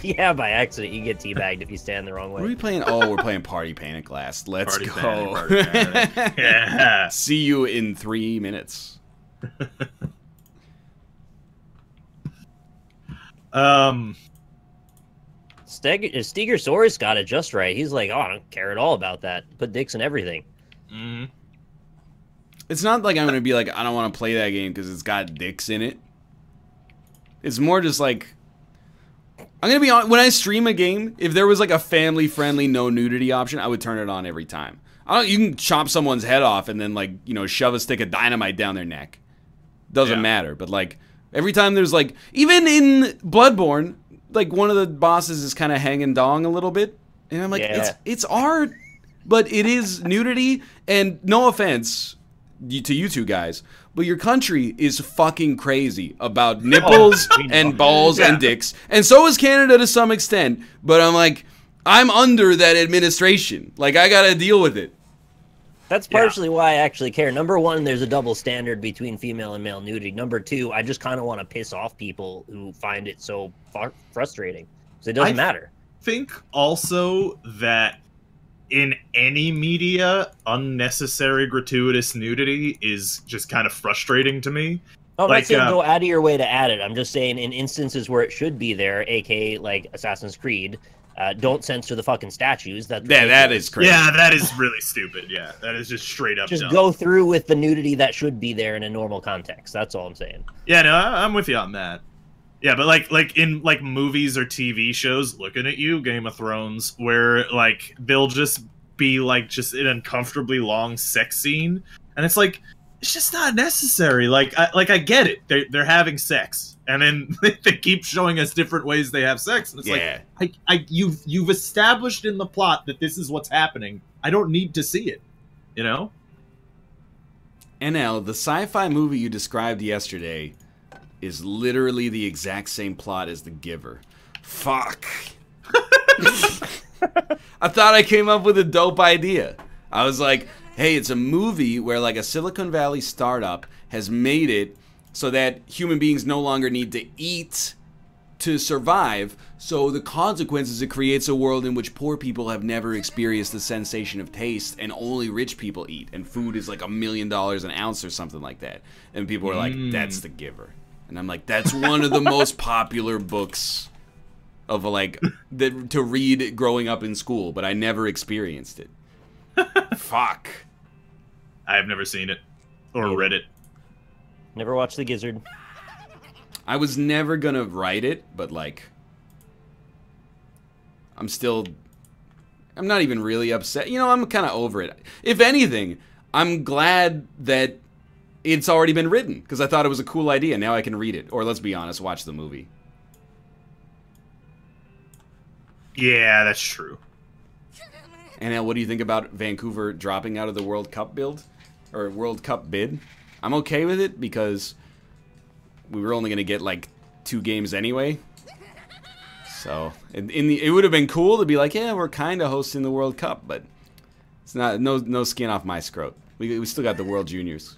Yeah, by accident, you get teabagged if you stand the wrong What are way. we playing? Oh, we're playing Party Panic last. Let's Party go. Panic, Party Panic. Yeah. See you in 3 minutes. Stegosaurus got it just right. He's like, oh, I don't care at all about that. Put dicks in everything. It's not like I'm going to be like, I don't want to play that game because it's got dicks in it. It's more just like, I'm going to be honest, when I stream a game, if there was like a family-friendly no nudity option, I would turn it on every time. You can chop someone's head off and then like, you know, shove a stick of dynamite down their neck. Doesn't matter. But like, every time there's like, even in Bloodborne, like one of the bosses is kind of hanging dong a little bit. And I'm like, it's art, but it is nudity. And no offense to you two guys, but your country is fucking crazy about nipples and balls and dicks. And so is Canada to some extent. But I'm like, I'm under that administration. Like, I gotta deal with it. That's partially why I actually care. Number one, there's a double standard between female and male nudity. Number two, I just kind of want to piss off people who find it so frustrating. Because it doesn't matter. I think also that in any media, unnecessary gratuitous nudity is just kind of frustrating to me. I'm like, not saying go out of your way to add it. I'm just saying in instances where it should be there, aka like Assassin's Creed, don't censor the fucking statues. That is crazy. Yeah, that is really stupid. Yeah, that is just straight up just dumb. go through with the nudity that should be there in a normal context. That's all I'm saying. Yeah, no, I'm with you on that. Yeah, but like in like movies or TV shows, looking at you, Game of Thrones, where like they'll just be like just an uncomfortably long sex scene, and it's like it's just not necessary. Like I get it, they're having sex, and then they keep showing us different ways they have sex, and it's like you've established in the plot that this is what's happening. I don't need to see it, you know. NL, the sci-fi movie you described yesterday is literally the exact same plot as The Giver. Fuck. I thought I came up with a dope idea. I was like, hey, it's a movie where like a Silicon Valley startup has made it so that human beings no longer need to eat to survive. So the consequences, it creates a world in which poor people have never experienced the sensation of taste and only rich people eat. And food is like $1 million an ounce or something like that. And people are like, that's The Giver. And I'm like, that's one of the most popular books of like to read growing up in school, but I never experienced it. Fuck. I've never seen it or read it. Never watched The Gizzard. I was never gonna write it, but like, I'm still I'm not even really upset. You know, I'm kind of over it. If anything, I'm glad that it's already been written, because I thought it was a cool idea. Now I can read it. Or, let's be honest, watch the movie. Yeah, that's true. And now, what do you think about Vancouver dropping out of the World Cup build? Or World Cup bid? I'm okay with it, because we were only going to get, like, 2 games anyway. So, it would have been cool to be like, yeah, we're kind of hosting the World Cup, but it's not, no skin off my scrote. We still got the World Juniors.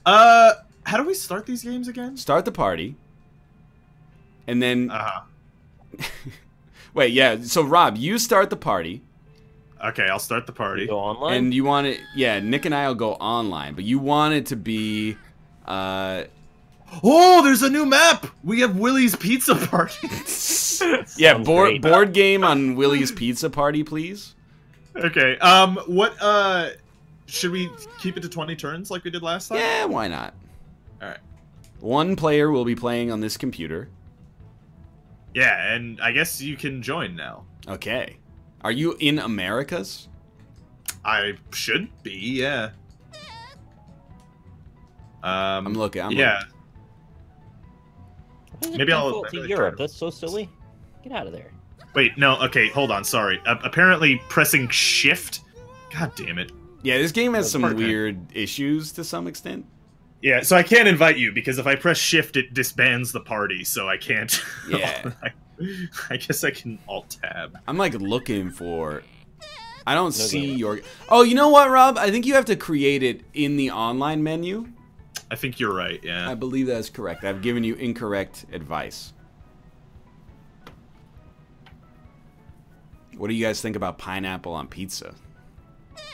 How do we start these games again? Start the party. And then... Wait, yeah, so Rob, you start the party. Okay, I'll start the party. Go online? And you want it... Yeah, Nick and I will go online, but you want it to be... Oh, there's a new map! We have Willie's Pizza Party. Yeah, board game on Willie's Pizza Party, please. Okay, what, should we keep it to 20 turns like we did last time? Yeah, why not? Alright. 1 player will be playing on this computer. Yeah, and I guess you can join now. Okay. Are you in Americas? I should be, yeah. I'm looking. Yeah. Maybe I'll... to Europe. That's so silly. Get out of there. Wait, no, okay, hold on, sorry. Apparently pressing shift... God damn it. Yeah, this game has some weird issues to some extent. Yeah, so I can't invite you, because if I press shift, it disbands the party, so I can't... Yeah. I guess I can alt-tab. I'm, like, looking for... I don't see your... Oh, you know what, Rob? I think you have to create it in the online menu. I think you're right, yeah. I believe that's correct. I've given you incorrect advice. What do you guys think about pineapple on pizza?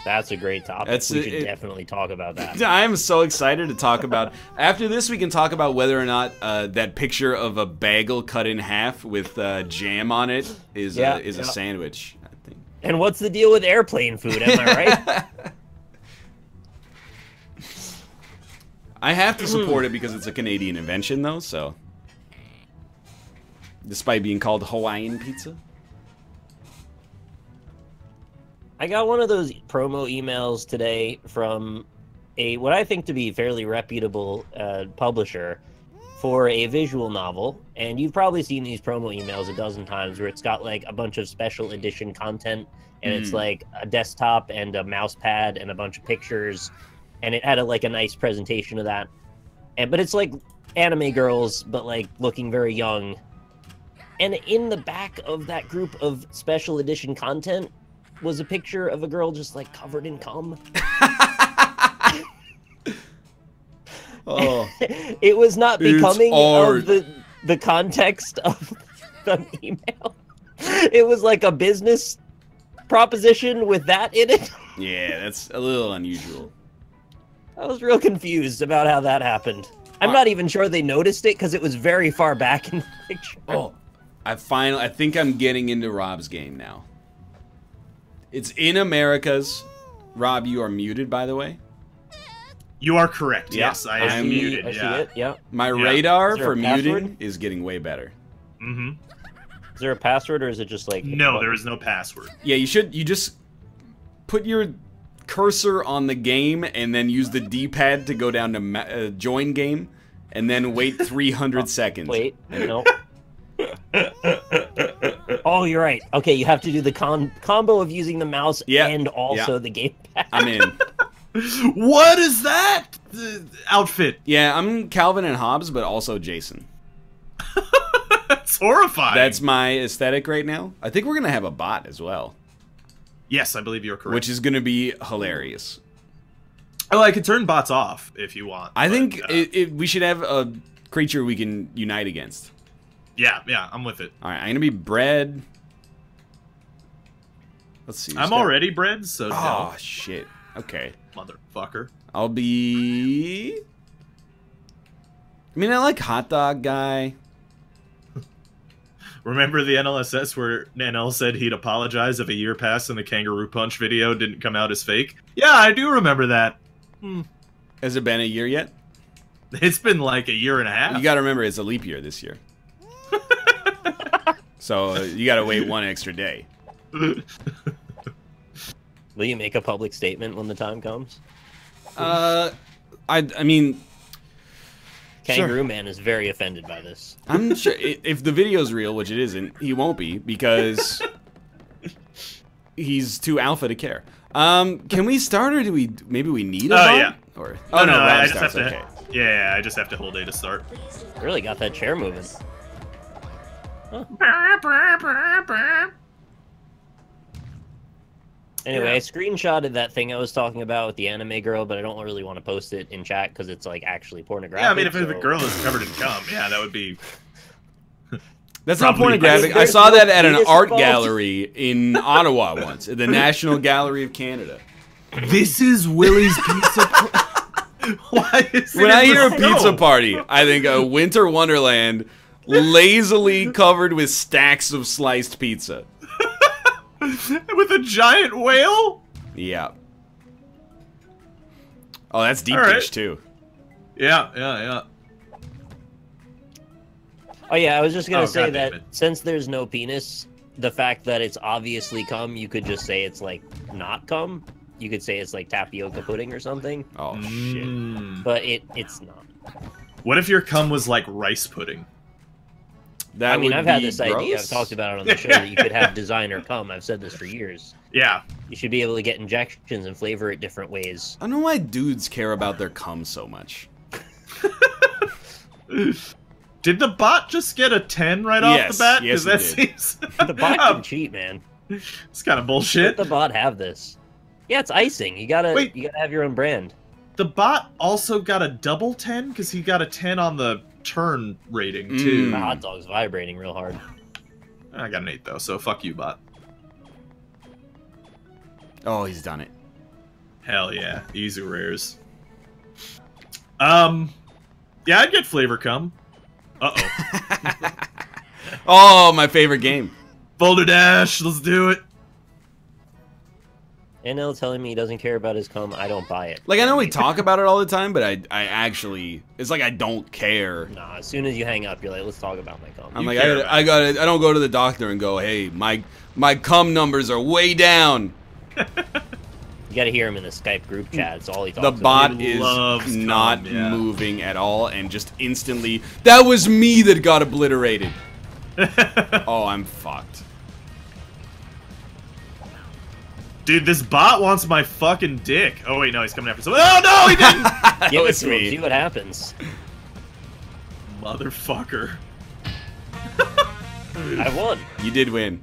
That's a great topic. We should definitely talk about that. I'm so excited to talk about... After this, we can talk about whether or not that picture of a bagel cut in half with jam on it is a sandwich, I think. And what's the deal with airplane food, am I right? I have to support it because it's a Canadian invention, though, so... Despite being called Hawaiian pizza. I got one of those promo emails today from what I think to be fairly reputable publisher for a visual novel, and you've probably seen these promo emails a dozen times where it's got like a bunch of special edition content, and it's like a desktop and a mouse pad and a bunch of pictures, and it had a nice presentation of that. But it's like anime girls, but like looking very young. And in the back of that group of special edition content was a picture of a girl just like covered in cum. Oh, it was not becoming of the context of the email. It was like a business proposition with that in it. Yeah, that's a little unusual. I was real confused about how that happened. I'm not even sure they noticed it because it was very far back in the picture. Oh, I think I'm getting into Rob's game now. It's in Americas. Rob, you are muted, by the way. You are correct. Yeah. Yes, I am muted. I see it. Yeah. My radar Is there for a muting password? is getting way better. Mm-hmm. Is there a password or is it just like... No, there is no password. Yeah, you just put your cursor on the game and then use the D-pad to go down to join game and then wait 300 seconds. Wait, no. Oh, you're right. Okay, you have to do the combo of using the mouse and also the gamepad. I'm in. What is that outfit? Yeah, I'm Calvin and Hobbes, but also Jason. That's horrifying. That's my aesthetic right now. I think we're going to have a bot as well. Yes, I believe you're correct. Which is going to be hilarious. Oh, I could turn bots off if you want. I think we should have a creature we can unite against. Yeah, I'm with it. All right, I'm going to be bread. Let's see. I'm already bread, so oh, shit. Okay. Motherfucker. I'll be... I mean, I like hot dog guy. Remember the NLSS where NL said he'd apologize if a year passed and the kangaroo punch video didn't come out as fake? Yeah, I do remember that. Has it been a year yet? It's been like a year and a half. You gotta remember, it's a leap year this year. So you gotta wait 1 extra day. Will you make a public statement when the time comes? I mean... Kangaroo Man is very offended by this. I'm sure if the video's real, which it isn't, he won't be, because he's too alpha to care. Can we start, or do we... Maybe we need a bot? Yeah. Or, Oh, no, Rob I just starts, have to... okay. Yeah, I just have to hold A to start. Really got that chair moving. Anyway, I screenshotted that thing I was talking about with the anime girl, but I don't really want to post it in chat because it's like actually pornographic. Yeah, I mean, if the girl is covered in cum, yeah, that would be... That's not Probably. pornographic. I There's saw no that at an penis art involved. gallery in Ottawa once, at the National Gallery of Canada. This is Willie's pizza... Why is it When I in hear a the snow? pizza party, I think a winter wonderland lazily covered with stacks of sliced pizza. With a giant whale? Yeah. Oh, that's deep All right. dish too. Yeah. Oh yeah, I was just gonna Oh, say God that damn it. since there's no penis, the fact that it's obviously cum, you could just say it's like not cum. You could say it's like tapioca pudding or something, Oh shit. Mm. but it's not. What if your cum was like rice pudding? That I mean, would I've had be this idea. I've gross. talked about it on the show that you could have designer cum. I've said this for years. Yeah. You should be able to get injections and flavor it different ways. I don't know why dudes care about their cum so much. Did the bot just get a 10 right off Yes, the bat? yes, that it did. seems... The bot can cheat, man. It's kind of Let bullshit. the bot have this. Yeah, it's icing. You gotta have your own brand. The bot also got a double 10 because he got a 10 on the turn rating too. The hot dog's vibrating real hard. I got an 8 though, so fuck you, bot. Oh, he's done it. Hell yeah, easy rares. Yeah, I'd get flavor cum. Uh-oh. Oh, my favorite game. Boulder Dash, let's do it. NL telling me he doesn't care about his cum. I don't buy it. Like, I know we talk about it all the time, but I actually, it's like I don't care. Nah, as soon as you hang up, you're like, let's talk about my cum. I'm You like, care I don't go to the doctor and go, hey, my cum numbers are way down. You gotta hear him in the Skype group chat. It's all he talks The about. bot He is loves not cum, yeah. moving at all, and just instantly, that was me that got obliterated. Oh, I'm fucked. Dude, this bot wants my fucking dick. Oh wait, no, he's coming after someone. Oh no, he didn't! Give it was to him. me. See what happens. Motherfucker. I won. You did win.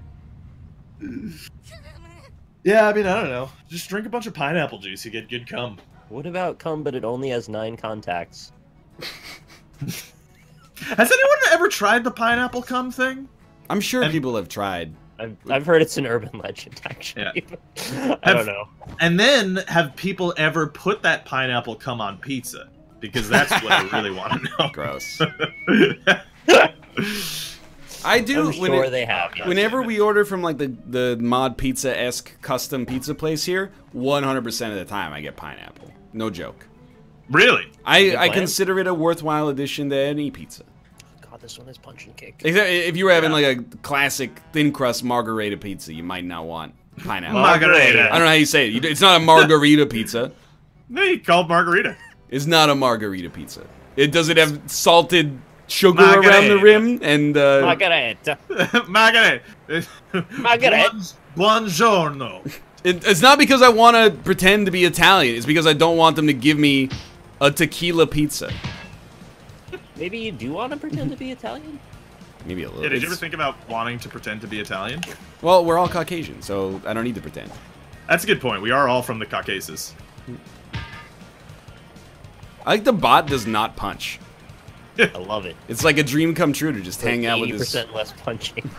Yeah, I mean, I don't know. Just drink a bunch of pineapple juice, you get good cum. What about cum, but it only has 9 contacts? Has anyone ever tried the pineapple cum thing? I'm sure And- people have tried. I've heard it's an urban legend, actually. I don't know. And then, have people ever put that pineapple cum on pizza? Because that's what I really want to know. Gross. I do. I'm sure they have. Yes. Whenever we order from like the Mod Pizza-esque custom pizza place here, 100% of the time I get pineapple. No joke. Really? I plan? consider it a worthwhile addition to any pizza. God, this one is punch and kick. Except if you were having like a classic thin crust margarita pizza, you might not want pineapple. Margarita. I don't know how you say it. It's not a margarita pizza. They called margarita. It's not a margarita pizza. Does it have salted sugar Margarita. around the rim and Margarita. Margarita. Margarita. Buongiorno. It's not because I want to pretend to be Italian. It's because I don't want them to give me a tequila pizza. Maybe you do want to pretend to be Italian? Maybe a little. Yeah, did you It's- ever think about wanting to pretend to be Italian? Well, we're all Caucasian, so I don't need to pretend. That's a good point. We are all from the Caucasus. I like the bot does not punch. I love it. It's like a dream come true to just hang out with this 80% less punching.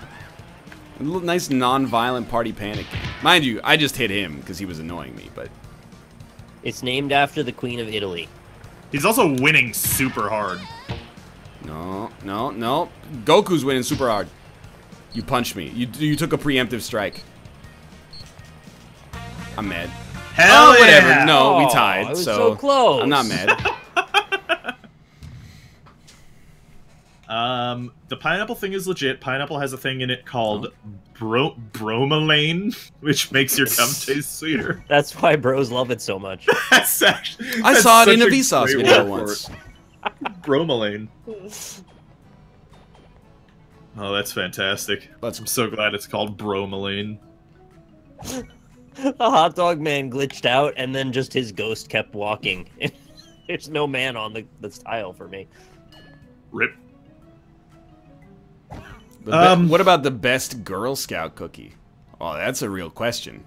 a little nice non-violent party panic game. Mind you, I just hit him because he was annoying me, but It's named after the Queen of Italy. He's also winning super hard. no. Goku's winning super hard. You punched me. You took a preemptive strike. I'm mad. Hell Oh, whatever. yeah! No, we Oh, tied. I was so close. I'm not mad. The pineapple thing is legit. Pineapple has a thing in it called bromelain, which makes your cum taste sweeter. That's why bros love it so much. I saw it in a Vsauce video once. Bromelain. Oh, that's fantastic. I'm so glad it's called bromelain. The hot dog man glitched out, and then just his ghost kept walking. There's no man on the tile for me. Rip. What about the best Girl Scout cookie? Oh, that's a real question.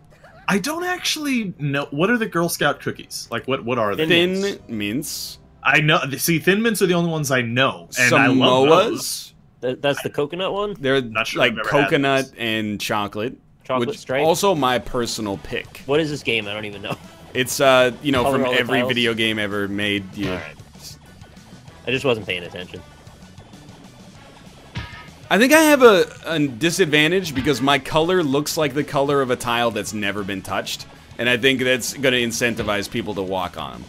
I don't actually know. What are the Girl Scout cookies? Like, what are they? Thin mints. I know. See, Thin Mints are the only ones I know, and Samoas? I love those. That's the coconut one? They're Not sure like I've ever coconut had and chocolate. Chocolate which stripe? Also my personal pick. What is this game? I don't even know. It's, you know, Color from all the every tiles? video game ever made. You... Alright. I just wasn't paying attention. I think I have a disadvantage because my color looks like the color of a tile that's never been touched. And I think that's going to incentivize people to walk on them.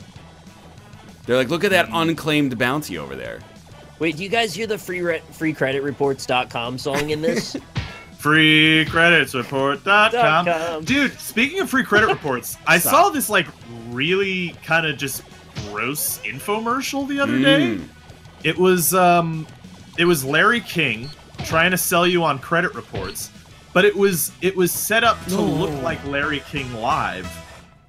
They're like, look at that unclaimed bounty over there. Wait, do you guys hear the freecreditreports.com song in this? Freecreditsreport.com. Dude, speaking of free credit reports, I saw this like really kind of just gross infomercial the other day. It was Larry King trying to sell you on credit reports, but it was set up to look like Larry King live,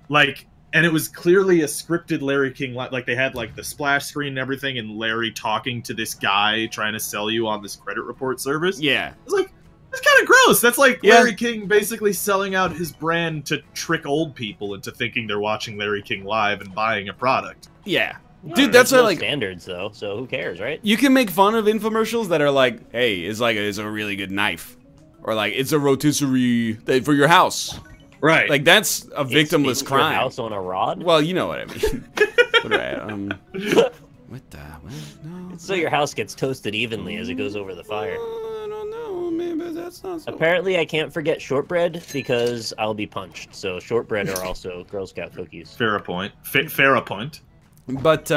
like. And it was clearly a scripted Larry King, like they had like the splash screen and everything, and Larry talking to this guy trying to sell you on this credit report service. Yeah. It's like, that's kind of gross. That's like Larry King basically selling out his brand to trick old people into thinking they're watching Larry King live and buying a product. Yeah. Yeah, dude, that's no like standards though, so who cares, right? You can make fun of infomercials that are like, hey, it's a really good knife. Or like, it's a rotisserie for your house. Right. Like, that's a victimless crime. Your house on a rod? Well, you know what I mean. What the? What? No. So your house gets toasted evenly as it goes over the fire. I don't know. Maybe that's not so. Apparently, I can't forget shortbread because I'll be punched. So shortbread are also Girl Scout cookies. Fair point. Fair point. But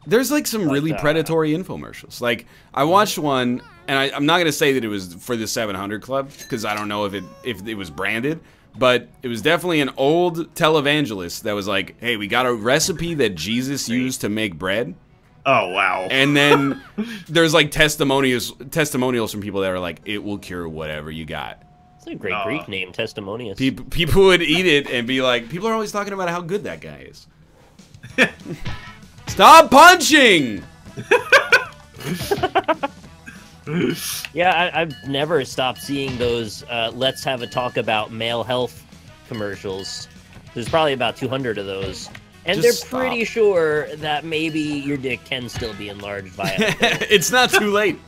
there's like some really predatory infomercials. Like, I watched one, and I'm not gonna say that it was for the 700 Club because I don't know if it was branded. But it was definitely an old televangelist that was like, hey, we got a recipe that Jesus used to make bread. Oh, wow. And then there's like testimonials from people that are like, it will cure whatever you got. It's a great Greek name, Testimonius. People would eat it and be like, people are always talking about how good that guy is. Stop punching! Yeah, I've never stopped seeing those let's have a talk about male health commercials. There's probably about 200 of those. And Just they're pretty sure that maybe your dick can still be enlarged via It's not too late.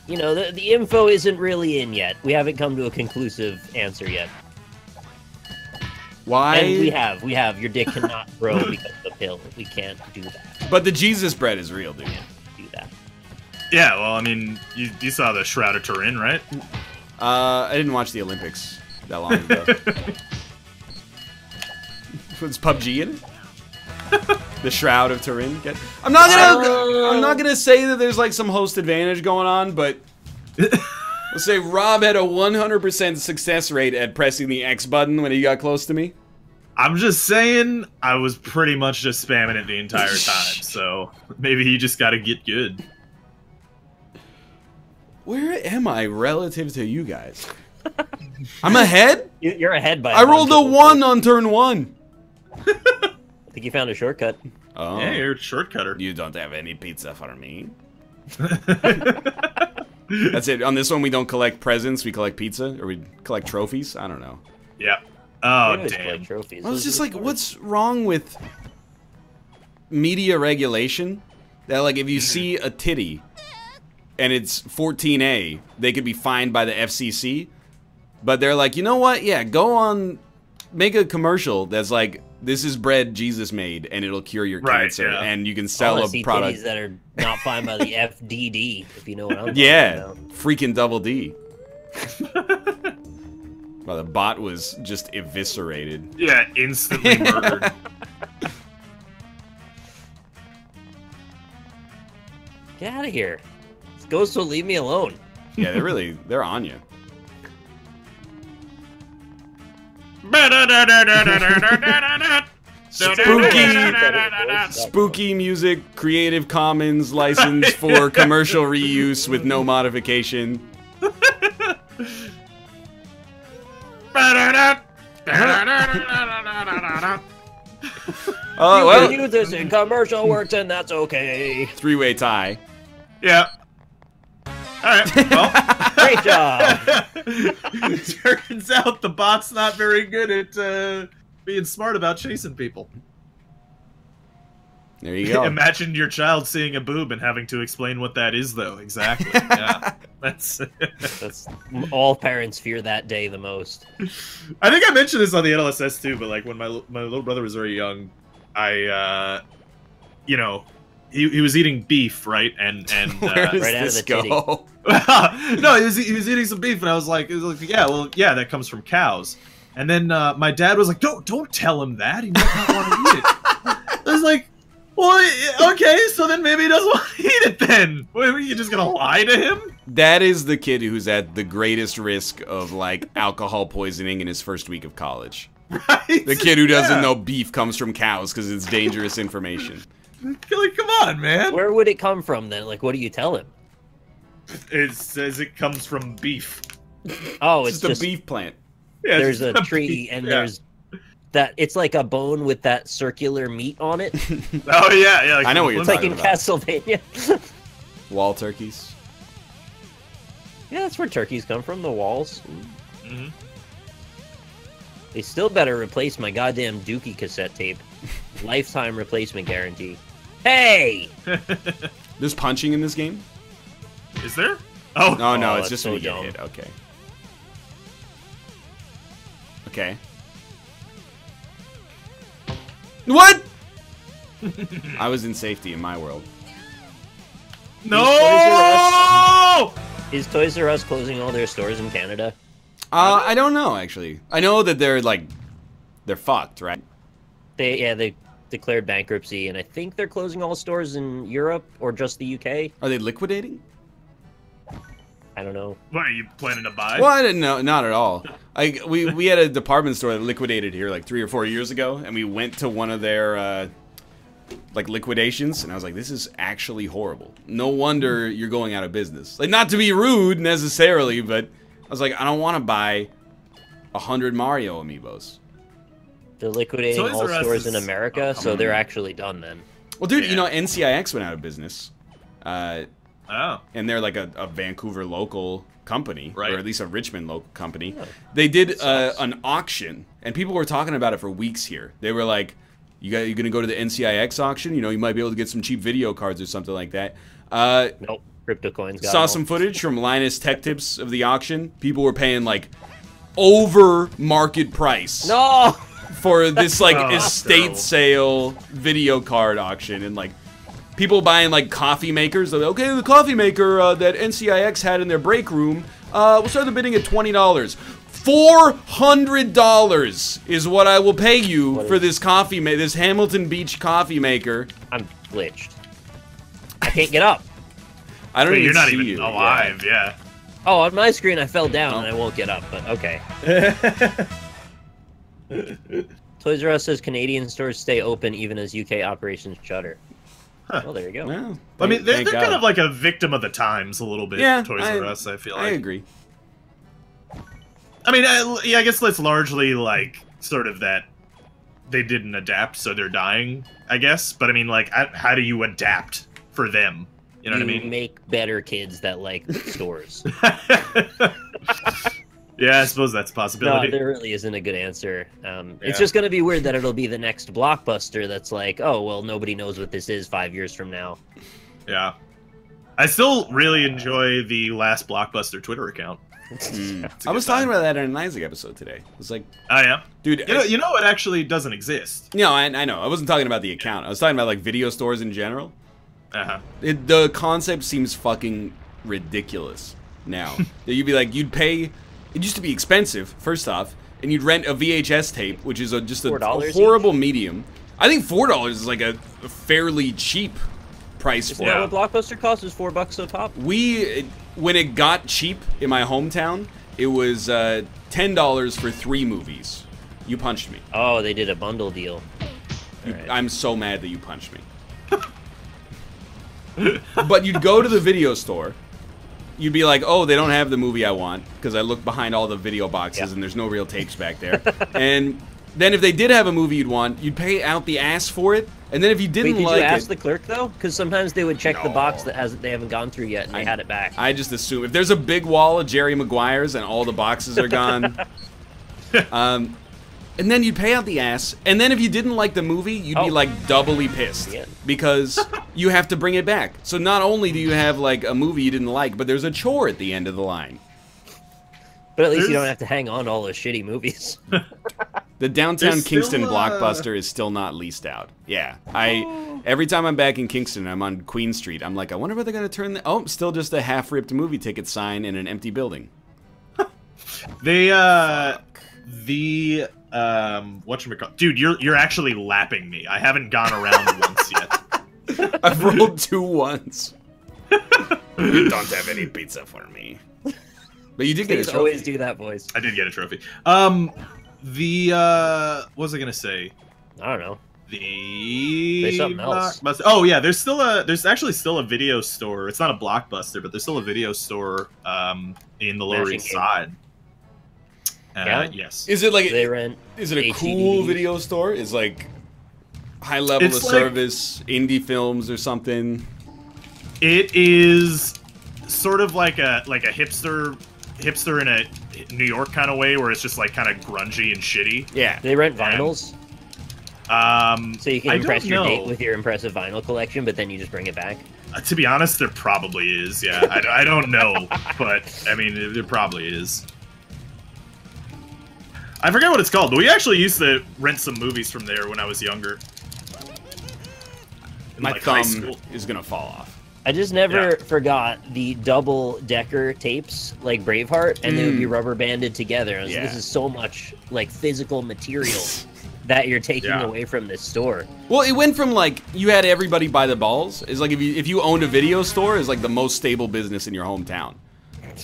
You know, the info isn't really in yet. We haven't come to a conclusive answer yet. Why? And we have. Your dick cannot grow because of the pill. We can't do that. But the Jesus bread is real, dude. Do that. Yeah, well, I mean, you saw the Shroud of Turin, right? I didn't watch the Olympics that long ago. Was PUBG in it? The Shroud of Turin. I'm not gonna say that there's like some host advantage going on, but let's say Rob had a 100% success rate at pressing the X button when he got close to me. I'm just saying, I was pretty much just spamming it the entire time, so maybe you just gotta get good. Where am I relative to you guys? I'm ahead? You're ahead by I rolled a 1 on turn 1. I think you found a shortcut. Oh. Yeah, you're a shortcutter. You don't have any pizza for me? That's it. On this one, we don't collect presents. We collect pizza, or we collect trophies. I don't know. Yeah. Oh, We damn. collect trophies. I was Those just are like, fun. what's wrong with media regulation? That, like, if you see a titty and it's 14A, they could be fined by the FCC. But they're like, you know what? Yeah, go on, make a commercial that's like, this is bread Jesus made, and it'll cure your cancer, and you can sell I a see product. titties that are not fined by the FDD, if you know what I'm talking Yeah, about. freaking double D. Well, the bot was just eviscerated. Yeah, instantly murdered. Get out of here. Ghosts will leave me alone. Yeah, they're on you. Spooky music, Creative Commons license for commercial reuse with no modification. You well, can use this in commercial works, and that's okay. three-way tie. Yeah. Alright, well. Great job. Turns out the bot's not very good at being smart about chasing people. There you go. Imagine your child seeing a boob and having to explain what that is, though. Exactly. Yeah. That's all parents fear that day the most. I think I mentioned this on the NLSS too, but like when my little brother was very young, I you know, he was eating beef, right? And Where does right out of this the titty. go? no, he was eating some beef, and I was like, yeah, well, yeah, that comes from cows. And then my dad was like, don't tell him that. He might not want to eat it. I was like, well, okay, so then maybe he doesn't want to eat it then. What, are you just gonna lie to him? That is the kid who's at the greatest risk of, like, alcohol poisoning in his first week of college. Right? The kid who doesn't know beef comes from cows because it's dangerous information. Like, come on, man. Where would it come from then? Like, what do you tell him? It says it comes from beef. Oh, It's just a beef plant. Yeah, There's it's a just tree, beef, and yeah. there's that. It's like a bone with that circular meat on it. Oh yeah. Like I know what you're It's like talking in about. Castlevania. Wall turkeys. Yeah, that's where turkeys come from. The walls. Mhm. They still better replace my goddamn Dookie cassette tape. Lifetime replacement guarantee. Hey! There's punching in this game? Is there? Oh. No, no, Oh, it's that's just so when you get dumb. hit. Okay. Okay. What? I was in safety in my world. No! Is Toys R Us closing all their stores in Canada? I don't know, actually. I know that they're fucked, right? They declared bankruptcy, and I think they're closing all stores in Europe or just the UK. Are they liquidating? I don't know. What are you planning to buy? Well, I didn't know, not at all. We had a department store that liquidated here like 3 or 4 years ago, and we went to one of their like liquidations, and I was like, this is actually horrible. No wonder you're going out of business. Like, not to be rude necessarily, but I was like, I don't want to buy 100 Mario amiibos. They're liquidating Toys all R Us stores in is- America, so they're actually done then. Well, dude, Yeah. you know, NCIX went out of business. Oh. And they're like a Vancouver local company, Right. or at least a Richmond local company. Oh, They did an auction, and people were talking about it for weeks here. They were like, "You gonna go to the NCIX auction? You know, you might be able to get some cheap video cards or something like that." Nope. Crypto coins got Saw all. some footage from Linus Tech Tips of the auction. People were paying like over market price No! for this like Oh, estate terrible. sale video card auction, and like people buying like coffee makers. They're like, okay, the coffee maker that NCIX had in their break room, we'll start the bidding at $20. $400 is what I will pay you for this coffee this Hamilton Beach coffee maker. I'm glitched. I can't get up. I don't Wait, even you're not see even you. alive, yeah. Oh, on my screen I fell down Oh. and I won't get up, but okay. Toys R Us says Canadian stores stay open even as UK operations shutter. Well, there you go. Well, I mean, they're thank kind God. of like a victim of the times a little bit, Yeah, Toys R Us, I feel like. I agree. I mean, yeah, I guess that's largely like sort of that they didn't adapt, so they're dying, I guess. But I mean, like, how do you adapt for them? You know what I mean? Make better kids that like stores. Yeah, I suppose that's a No, possibility. there really isn't a good answer. It's Yeah. just going to be weird that it'll be the next Blockbuster that's like, oh, well, nobody knows what this is 5 years from now. Yeah. I still really enjoy the last Blockbuster Twitter account. I was talking about that in an Isaac episode today. I was like, Oh, yeah? dude, You know it actually doesn't exist. no, I know. I wasn't talking about the account. I was talking about like video stores in general. Uh-huh. The concept seems fucking ridiculous now. That you'd be like, you'd pay. It used to be expensive, first off, and you'd rent a VHS tape, which is just a $4 horrible medium. I think $4 is like a fairly cheap price Isn't for that it. what Blockbuster costs? Is $4 a pop? When it got cheap in my hometown, it was $10 for 3 movies. You punched me. Oh, they did a bundle deal. Right. I'm so mad that you punched me. But you'd go to the video store. You'd be like, oh, they don't have the movie I want, because I looked behind all the video boxes and there's no real tapes back there. And then if they did have a movie you'd want, you'd pay out the ass for it. And then if you didn't Wait, did like you ask it, the clerk though? Because sometimes they would check the No. box that they haven't gone through yet, and they had it back. I just assume if there's a big wall of Jerry Maguires and all the boxes are gone, and then you'd pay out the ass. And then if you didn't like the movie, you'd be like doubly pissed because you have to bring it back. So not only do you have like a movie you didn't like, but there's a chore at the end of the line. But at least you don't have to hang on to all those shitty movies. The downtown There's Kingston still, Blockbuster is still not leased out. Yeah, every time I'm back in Kingston, I'm on Queen Street. I'm like, I wonder where they're gonna turn the. Oh, still just a half-ripped movie ticket sign in an empty building. They whatchamacallit, dude, you're actually lapping me. I haven't gone around once yet. I've rolled 2 once. You don't have any pizza for me. But you did get a Please trophy. always do that voice. I did get a trophy. What was I gonna say? I don't know. Say something else. Oh yeah, there's actually still a video store. It's not a Blockbuster, but there's still a video store in the Lower Mashing East Game. Side. Yeah? Yes. Is it like They rent. is it a HD cool DVDs. video store? Is like high level of It's like- service, indie films or something? It is sort of like a hipster in a New York kind of way, where it's just like kind of grungy and shitty. Yeah. They rent vinyls, so you can I impress don't your know. date with your impressive vinyl collection, but then you just bring it back. To be honest, there probably is. Yeah, I don't know, but I mean, there probably is. I forget what it's called, but we actually used to rent some movies from there when I was younger. In, My like, high thumb school. is gonna fall off. I just never forgot the double-decker tapes, like Braveheart, and they would be rubber banded together. I was like, Yeah. this is so much like physical material that you're taking away from this store. Well, it went from like you had everybody by the balls. It's like if you owned a video store, it's like the most stable business in your hometown.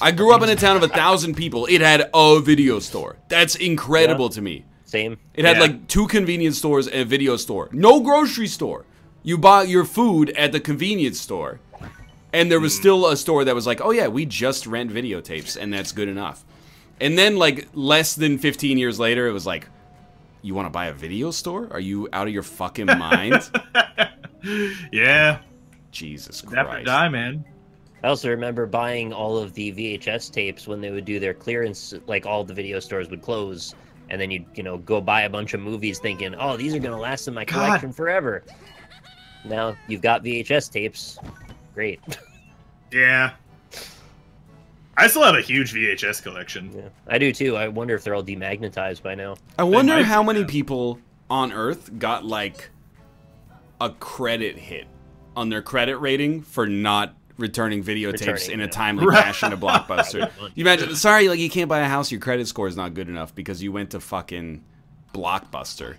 I grew up in a town of 1,000 people. It had a video store. That's incredible to me. Same. It had like 2 convenience stores and a video store. No grocery store. You bought your food at the convenience store. And there was still a store that was like, oh yeah, we just rent videotapes, and that's good enough. And then like less than 15 years later, it was like, you want to buy a video store? Are you out of your fucking mind? Yeah. Jesus Adapt or Christ. die, man. I also remember buying all of the VHS tapes when they would do their clearance, like all the video stores would close, and then you'd, go buy a bunch of movies thinking, oh, these are going to last in my collection forever. Now you've got VHS tapes. Great. Yeah. I still have a huge VHS collection. Yeah, I do too. I wonder if they're all demagnetized by now. I wonder might how be, many yeah. people on Earth got like a credit hit on their credit rating for not returning videotapes Returning, in a yeah. timely fashion to Blockbuster. You imagine, sorry, like you can't buy a house, your credit score is not good enough because you went to fucking Blockbuster.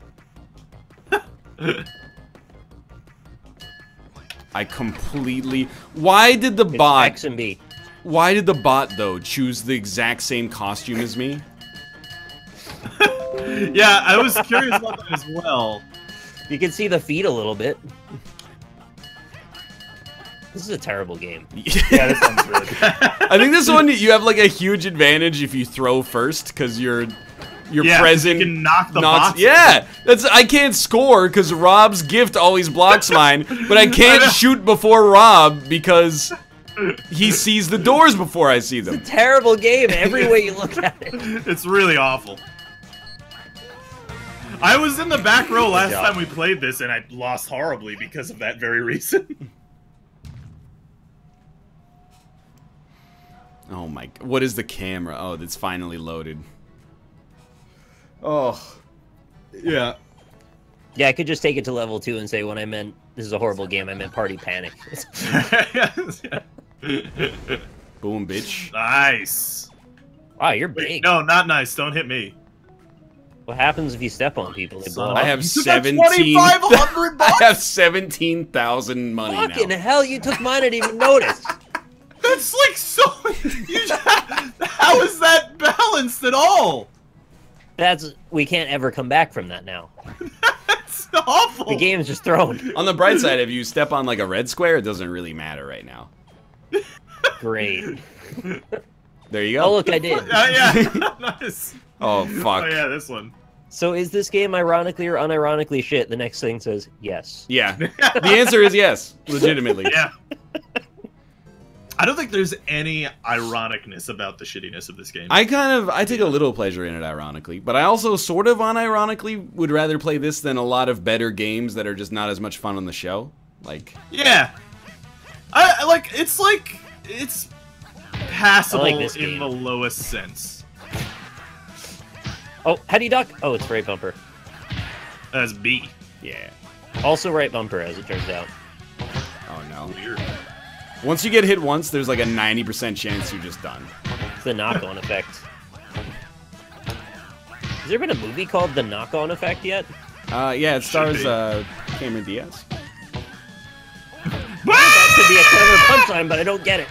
I completely. Why did the It's bot? X and B. Why did the bot though choose the exact same costume as me? Yeah, I was curious about that as well. You can see the feet a little bit. This is a terrible game. Yeah, this one's really good. I think this one you have like a huge advantage if you throw first because you're present. You can knock the knocks- box. Yeah, I can't score because Rob's gift always blocks mine, but I can't shoot before Rob because he sees the doors before I see them. Terrible game every way you look at it. It's really awful. I was in the back row last job. time we played this, and I lost horribly because of that very reason. Oh my! What is the camera? Oh, that's finally loaded. Oh, yeah. Yeah, I could just take it to level 2 and say when I meant this is a horrible game, I meant Party Panic. Boom, bitch. Nice. Wow, you're Wait, big. no, not nice. Don't hit me. What happens if you step on people? They blow I up. have You took out 17. 2,500 I bucks? have 17,000 money Fucking now. hell, you took mine, I didn't even notice. That's like so. How is that balanced at all? We can't ever come back from that now. That's awful. The game's just thrown. On the bright side, if you step on like a red square, it doesn't really matter right now. Great. There you go. Oh, look, I did. Yeah, nice. Oh, fuck. Oh yeah, this one. So is this game ironically or unironically shit? The next thing says yes. Yeah. The answer is yes. Legitimately. Yeah. I don't think there's any ironicness about the shittiness of this game. I take a little pleasure in it, ironically, but I also sort of unironically would rather play this than a lot of better games that are just not as much fun on the show. Like, yeah, it's passable this in game. the lowest sense. Oh, how do you duck? Oh, it's right bumper. As B. yeah. Also right bumper, as it turns out. Oh no. Weird. Once you get hit once, there's like a 90% chance you're just done. It's the knock-on effect. Has there been a movie called The Knock-On Effect yet? Yeah, it stars be. Cameron Diaz. That could be a clever punchline, but I don't get it.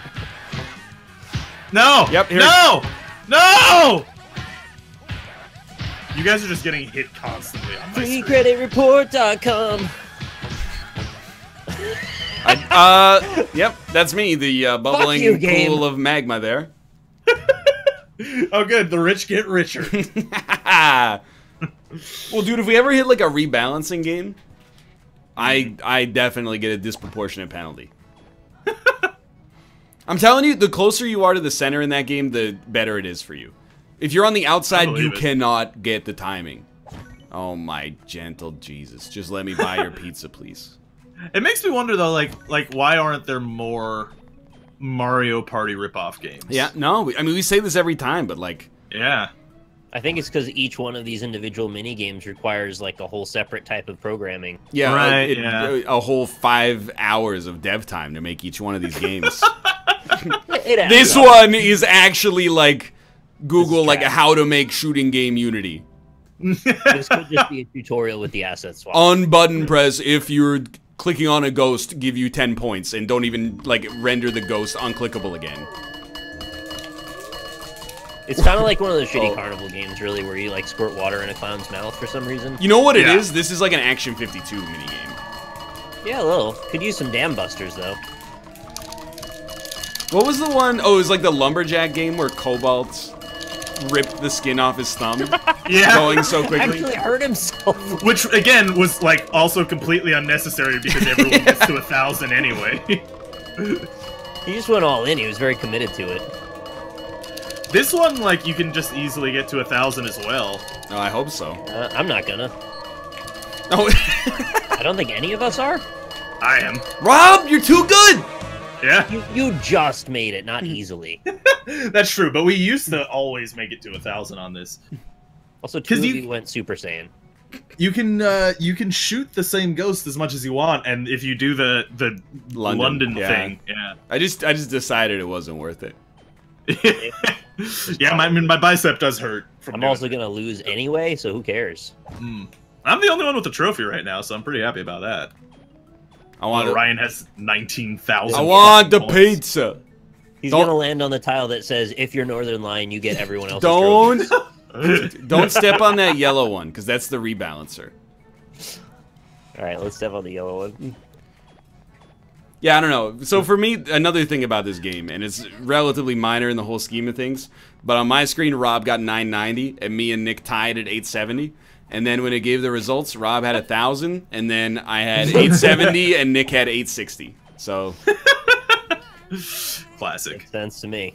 No. Yep, here- No. No. You guys are just getting hit constantly on my screen. FreeCreditReport.com. Yep, that's me, the bubbling you, game. pool of magma there. Oh, good. The rich get richer. Well, dude, if we ever hit like a rebalancing game, I definitely get a disproportionate penalty. I'm telling you, the closer you are to the center in that game, the better it is for you. If you're on the outside, you believe it. cannot get the timing. Oh my gentle Jesus. Just let me buy your pizza, please. It makes me wonder though, like why aren't there more Mario Party ripoff games? Yeah, no, I mean, we say this every time, but like... Yeah. I think it's because each one of these individual mini games requires like a whole separate type of programming. Yeah, Right, yeah. a whole 5 hours of dev time to make each one of these games. It adds This up. one is actually like Google like how to make shooting game Unity. This could just be a tutorial with the asset swap. On button press if you're clicking on a ghost, give you 10 points, and don't even like render the ghost unclickable again. It's kind of like one of those shitty carnival games, really, where you like squirt water in a clown's mouth for some reason. You know what it Yeah. is? This is like an Action 52 minigame. Yeah, a little. Could use some dam busters though. What was the one? Oh, it was like the lumberjack game where Cobalt ripped the skin off his thumb, Yeah. going so quickly. Actually hurt himself. Which again was like also completely unnecessary because everyone gets to 1,000 anyway. He just went all in. He was very committed to it. This one, like, you can just easily get to 1,000 as well. Oh, I hope so. I'm not gonna. Oh, I don't think any of us are. I am. Rob, you're too good. Yeah, You just made it, not easily. that's true. But we used to always make it to 1,000 on this. Also, two 'Cause of you- you went Super Saiyan. You can shoot the same ghost as much as you want, and if you do the London yeah. thing, yeah. I just decided it wasn't worth it. Yeah, my bicep does hurt. From I'm doing also it. gonna lose anyway, so who cares? I'm the only one with the trophy right now, so I'm pretty happy about that. I want. Ryan has 19,000. I want the points. pizza. He's Don't- gonna land on the tile that says, "If you're Northernlion, you get everyone else's Don't trophies." don't step on that yellow one because that's the rebalancer. All right, let's step on the yellow one. Yeah, I don't know. So for me, another thing about this game, and it's relatively minor in the whole scheme of things, but on my screen, Rob got 990, and me and Nick tied at 870. And then when it gave the results, Rob had 1,000, and then I had 870, and Nick had 860. So Classic. Makes sense to me.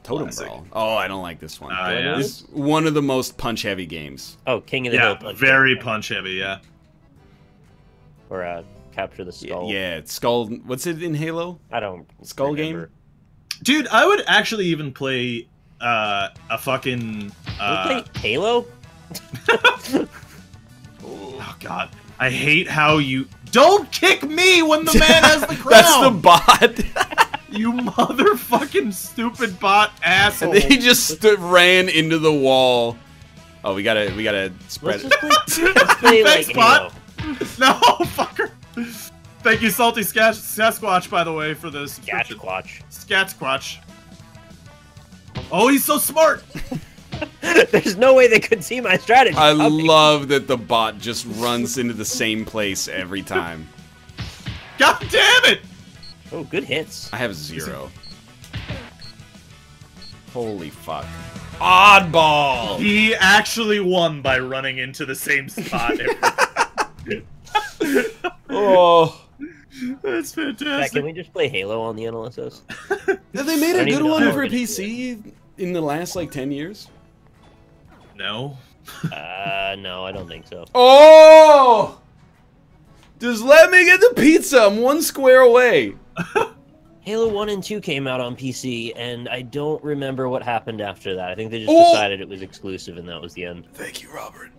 Totem Classic. Brawl. Oh, I don't like this one. Yeah. This is one of the most punch-heavy games. Oh, King of the Hill. Yeah, Punch. very punch heavy. Yeah. Or Capture the Skull. Yeah, it's Skull. What's it in Halo? I don't. Skull remember. game? Dude, I would actually even play a fucking. We play Halo. Oh god, I hate how you don't kick me when the man has the crown. That's the bot. You motherfucking stupid bot asshole. He just ran into the wall. Oh, we gotta spread. Let's play like Thanks, bot. Halo. No, fucker. Thank you, Salty Sasquatch, by the way, for the subscription. Scatsquatch. Oh, he's so smart. There's no way they could see my strategy. I love that the bot just runs into the same place every time. God damn it! Oh, good hits. I have 0. Holy fuck. Oddball! He actually won by running into the same spot every time. Oh. That's fantastic. Jack, can we just play Halo on the NLSS? Have they made a good one for it. PC in the last, like, 10 years? No. No, I don't think so. Oh! Just let me get the pizza. I'm 1 square away. Halo 1 and 2 came out on PC, and I don't remember what happened after that. I think they just decided it was exclusive, and that was the end. Thank you, Robert.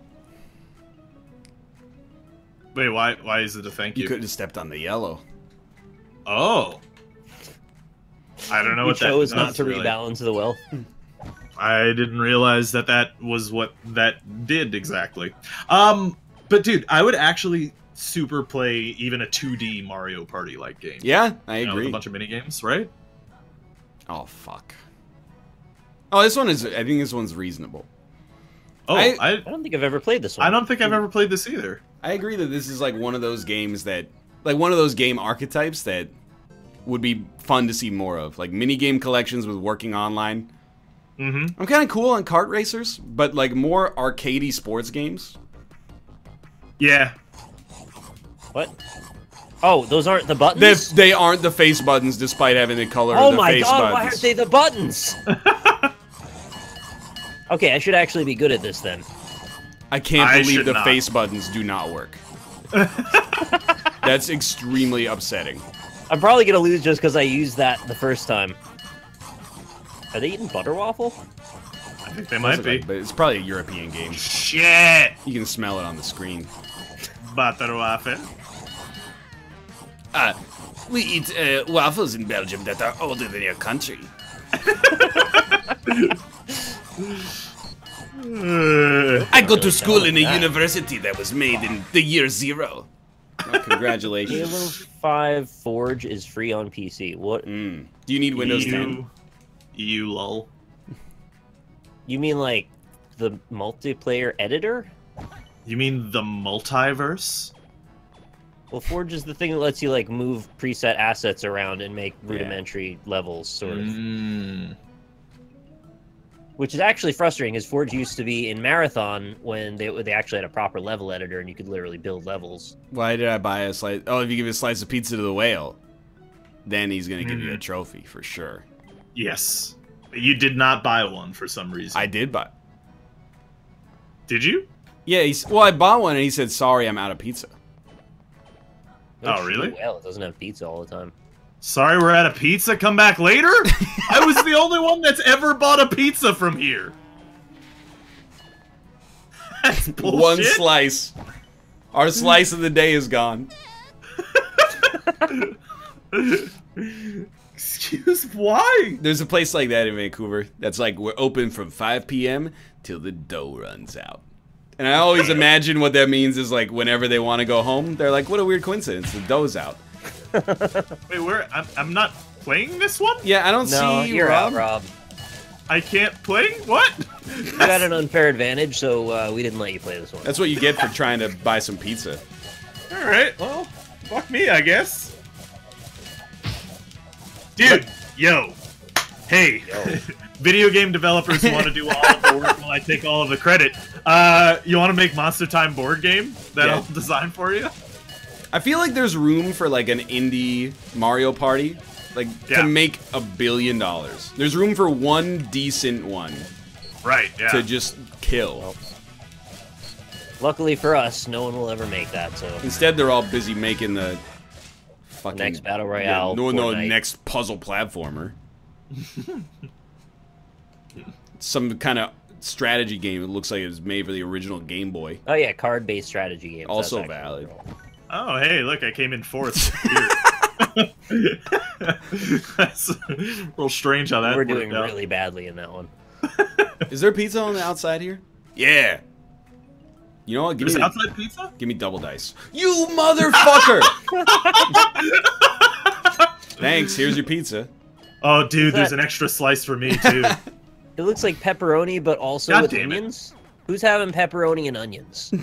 Wait, why is it a thank you? You could have stepped on the yellow. Oh. I don't know what that chose does, not to really. rebalance the wealth. I didn't realize that was what that did exactly. But dude, I would actually super play even a 2D Mario Party like game. Yeah, I You know, with agree. a bunch of mini games, right? Oh, fuck. Oh, this one is... I think this one's reasonable. Oh, I don't think I've ever played this one. I don't think I've ever played this either. I agree that this is like one of those games that... Like one of those game archetypes that would be fun to see more of. Like mini-game collections with working online. Mm-hmm. I'm kind of cool on kart racers, but like more arcadey sports games. Yeah. What? Oh, those aren't the buttons? They aren't the face buttons, despite having the color Oh of the my face god, buttons. why aren't they the buttons? Okay, I should actually be good at this then. I can't I believe should the not. face buttons do not work. That's extremely upsetting. I'm probably gonna lose just because I used that the first time. Are they eating butter waffle? I think they might be. But it's probably a European game. Shit! You can smell it on the screen. Butter waffle. We eat waffles in Belgium that are older than your country. I go to school in a university that was made in the year 0. Oh, congratulations. Halo 5 Forge is free on PC. What? Do you need Windows 10? You lol. You mean like the multiplayer editor? You mean the multiverse? Well, Forge is the thing that lets you like move preset assets around and make rudimentary levels, sort of. Which is actually frustrating, because Forge used to be in Marathon when they actually had a proper level editor and you could literally build levels. Why did I buy a slice? Oh, if you give a slice of pizza to the whale, then he's gonna give you a trophy for sure. Yes. You did not buy one for some reason. I did buy. Did you? Yeah, well, I bought one and he said, "Sorry, I'm out of pizza." Oh, really? Well, it doesn't have pizza all the time. Sorry, we're out of pizza. Come back later? I was the only one that's ever bought a pizza from here. That's bullshit. One slice. Our slice of the day is gone. Excuse why? There's a place like that in Vancouver that's like, we're open from 5 p.m. till the dough runs out. And I always imagine what that means is like whenever they want to go home, they're like, what a weird coincidence, the dough's out. Wait, I'm not playing this one? Yeah, I don't No, see you're Rob. out, Rob. I can't play? What? You got an unfair advantage, so we didn't let you play this one. That's what you get for trying to buy some pizza. Alright, well, fuck me, I guess. Dude, yo. Hey. Video game developers who want to do all of the work while I take all of the credit. You want to make Monster Time board game that I'll design for you? I feel like there's room for like an indie Mario Party, like to make $1 billion. There's room for one decent one. Right, yeah. To just kill. Well, luckily for us, no one will ever make that, so... Instead, they're all busy making the fucking... Next Battle Royale, no, Fortnite. next puzzle platformer. Some kind of strategy game. It looks like it was made for the original Game Boy. Oh yeah, card-based strategy games. Also That's actually valid. cool. Oh, hey, look, I came in 4th. That's a little strange how that We're worked doing out. really badly in that one. Is there pizza on the outside here? Yeah. You know what? There's outside pizza? Give me double dice. You motherfucker! Thanks, here's your pizza. Oh, dude, there's an extra slice for me, too. It looks like pepperoni, but also God with damn it. onions. Who's having pepperoni and onions?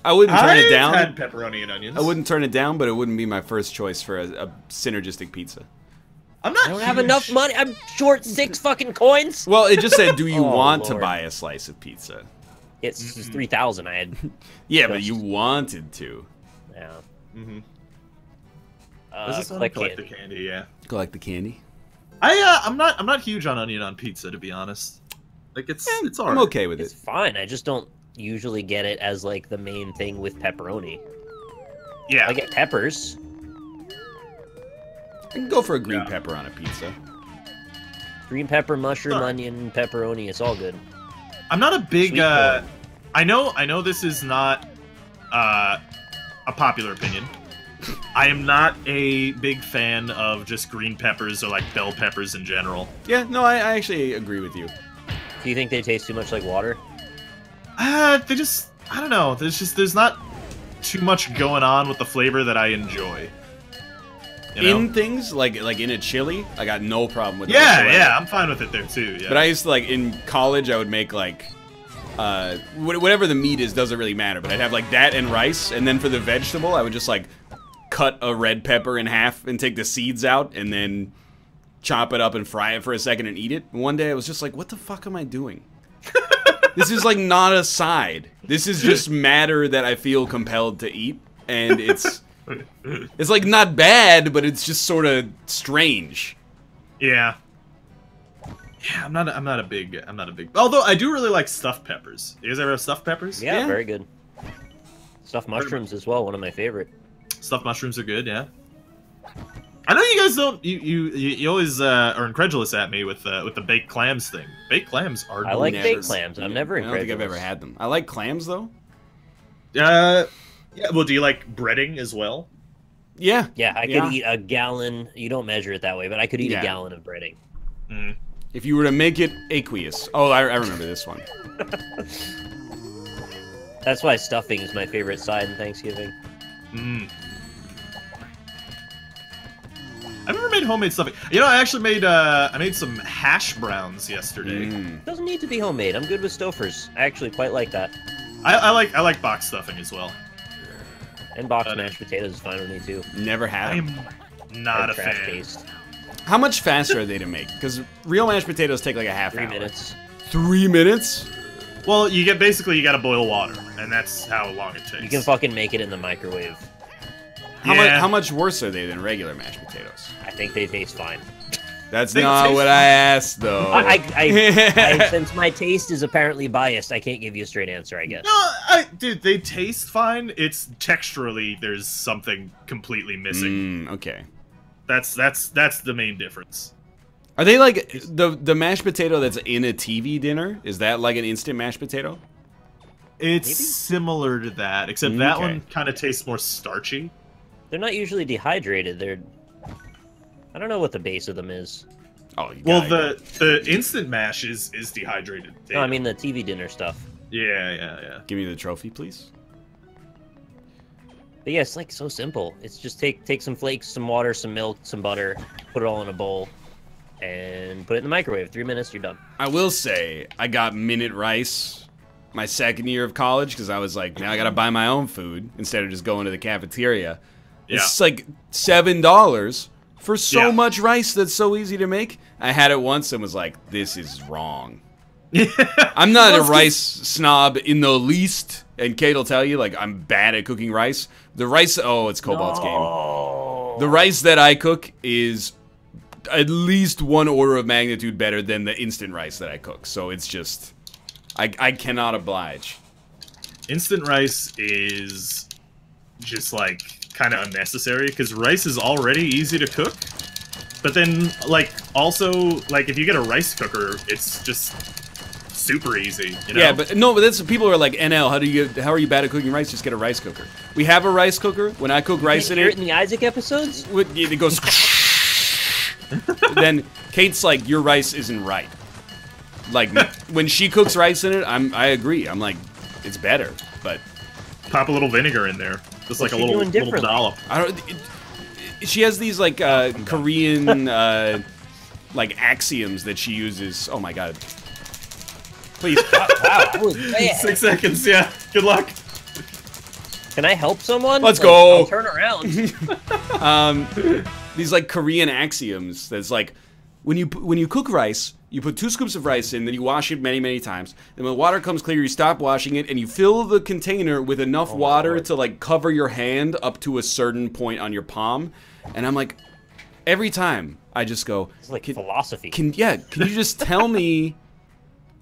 I wouldn't turn it down. I've had pepperoni and onions. I wouldn't turn it down, but it wouldn't be my first choice for a synergistic pizza. I'm not I don't have enough money. I'm short 6 fucking coins. Well, it just said, do you Oh, want to Lord. buy a slice of pizza? It's 3,000. I had. Yeah, but you wanted to. Yeah. Mm-hmm. Collect Collect the candy. candy, yeah. Collect the candy. I'm not huge on onion on pizza, to be honest. Like it's alright. I'm okay with It's it. fine. I just don't usually get it as like the main thing with pepperoni. Yeah. I get peppers. I can go for a green pepper on a pizza. Green pepper, mushroom, Alright. onion, pepperoni. It's all good. I'm not a big Sweet corn. I know this is not a popular opinion. I am not a big fan of just green peppers or like bell peppers in general. Yeah, no, I actually agree with you. Do you think they taste too much like water? They just I don't know. There's not too much going on with the flavor that I enjoy. You know? In things, like in a chili, I got no problem with it. Yeah, whatsoever. yeah, I'm fine with it there too. Yeah. But I used to, like, in college, I would make, like, whatever the meat is doesn't really matter, but I'd have, like, that and rice, and then for the vegetable, I would just, like, cut a red pepper in half and take the seeds out, and then chop it up and fry it for a second and eat it. And one day I was just like, what the fuck am I doing? This is, like, not a side. This is just matter that I feel compelled to eat, and it's like, not bad, but it's just sort of strange. Yeah. Yeah, I'm not a big. Although I do really like stuffed peppers. You guys ever have stuffed peppers? Yeah, Yeah. very good. Stuffed mushrooms as well. One of my favorite. Stuffed mushrooms are good. Yeah. I know you guys don't. You always are incredulous at me with the baked clams thing. Baked clams are. I like Never- baked clams. I'm never I don't think I've incredulous. ever had them. I like clams, though. Yeah. Well, do you like breading as well? Yeah. Yeah, I could eat a gallon. You don't measure it that way, but I could eat Yeah. a gallon of breading. Mm. If you were to make it aqueous. Oh, I remember this one. That's why stuffing is my favorite side in Thanksgiving. Mm. I've never made homemade stuffing. You know, I actually made I made some hash browns yesterday. Mm. Doesn't need to be homemade. I'm good with Stofers. I actually quite like that. I like box stuffing as well. And boxed mashed potatoes is fine with me too. Never had them. I'm not a Trash fan. taste. How much faster are they to make? Because real mashed potatoes take like a half 3 hour. minutes. 3 minutes? Well, you gotta boil water, and that's how long it takes. You can fucking make it in the microwave. Yeah. How much worse are they than regular mashed potatoes? I think they taste fine. That's They not taste what I asked, though. Since my taste is apparently biased, I can't give you a straight answer, I guess. No, dude, they taste fine. It's texturally there's something completely missing. Okay. That's the main difference. Are they like the mashed potato that's in a TV dinner? Is that like an instant mashed potato? It's Maybe? similar to that, except that Okay. one kind of tastes more starchy. They're not usually dehydrated. They're... I don't know what the base of them is. Oh, you Well, gotta- the instant mash is dehydrated. No, I mean the TV dinner stuff. Yeah. Give me the trophy, please. But yeah, it's like so simple. It's just take some flakes, some water, some milk, some butter, put it all in a bowl, and put it in the microwave. 3 minutes, you're done. I will say, I got minute rice my second year of college because I was like, now I gotta buy my own food instead of just going to the cafeteria. It's like $7 for so much rice that's so easy to make. I had it once and was like, this is wrong. I'm not a rice snob in the least, and Kate will tell you, like, I'm bad at cooking rice. The rice, oh, it's Cobalt's game. The rice that I cook is at least one order of magnitude better than the instant rice that I cook. So it's just, I cannot oblige. Instant rice is just like kind of unnecessary because rice is already easy to cook. But then, like, also, like, if you get a rice cooker, it's just super easy. You know? Yeah, but that's people are like, NL, how are you bad at cooking rice? Just get a rice cooker. We have a rice cooker. When I cook rice in Hear it, it in the Isaac episodes? it goes. Then Kate's like, your rice isn't right. Like, when she cooks rice in it, I agree. I'm like, it's better, but... Pop a little vinegar in there. Just like a little dollop. I don't... She has these, like, Korean, like, axioms that she uses. Oh, my God. Please. Wow, that was bad. 6 seconds, yeah. Good luck. Can I help someone? Let's go. I'll turn around. These, like, Korean axioms that's like, when you cook rice, you put 2 scoops of rice in, then you wash it many, many times. Then when the water comes clear, you stop washing it, and you fill the container with enough water to, like, cover your hand up to a certain point on your palm. And I'm like, every time, I just go... It's like philosophy. Can you just tell me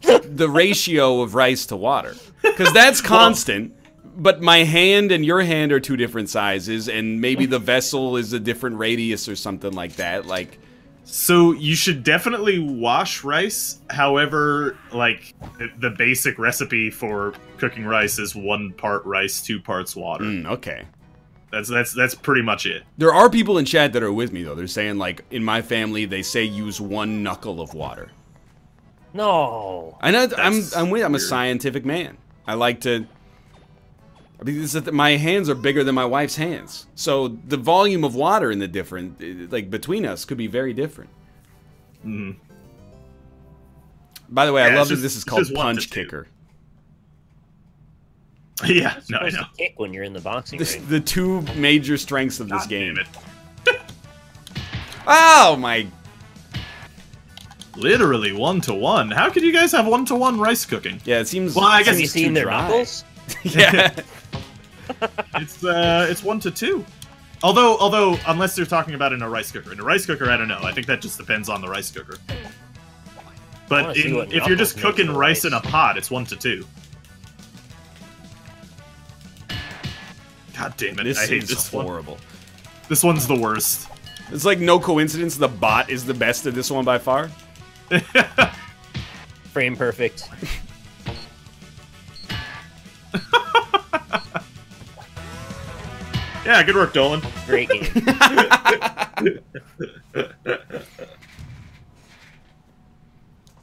the ratio of rice to water? Because that's constant. But my hand and your hand are 2 different sizes, and maybe the vessel is a different radius or something like that. Like... So you should definitely wash rice. However, like the basic recipe for cooking rice is 1 part rice, 2 parts water. Okay. That's pretty much it. There are people in chat that are with me though. They're saying like in my family they say use 1 knuckle of water. No. I'm a scientific man. I like to. I mean, my hands are bigger than my wife's hands, so the volume of water in the different, like between us, could be very different. Mm. By the way, I love that this is called Punch Kicker. Yeah, no, I know. To kick when you're in the boxing ring. The 2 major strengths of this game. Oh my! Literally 1-to-1. How could you guys have 1-to-1 rice cooking? Yeah, it seems. Well, I guess have you seen their knuckles? Yeah. It's 1-to-2. Although unless they're talking about in a rice cooker. In a rice cooker, I don't know. I think that just depends on the rice cooker. But if you're just cooking rice in a pot, it's 1-to-2. God damn it! I hate this horrible. One. This one's the worst. It's like no coincidence the bot is the best at this one by far. Frame perfect. Yeah, good work, Dolan. Great game.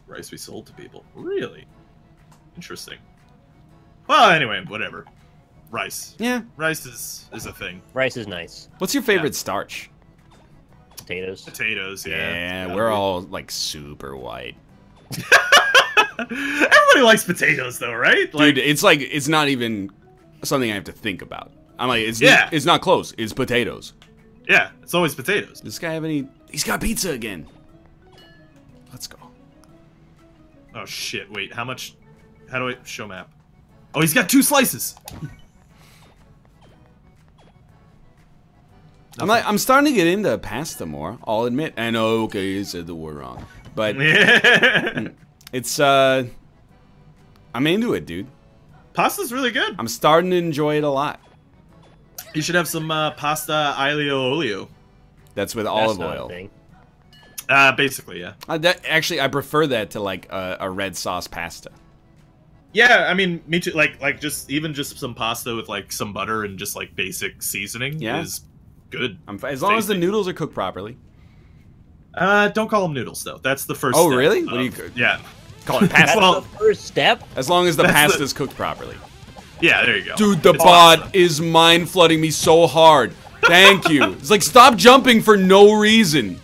Rice we sold to people. Really? Interesting. Well, anyway, whatever. Rice. Yeah. Rice is a thing. Rice is nice. What's your favorite starch? Potatoes. Potatoes, yeah. Yeah, we're all, like, super white. Everybody likes potatoes, though, right? Like, dude, it's like, it's not even something I have to think about. I'm like, it's not close. It's potatoes. Yeah, it's always potatoes. Does this guy have any... He's got pizza again. Let's go. Oh, shit. Wait, how much... How do I... Show map. Oh, he's got 2 slices! I'm starting to get into pasta more, I'll admit. I know, okay, you said the word wrong. But... it's, I'm into it, dude. Pasta's really good. I'm starting to enjoy it a lot. You should have some pasta aglio olio. That's with olive oil. Basically, yeah. Actually, I prefer that to like a red sauce pasta. Yeah, I mean, me too. Like just some pasta with like some butter and just like basic seasoning is good. As long as the noodles are cooked properly. Don't call them noodles though. That's the first. Oh, step really? What do you? Yeah. Call it pasta. That's the first step. As long as the pasta's cooked properly. Yeah, there you go. Dude, the bot is mind flooding me so hard. Thank you. It's like, stop jumping for no reason.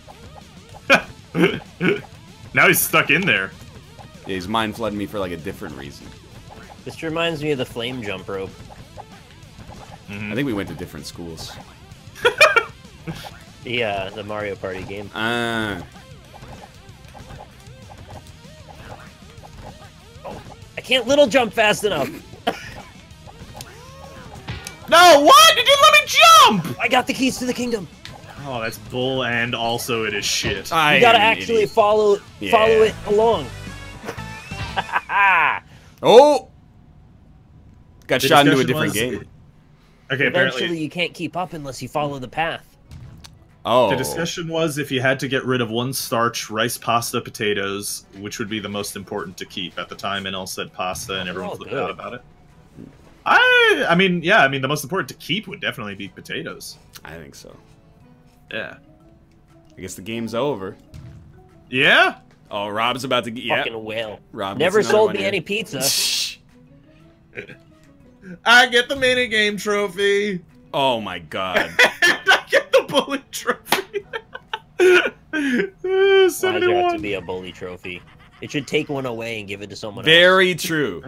Now he's stuck in there. Yeah, he's mind flooding me for like a different reason. This reminds me of the flame jump rope. I think we went to different schools. The Mario Party game. Ah. I can't little jump fast enough. No, what? You didn't let me jump! I got the keys to the kingdom. Oh, that's bull, and also it is shit. You gotta actually follow it along. Oh! Got shot into a different game. Okay, Eventually you can't keep up unless you follow the path. Oh. The discussion was if you had to get rid of 1 starch, rice, pasta, potatoes, which would be the most important to keep. At the time, NL said pasta, and everyone flipped out about it. I mean, yeah, the most important to keep would definitely be potatoes. I think so. Yeah. I guess the game's over. Yeah? Oh, Rob's about to get... Yeah. Fucking whale. Rob Never gets another sold one me here. any pizza. I get the minigame trophy. Oh, my God. I get the bullet trophy. Why does there have to 71. be a bully trophy? It should take one away and give it to someone else. Very true.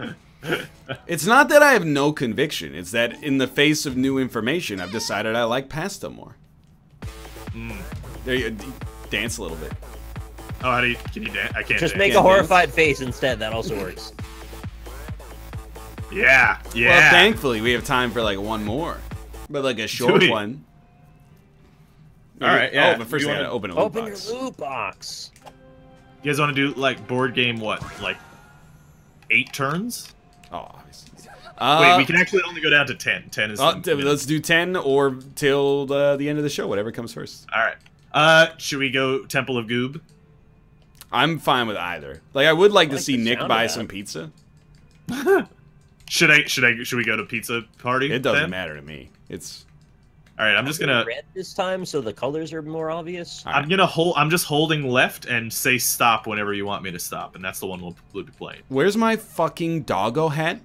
It's not that I have no conviction. It's that in the face of new information, I've decided I like pasta more. There you dance a little bit. Oh, how do you... Can you dance? I can't Just dance. make a Can't horrified face instead. That also works. Yeah, yeah. Well, thankfully, we have time for like one more. But like a short Sweet. one. All right, yeah. Oh, but first You I gotta wanna- open a loot Open box. your loot box. You guys want to do, like, board game, what? Like, 8 turns? Oh, obviously. Wait, we can actually only go down to 10. 10 is... let's do 10 or till the end of the show, whatever comes first. Alright. Should we go Temple of Goob? I'm fine with either. Like, I would like to like see the Nick sound buy of that. some pizza. Should we go to pizza party? It doesn't then? matter to me. It's... Alright, I'm just gonna... red this time, so the colors are more obvious. All right. I'm gonna hold... I'm just holding left and say stop whenever you want me to stop, and that's the one we'll be playing. Where's my fucking doggo hat?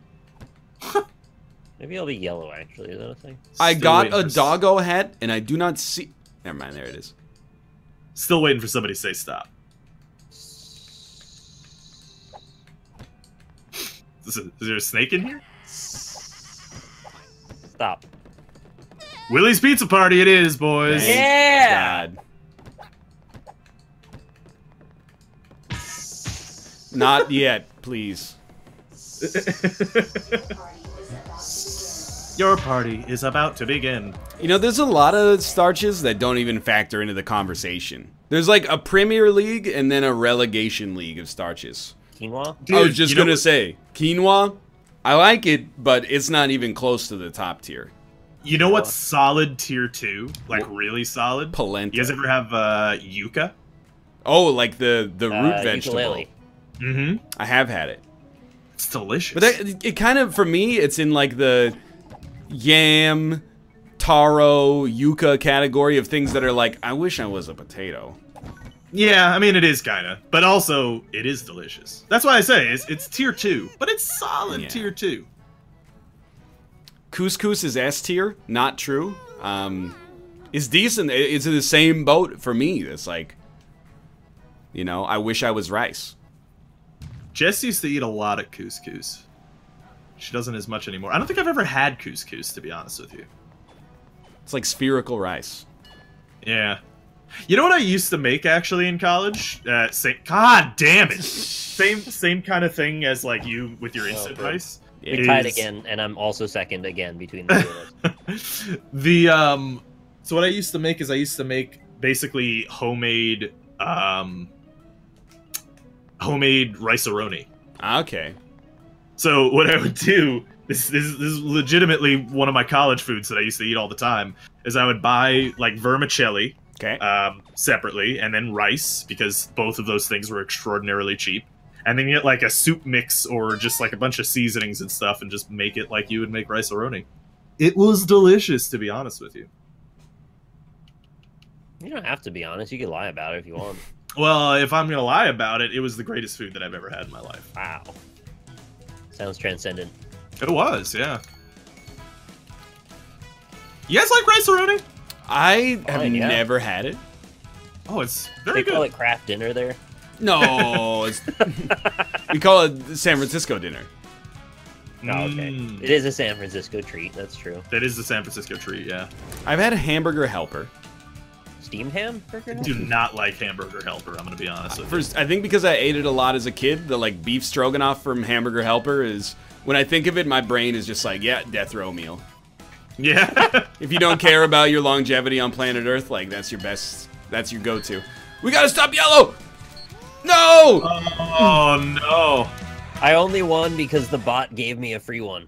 Maybe I'll be yellow, actually. Is that a thing? I Still got waiting a for doggo hat, and I do not see... Never mind, there it is. Still waiting for somebody to say stop. Is there a snake in here? Stop. Willie's Pizza Party it is, boys. Thank Yeah! God. Not yet, please. Your party is about to begin. You know, there's a lot of starches that don't even factor into the conversation. There's like a Premier League and then a relegation league of starches. Quinoa? I was just you know gonna what- say, quinoa, I like it, but it's not even close to the top tier. You know what's solid tier 2? Like really solid? Polenta. You guys ever have yucca? Oh, like the root vegetable. Ukulele. Mm-hmm. I have had it. It's delicious. But it kind of, for me, it's in like the yam, taro, yucca category of things that are like, I wish I was a potato. yeah, I mean it is kinda. But also, it is delicious. That's why I say it's tier 2. But it's solid Yeah. tier 2. Couscous is S tier, not true. It's decent. It's in the same boat for me. It's like, you know, I wish I was rice. Jess used to eat a lot of couscous. She doesn't as much anymore. I don't think I've ever had couscous, to be honest with you. It's like spherical rice. Yeah. You know what I used to make actually in college? God damn it! Same kind of thing as like you with your instant good. rice. Yeah. We tied Is- again, and I'm also second again between the two of us. So what I used to make is I used to make basically homemade rice-a-roni. Okay. So what I would do, this is legitimately one of my college foods that I used to eat all the time, is I would buy like vermicelli Okay. separately, and then rice, because both of those things were extraordinarily cheap. And then get like a soup mix or just like a bunch of seasonings and stuff and just make it like you would make rice-a-roni. It was delicious, to be honest with you. You don't have to be honest. You can lie about it if you want. Well, if I'm gonna lie about it, it was the greatest food that I've ever had in my life. Wow. Sounds transcendent. It was, yeah. You guys like rice-a-roni? I have Fine, yeah. never had it. Oh, it's very They call good. it craft dinner there. No, it's, we call it San Francisco dinner. Oh, okay. Mm. It is a San Francisco treat. That's true. That is the San Francisco treat, yeah. I've had a hamburger helper. Steamed hamburger? Do not like hamburger helper, I'm gonna be honest with you. First, I think because I ate it a lot as a kid, the like beef stroganoff from Hamburger Helper is, when I think of it, my brain is just like, yeah, death row meal. Yeah. If you don't care about your longevity on planet Earth, like that's your best, that's your go-to. We gotta stop yellow! No! Oh no. I only won because the bot gave me a free one.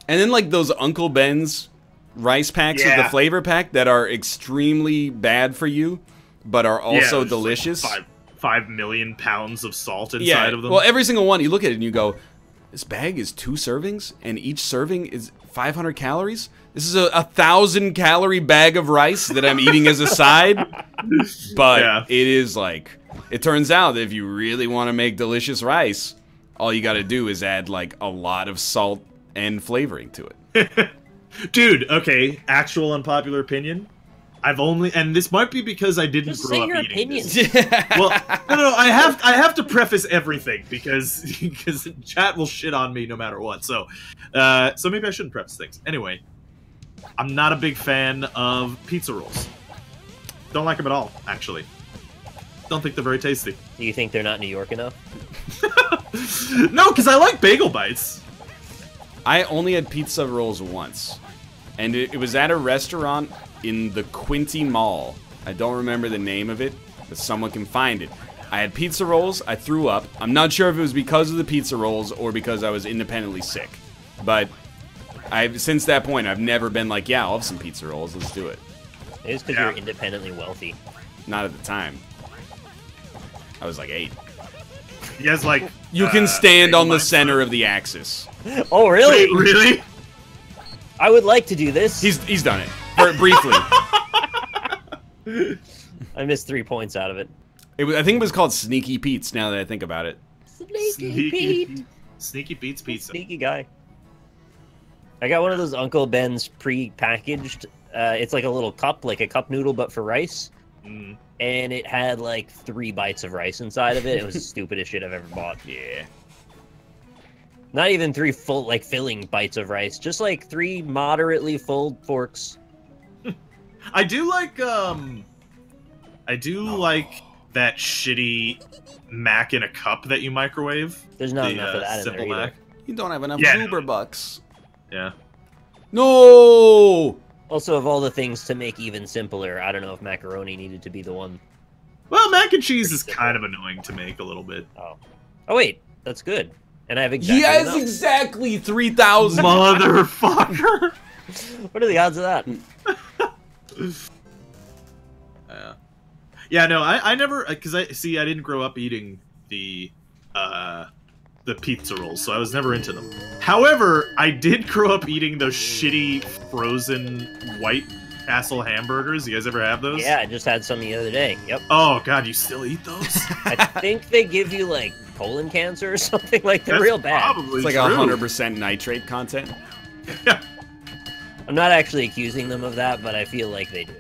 And then like those Uncle Ben's rice packs with the Yeah. flavor pack that are extremely bad for you, but are also Yeah, delicious. Like 5 million pounds of salt inside Yeah, of them. well, every single one, you look at it and you go, this bag is 2 servings, and each serving is 500 calories? This is a 1,000-calorie bag of rice that I'm eating as a side. But it is like, it turns out that if you really want to make delicious rice, all you got to do is add like a lot of salt and flavoring to it. Dude, okay, actual unpopular opinion. And this might be because I didn't Just grow say up your eating opinion. this. Well, no, I have to preface everything because chat will shit on me no matter what. So maybe I shouldn't preface things. Anyway, I'm not a big fan of pizza rolls. Don't like them at all, actually. Don't think they're very tasty. Do you think they're not New York enough? No, because I like bagel bites. I only had pizza rolls once, and it was at a restaurant in the Quinty Mall. I don't remember the name of it, but someone can find it. I had pizza rolls, I threw up. I'm not sure if it was because of the pizza rolls or because I was independently sick. But since that point, I've never been like, yeah, I'll have some pizza rolls, let's do it. It's because you're independently wealthy. Not at the time. I was like 8. You guys like... You can stand on the center of the axis. Oh, really? Wait, really? I would like to do this. He's done it. Briefly. I missed 3 points out of it. I think it was called Sneaky Pete's, now that I think about it. Sneaky Pete. Sneaky Pete's Pizza. Sneaky guy. I got one of those Uncle Ben's pre-packaged. It's like a little cup, like a cup noodle, but for rice. Mm. And it had like 3 bites of rice inside of it. It was the stupidest shit I've ever bought. Yeah. Not even 3 full, like, filling bites of rice. Just like 3 moderately full forks. I do like that shitty mac in a cup that you microwave. There's not enough of that in there either. You don't have enough Uber bucks. Yeah. No! Also, of all the things to make even simpler, I don't know if macaroni needed to be the one. Well, mac and cheese is kind of annoying to make a little bit. Oh. Oh, wait. That's good. And I have exactly He has enough. exactly 3,000. Motherfucker! What are the odds of that? Yeah, no, I never, because I didn't grow up eating the pizza rolls, so I was never into them. However, I did grow up eating those shitty frozen White Castle hamburgers. You guys ever have those? Yeah, I just had some the other day. Yep. Oh god, you still eat those? I think they give you like colon cancer or something. Like they're That's real bad. Probably It's like true. 100% nitrate content. Yeah. I'm not actually accusing them of that, but I feel like they do.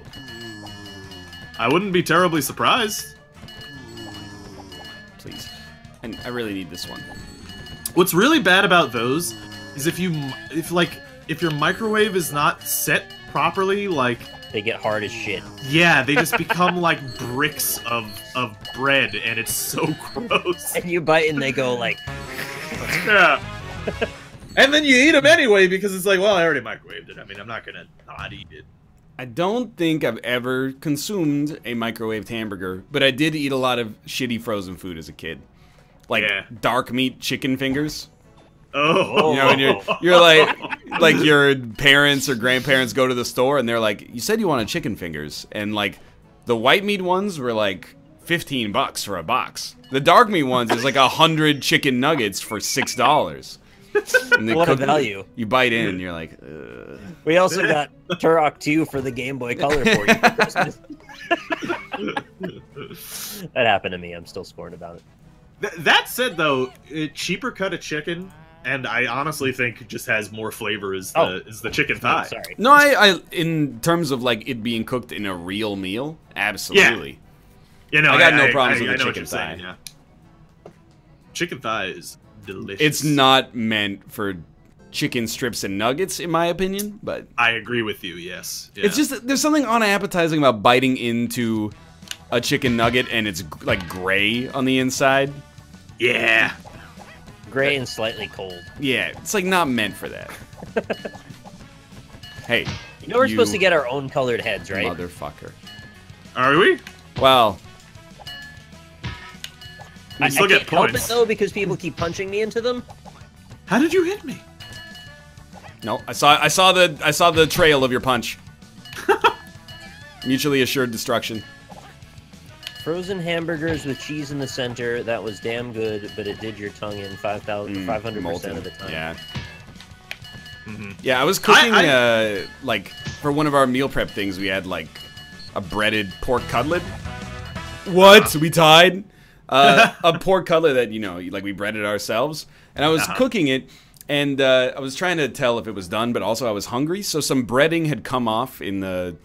I wouldn't be terribly surprised. Please. And I really need this one. What's really bad about those is if your microwave is not set properly, like They get hard as shit. yeah, they just become like bricks of bread, and it's so gross. And you bite and they go like... Yeah. And then you eat them anyway because it's like, well, I already microwaved it. I mean, I'm not gonna not eat it. I don't think I've ever consumed a microwaved hamburger, but I did eat a lot of shitty frozen food as a kid. Like dark meat chicken fingers. Oh. You know, and you're like your parents or grandparents go to the store and they're like, you said you wanted chicken fingers. And like the white meat ones were like $15 for a box. The dark meat ones is like 100 chicken nuggets for $6. What a value. You bite in and you're like, ugh. We also got Turok 2 for the Game Boy Color for you for Christmas. That happened to me. I'm still scorned about it. That said, though, cheaper cut of chicken, and I honestly think just has more flavor is the chicken thigh. Sorry. No, I in terms of like it being cooked in a real meal, absolutely. Yeah. You know, I got no problems with the I know what chicken you're saying, thigh. yeah. Chicken thigh is delicious. It's not meant for chicken strips and nuggets, in my opinion, but I agree with you. Yes. Yeah. it's just there's something unappetizing about biting into a chicken nugget and it's like gray on the inside. Yeah. Gray and slightly cold. Yeah, it's like not meant for that. Hey, You know we're supposed to get our own colored heads, right? Motherfucker. Are we? Well, I still can't get help it points. though because people keep punching me into them. How did you hit me? no, I saw the trail of your punch. Mutually assured destruction. Frozen hamburgers with cheese in the center. That was damn good, but it did your tongue in 500% of the time. Yeah. Yeah, I was cooking, like, for one of our meal prep things, we had, like, a breaded pork cutlet. What? We tied? A pork cutlet that, you know, like, we breaded ourselves. And I was cooking it, and I was trying to tell if it was done, but also I was hungry, so some breading had come off in the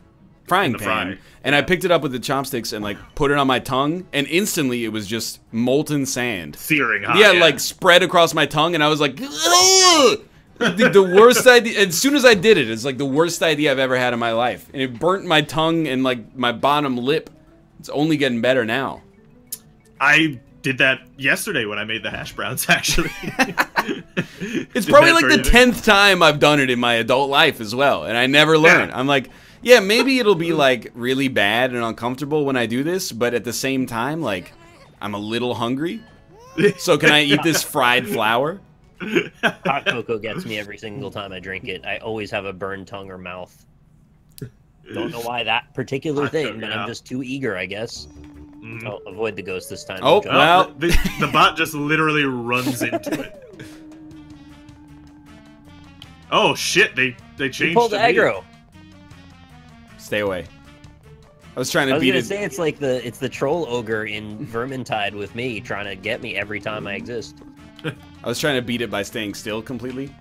frying pan. And I picked it up with the chopsticks and, like, put it on my tongue, and instantly it was just molten sand. Searing hot. Yeah, like, spread across my tongue, and I was like, ugh! The worst idea. As soon as I did it, it's like the worst idea I've ever had in my life. And it burnt my tongue and, like, my bottom lip. It's only getting better now. I did that yesterday when I made the hash browns, actually. It's probably like the 10th time I've done it in my adult life as well, and I never learn. I'm like, yeah, maybe it'll be, like, really bad and uncomfortable when I do this, but at the same time, like, I'm a little hungry. So can I eat this fried flour? Hot cocoa gets me every single time I drink it. I always have a burned tongue or mouth. Don't know why that particular thing, but I'm just too eager, I guess. I'll avoid the ghost this time. Oh, well. The bot just literally runs into it. Oh, shit, they changed He pulled the aggro. Stay away. I was trying to beat it. I was gonna say it's the troll ogre in Vermintide with me, trying to get me every time I exist. I was trying to beat it by staying still completely.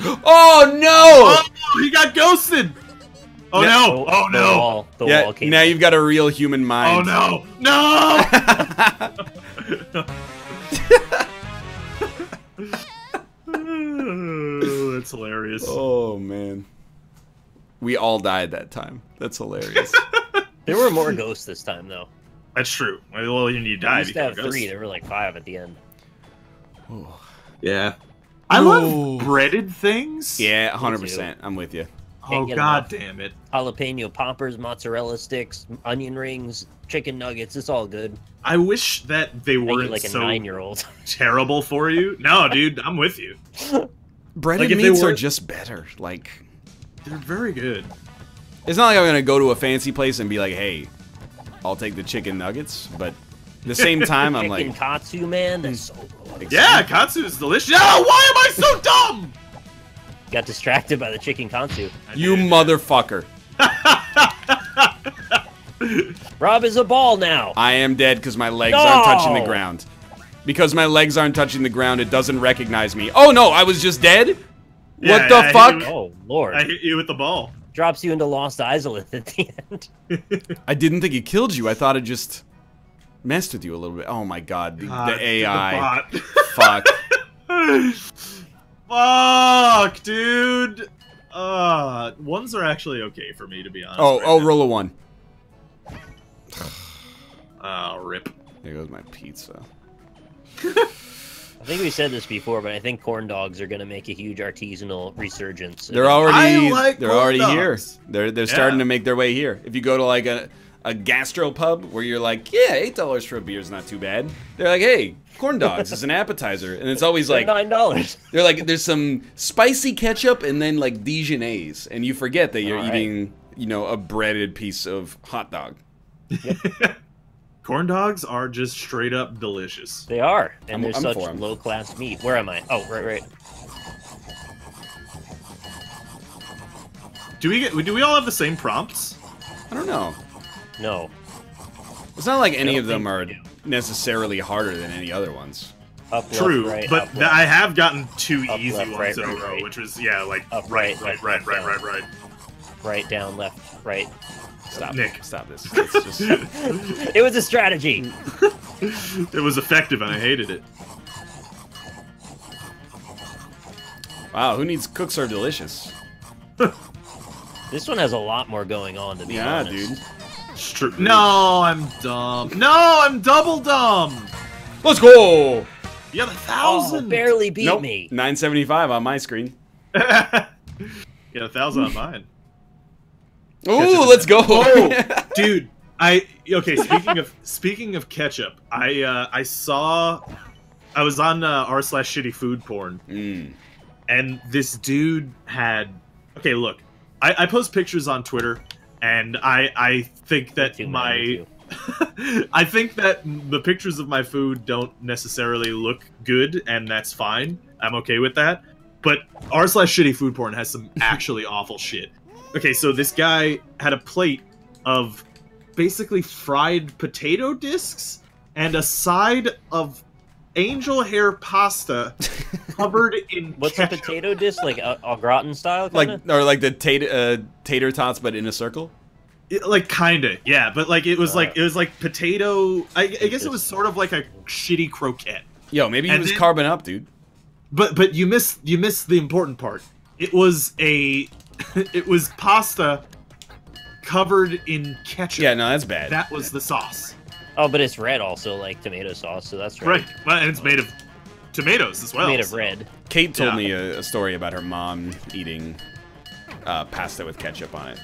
Oh no! Oh, he got ghosted! Oh no! Oh no! The wall came now you've got a real human mind. Oh no! No! That's hilarious. Oh man. We all died that time. That's hilarious. There were more ghosts this time though. That's true. Well, you died. We used to have 3. There were like 5 at the end. Oh. Yeah. I love breaded things. Yeah, 100%. I'm with you. Oh, god damn it. Jalapeno poppers, mozzarella sticks, onion rings, chicken nuggets. It's all good. I wish that they weren't like a so 9-year-old. terrible for you. No, dude, I'm with you. Breaded meats are just better. Like, they're very good. It's not like I'm going to go to a fancy place and be like, hey, I'll take the chicken nuggets, but at the same time, I'm like... Chicken katsu, man, that's so good. Yeah, katsu is delicious. Oh, why am I so dumb? Got distracted by the chicken katsu. You motherfucker. Rob is a ball now. I am dead because my legs aren't touching the ground. Because my legs aren't touching the ground, it doesn't recognize me. Oh no, I was just dead? Yeah, what the fuck? Oh, Lord. I hit you with the ball. Drops you into Lost Isolith at the end. I didn't think it killed you. I thought it just messed with you a little bit. Oh my god, the AI. The Fuck. Fuck, dude. Ones are actually okay for me, to be honest. Oh, roll a 1. Oh, rip. There goes my pizza. I think we said this before, but I think corn dogs are going to make a huge artisanal resurgence. They're already dogs. here. They're starting to make their way here. If you go to like a gastropub where you're like, yeah, $8 for a beer is not too bad. They're like, hey, corn dogs is an appetizer, and it's always like $9. They're like, there's some spicy ketchup and then like Dijonnaise, and you forget that you're eating, you know, a breaded piece of hot dog. Yep. Corn dogs are just straight up delicious. They are, and they're I'm such for 'em. low-class meat. Where am I? Oh, right. Do we all have the same prompts? I don't know. No. It's not like any of them think are we do. necessarily harder than any other ones. Up, left, True, right, but up, left. I have gotten 2 Up, easy left, ones right, in a right, row, right. which was right, right, right. Right, down, left, right. Stop, Nick. Stop this. It's just... It was a strategy. It was effective, and I hated it. Wow, who needs Cooks Are Delicious? This one has a lot more going on, to be honest. Dude. No, I'm dumb. No, I'm double dumb. Let's go! You have 1,000. Oh, barely beat Nope, me. 975 on my screen. You got 1,000 on mine. Ooh, let's go! Oh, dude. Okay. Speaking of ketchup, I was on r/shitty food porn, and this dude had. Okay, look, I post pictures on Twitter, and I think that I think that the pictures of my food don't necessarily look good, and that's fine. I'm okay with that. but r/shitty food porn has some actually awful shit. Okay, so this guy had a plate of basically fried potato discs and a side of angel hair pasta covered in What's ketchup. a potato disc? Like au gratin style? Kinda? Like, or like the tater tots, but in a circle. Like kinda, yeah, but like it was like potato. I guess it was sort of like a shitty croquette. Yo, maybe he And was then- carbon up, dude. But you missed the important part. It was pasta covered in ketchup. Yeah, no, that's bad. That was the sauce. Oh, but it's red also, like tomato sauce, so that's right. Right. Well, and it's made of tomatoes as well. Made of red. Kate told Yeah. me a story about her mom eating pasta with ketchup on it.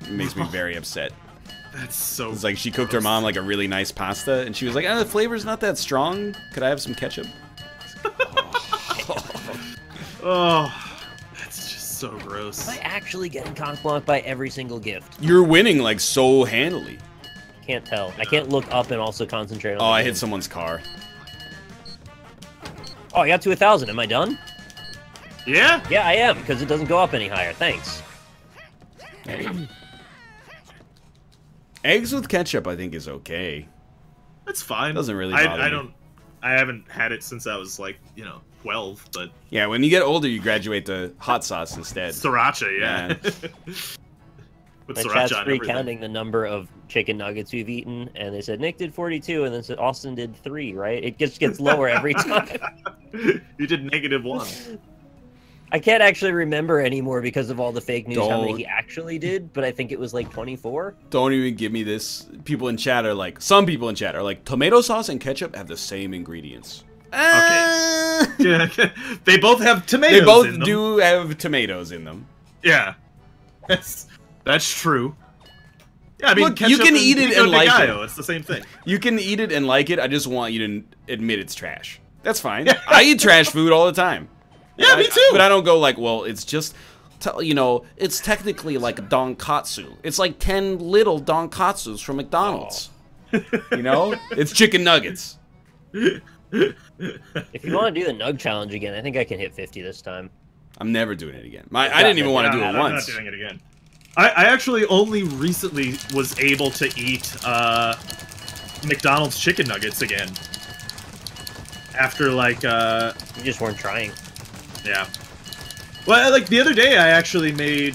It makes me very upset. That's so. It's like she cooked her mom like a really nice pasta, and she was like, "Oh, the flavor's not that strong. Could I have some ketchup?" Oh, that's just so gross. Am I actually getting cock blocked by every single gift? You're winning like so handily. Can't tell. I can't look up and also concentrate on Oh, the I game. hit someone's car. Oh, I got to 1,000. Am I done? Yeah. Yeah, I am, because it doesn't go up any higher. Thanks. Eggs with ketchup, I think, is okay. That's fine. Doesn't really bother I me. don't. I haven't had it since I was like 12, but Yeah, when you get older, you graduate to hot sauce instead. sriracha, yeah. With My sriracha chat's on everything. recounting the number of chicken nuggets we've eaten, and they said Nick did 42, and then said Austin did 3, right? It just gets lower every time. You did -1. I can't actually remember anymore because of all the fake news how many Don't. he actually did, but I think it was like 24. Don't even give me this. People in chat are like, some people in chat are like, tomato sauce and ketchup have the same ingredients. Yeah, they both have tomatoes. They both in them. do have tomatoes in them. Yeah, that's true. Yeah, I mean, Look, you ketchup can and eat it pico and de like gallo, it. It's the same thing. You can eat it and like it. I just want you to admit it's trash. That's fine. I eat trash food all the time. Yeah, me too. But I don't go like, well, it's just, it's technically like a donkatsu. It's like 10 little donkatsus from McDonald's. It's chicken nuggets. If you want to do the Nug Challenge again, I think I can hit 50 this time. I'm never doing it again. I didn't even want to do it I'm once. not doing it again. I actually only recently was able to eat McDonald's chicken nuggets again. After like You just weren't trying. yeah. Well, like the other day, I actually made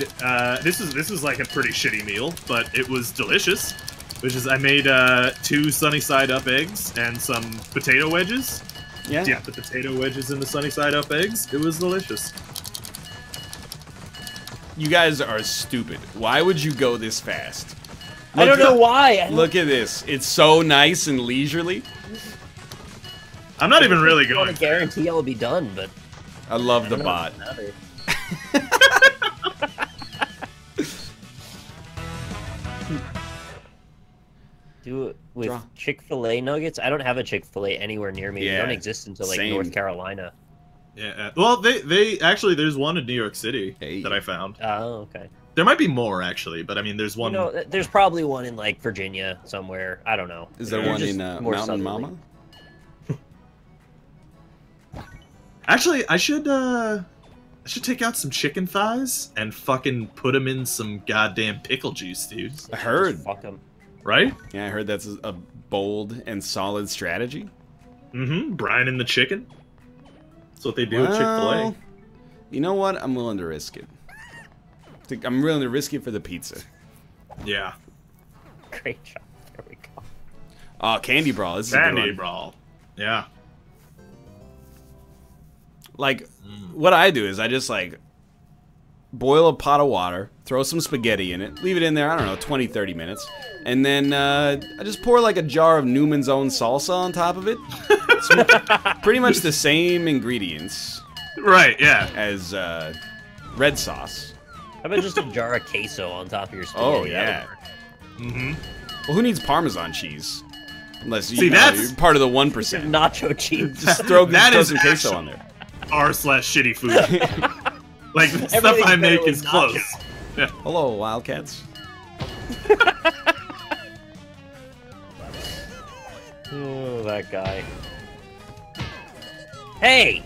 this is like a pretty shitty meal, but it was delicious. Which is I made 2 sunny side up eggs and some potato wedges. Yeah. Yeah, the potato wedges and the sunny side up eggs. It was delicious. You guys are stupid. Why would you go this fast? I don't know why. Look at this. It's so nice and leisurely. I'm not even really I want going. to guarantee I'll be done, but I love the I don't know bot. if it matters. Do it with Draw. Chick-fil-A nuggets. I don't have a Chick-fil-A anywhere near me. They Yeah, don't exist until like same. North Carolina. Yeah. Well, they actually there's one in New York City Hey. that I found. Oh, okay. There might be more actually, but I mean, there's one. There's probably one in like Virginia somewhere. I don't know. Is there They're one just in more Mountain southerly. Mama? Actually, I should take out some chicken thighs and fucking put them in some goddamn pickle juice, dude. I heard. Just fuck 'em. Right? Yeah, I heard that's a bold and solid strategy. Mm-hmm. Brining the chicken. That's what they do at Chick-fil-A. Well, you know what? I'm willing to risk it. I'm willing to risk it for the pizza. Yeah. Great job. There we go. Oh, Candy Brawl. This is a good Candy one. brawl. Yeah. Like, what I do is I just, like, boil a pot of water, throw some spaghetti in it, leave it in there, I don't know, 20, 30 minutes. And then I just pour, like, a jar of Newman's Own salsa on top of it. It's pretty much the same ingredients Right. Yeah. as red sauce. How about just a jar of queso on top of your spaghetti? Oh, That would yeah. work. Mm-hmm. Well, who needs Parmesan cheese? Unless See, you know, that's- you're part of the 1%. Nacho cheese. Just throw That is some queso actually- on there. R/shitty food. Like the stuff Everything's I better make with is close. Yeah. Hello, Wildcats. Oh, that guy. Hey!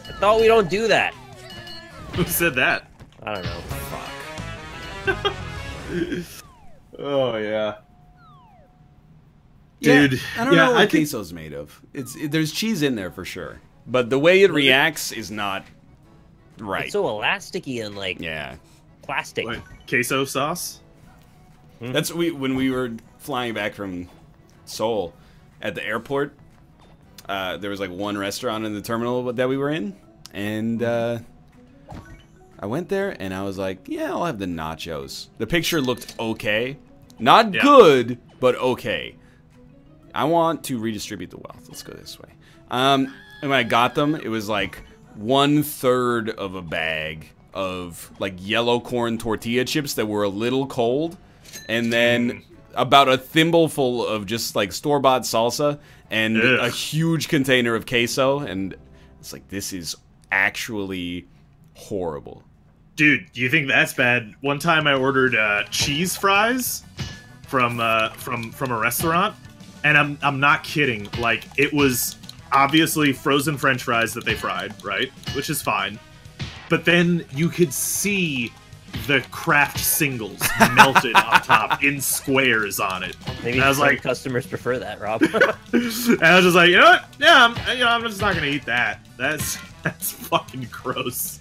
I thought we don't do that. Who said that? I don't know. Fuck. Oh, yeah. Yeah, Dude, I don't know what I think queso's made of. There's cheese in there for sure, but the way it reacts is not right. It's so elasticy and like plastic. what, queso sauce. That's when we were flying back from Seoul at the airport. There was like one restaurant in the terminal that we were in, and I went there and I was like, yeah, I'll have the nachos. The picture looked okay, not good, but okay. I want to redistribute the wealth. Let's go this way. And when I got them, it was like 1/3 of a bag of like yellow corn tortilla chips that were a little cold, and then about a thimbleful of just like store-bought salsa and a huge container of queso, and it's like, this is actually horrible. Dude, do you think that's bad? One time I ordered cheese fries from a restaurant, and I'm not kidding. Like, it was obviously frozen French fries that they fried, right? Which is fine. But then you could see the Kraft singles melted on top in squares on it. Maybe I was some like, customers prefer that, Rob. and I was just like, you know what? Yeah, I'm just not gonna eat that. That's fucking gross.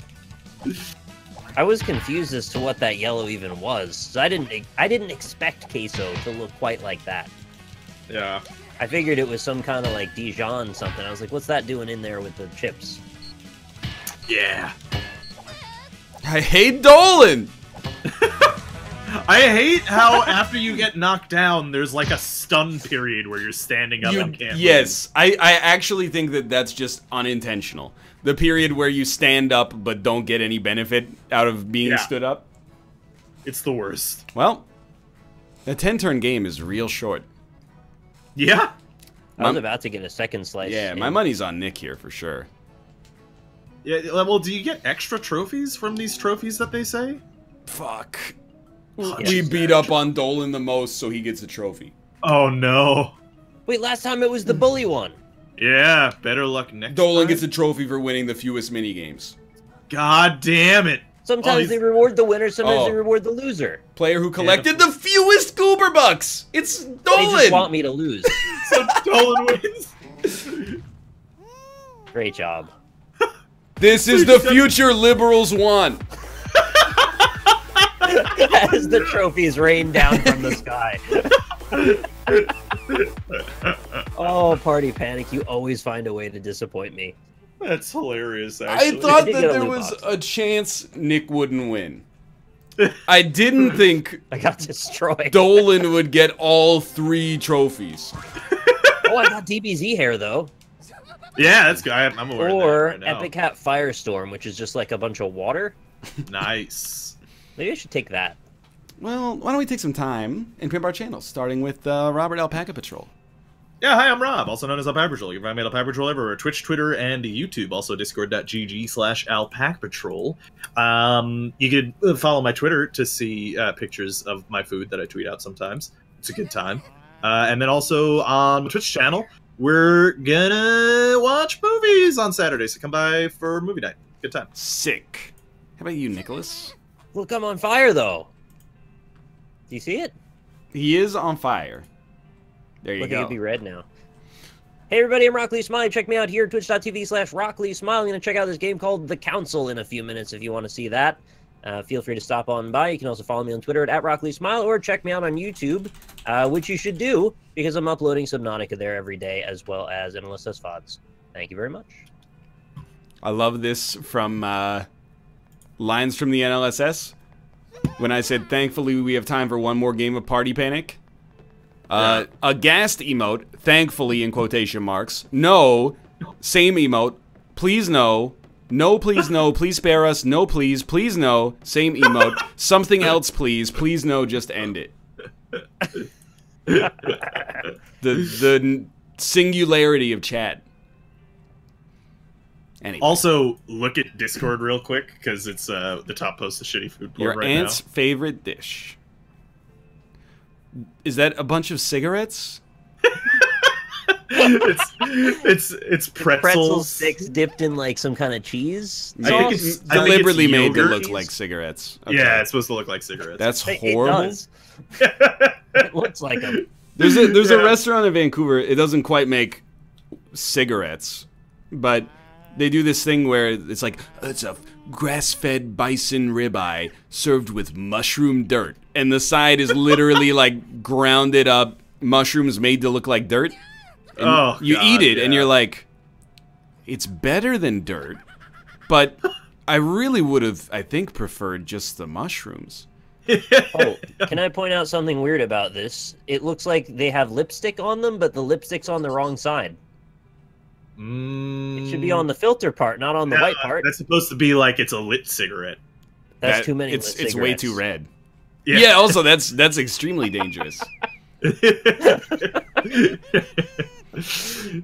I was confused as to what that yellow even was. So I didn't expect queso to look quite like that. Yeah. I figured it was some kind of like Dijon something. I was like, what's that doing in there with the chips? Yeah. I hate Dolan! I hate how after you get knocked down, there's like a stun period where you're standing up and can't Yes, I actually think that that's just unintentional. The period where you stand up but don't get any benefit out of being stood up. It's the worst. Well, a 10-turn game is real short. Yeah? I was about to get a second slice. Yeah, my money's on Nick here for sure. Yeah, well, do you get extra trophies from these trophies that they say? Fuck. We beat up on Dolan the most, so he gets a trophy. Oh, no. Wait, last time it was the bully one. Yeah, better luck next Dolan time. gets a trophy for winning the fewest minigames. God damn it. Sometimes they reward the winner, sometimes they reward the loser. Player who collected the fewest Goober Bucks! It's Dolan! They just want me to lose. So Dolan wins. Great job. This is the future liberals want. As the trophies rain down from the sky. Oh, Party Panic, you always find a way to disappoint me. That's hilarious, actually. I thought did that get a there loot was box. a chance Nick wouldn't win. I didn't think I got destroyed. Dolan would get all 3 trophies. Oh, I got DBZ hair, though. Yeah, that's good. I'm aware of that Or right now. Epic Hat Firestorm, which is just like a bunch of water. Nice. Maybe I should take that. Well, why don't we take some time and pimp our channels, starting with Robert Alpaca Patrol. Yeah, hi, I'm Rob, also known as Alpaca Patrol. You can find me at Alpaca Patrol everywhere, Twitch, Twitter, and YouTube. Also, discord.gg/alpacapatrol. You could follow my Twitter to see pictures of my food that I tweet out sometimes. It's a good time. And then also on my Twitch channel, we're gonna watch movies on Saturday, so come by for movie night. Good time. Sick. How about you, Nicholas? Look, I'm on fire, though. Do you see it? He is on fire. There you Look, go. it could be red now. Hey everybody, I'm Rocklee Smile. Check me out here at twitch.tv/Rocklee Smile. I'm going to check out this game called The Council in a few minutes if you want to see that. Feel free to stop on by. You can also follow me on Twitter at Rocklee Smile or check me out on YouTube, which you should do because I'm uploading Subnautica there every day as well as NLSS VODs. Thank you very much. I love this from lines from the NLSS. When I said, thankfully we have time for one more game of Party Panic. A gassed emote, thankfully in quotation marks. No, same emote, please no. No, please no, please spare us. No, please no. Same emote. Something else, please no, just end it. The singularity of chat. Anyway. Also, look at Discord real quick, because it's the top post of shitty food Your right aunt's now. favorite dish. Is that a bunch of cigarettes? it's pretzel pretzels. sticks dipped in like some kind of cheese. I think sauce? it's Deliberately made to yogurt. look like cigarettes. Okay. Yeah, it's supposed to look like cigarettes. That's It horrible. does. It looks like them. There's a Yeah. restaurant in Vancouver. It doesn't quite make cigarettes, but they do this thing where it's like it's a grass-fed bison ribeye served with mushroom dirt, and the side is literally like grounded up mushrooms made to look like dirt. And Oh, you God, eat it, and yeah. you're like, it's better than dirt, but I really would have, I think, preferred just the mushrooms. Oh, can I point out something weird about this? It looks like they have lipstick on them, but the lipstick's on the wrong side. It should be on the filter part, not on the white part. That's supposed to be like it's a lit cigarette. That's That- too many. It's lit way cigarettes. too red. Yeah. Yeah. Also, that's extremely dangerous.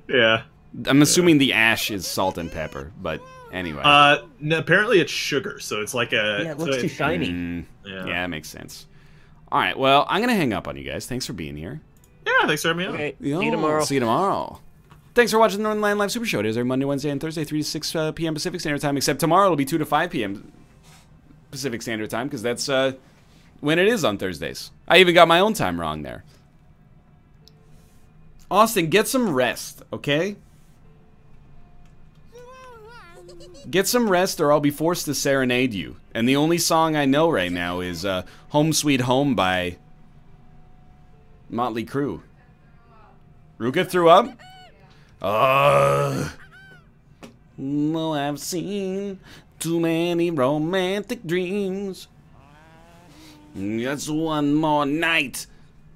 Yeah. I'm assuming the ash is salt and pepper, but anyway. No, apparently it's sugar, so it's like a. Yeah, it looks too shiny. Yeah, that makes sense. All right, well, I'm gonna hang up on you guys. Thanks for being here. Yeah, thanks for having me on. Okay, Yo, see you tomorrow. See you tomorrow. Thanks for watching the Northernlion Live Super Show. It is every Monday, Wednesday, and Thursday, 3 to 6 p.m. Pacific Standard Time, except tomorrow it'll be 2 to 5 p.m. Pacific Standard Time, because that's when it is on Thursdays. I even got my own time wrong there. Austin, get some rest, okay? Get some rest or I'll be forced to serenade you. And the only song I know right now is Home Sweet Home by Motley Crue. Ruka threw up? No, I've seen too many romantic dreams. Just one more night,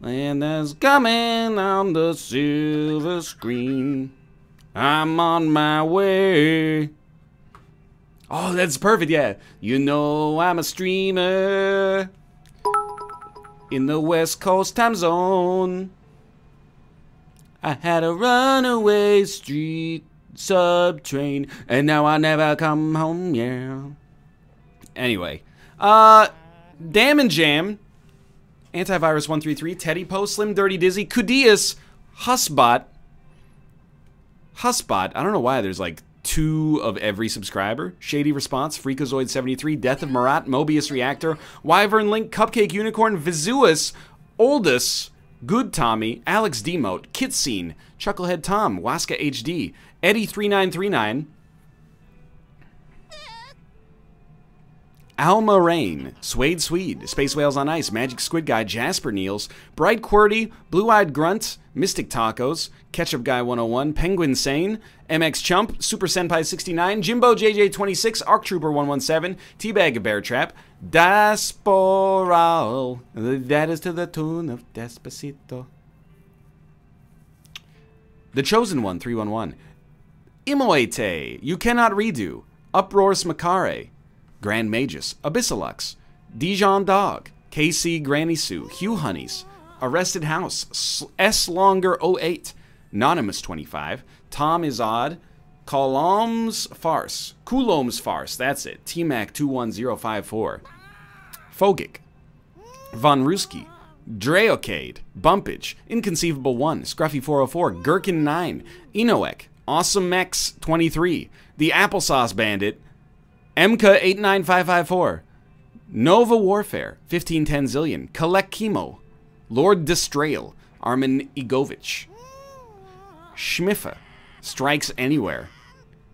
and there's coming on the silver screen. I'm on my way. Oh, that's perfect, yeah. You know I'm a streamer in the West Coast time zone. I had a runaway street sub train, and now I never come home, yeah. Anyway, Damn and Jam, Antivirus 133, Teddy Post, Slim Dirty Dizzy, Kudias, Husbot, I don't know why there's like 2 of every subscriber, Shady Response, Freakazoid 73, Death of Marat, Mobius Reactor, Wyvern Link, Cupcake Unicorn, Vizuus, Oldus, Good Tommy, Alex Demote, Kitscene, Chucklehead Tom, Waska HD, Eddie3939, Alma Rain, Suede Swede, Space Whales on Ice, Magic Squid Guy, Jasper Niels, Bright Qwerty, Blue Eyed Grunt, Mystic Tacos, Ketchup Guy 101, Penguin Sane, MX Chump, Super Senpai 69, Jimbo JJ 26, Arc Trooper 117, Teabag Bear Trap, Dasporal, that is to the tune of Despacito. The Chosen One 311, Imoete, You Cannot Redo, Uproars Makare, Grand Magus, Abyssalux, Dijon Dog, KC Granny Sue, Hugh Honeys, Arrested House, S Longer 08, Anonymous 25, Tom is Odd, Coulombe's Farce, that's it, T-Mac 21054, Fogic, Von Ruski, Dreocade, Bumpage, Inconceivable 1, Scruffy 404, Gherkin 9, Inoek, Awesome Mex 23, The Applesauce Bandit, Emka 89554, Nova Warfare 1510 Zillion, Collect Chemo, Lord Destrail, Armin Igovich, Schmiffa, Strikes Anywhere,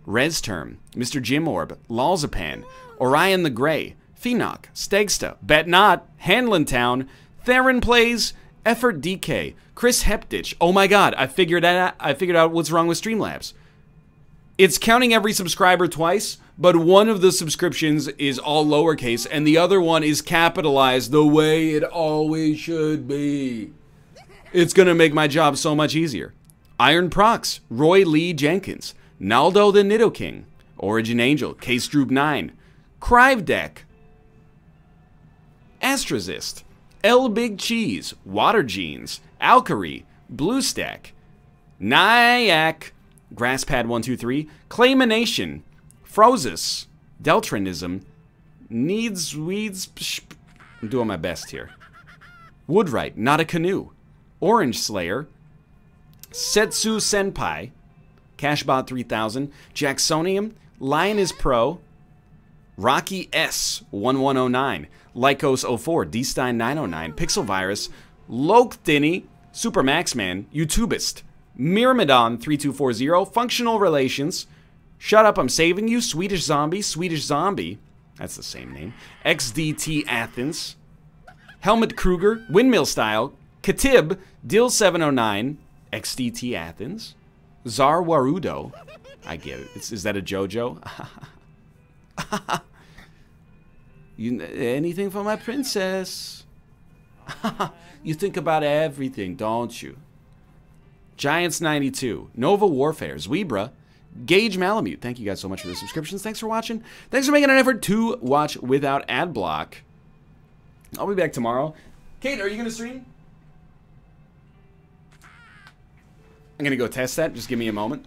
Resterm, Mr. Jim Orb, Lalzapan, Orion the Grey, Phenok, Stegsta, Bet Not, Hanlon Town, Theron Plays, Effort DK, Chris Heptich. Oh my god, I figured out what's wrong with Streamlabs. It's counting every subscriber twice, but one of the subscriptions is all lowercase and the other one is capitalized the way it always should be. It's gonna make my job so much easier. Iron Prox, Roy Lee Jenkins, Naldo the Nidoking, Origin Angel, K-Stroop 9, Crivdeck, Astrazist, L Big Cheese, Water Jeans, Alkari, Bluestack, Nyack, Grasspad123, Claymanation, Frozus, Deltrinism, Needs Weeds. I'm doing my best here. Woodwright, Not a Canoe, Orange Slayer, Setsu Senpai, Cashbot 3000, Jacksonium, Lion is Pro, Rocky S 1109, Lycos 04, D-Stein 909, Pixel Virus, Lokdini, Super Maxman, YouTubist, Myrmidon 3240, Functional Relations, Shut Up I'm Saving You, Swedish Zombie, that's the same name, XDT Athens, Helmut Kruger, Windmill Style, Katib, Dill 709, XDT Athens, Zar Warudo, I get it. Is that a JoJo? Anything for my princess? You think about everything, don't you? Giants 92, Nova Warfare, Zwebra, Gage Malamute. Thank you guys so much for the subscriptions. Thanks for watching. Thanks for making an effort to watch without ad block. I'll be back tomorrow. Kate, are you gonna stream? I'm gonna go test that. Just give me a moment.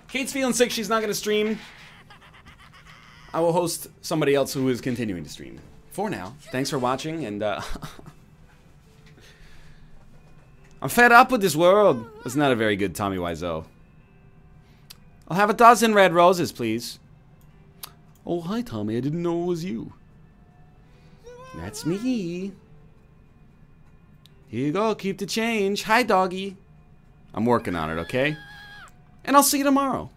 Kate's feeling sick. She's not going to stream. I will host somebody else who is continuing to stream. For now, thanks for watching, and I'm fed up with this world. That's not a very good Tommy Wiseau. I'll have a dozen red roses, please. Oh, hi, Tommy. I didn't know it was you. That's me. Here you go. Keep the change. Hi, doggy. I'm working on it, okay? And I'll see you tomorrow.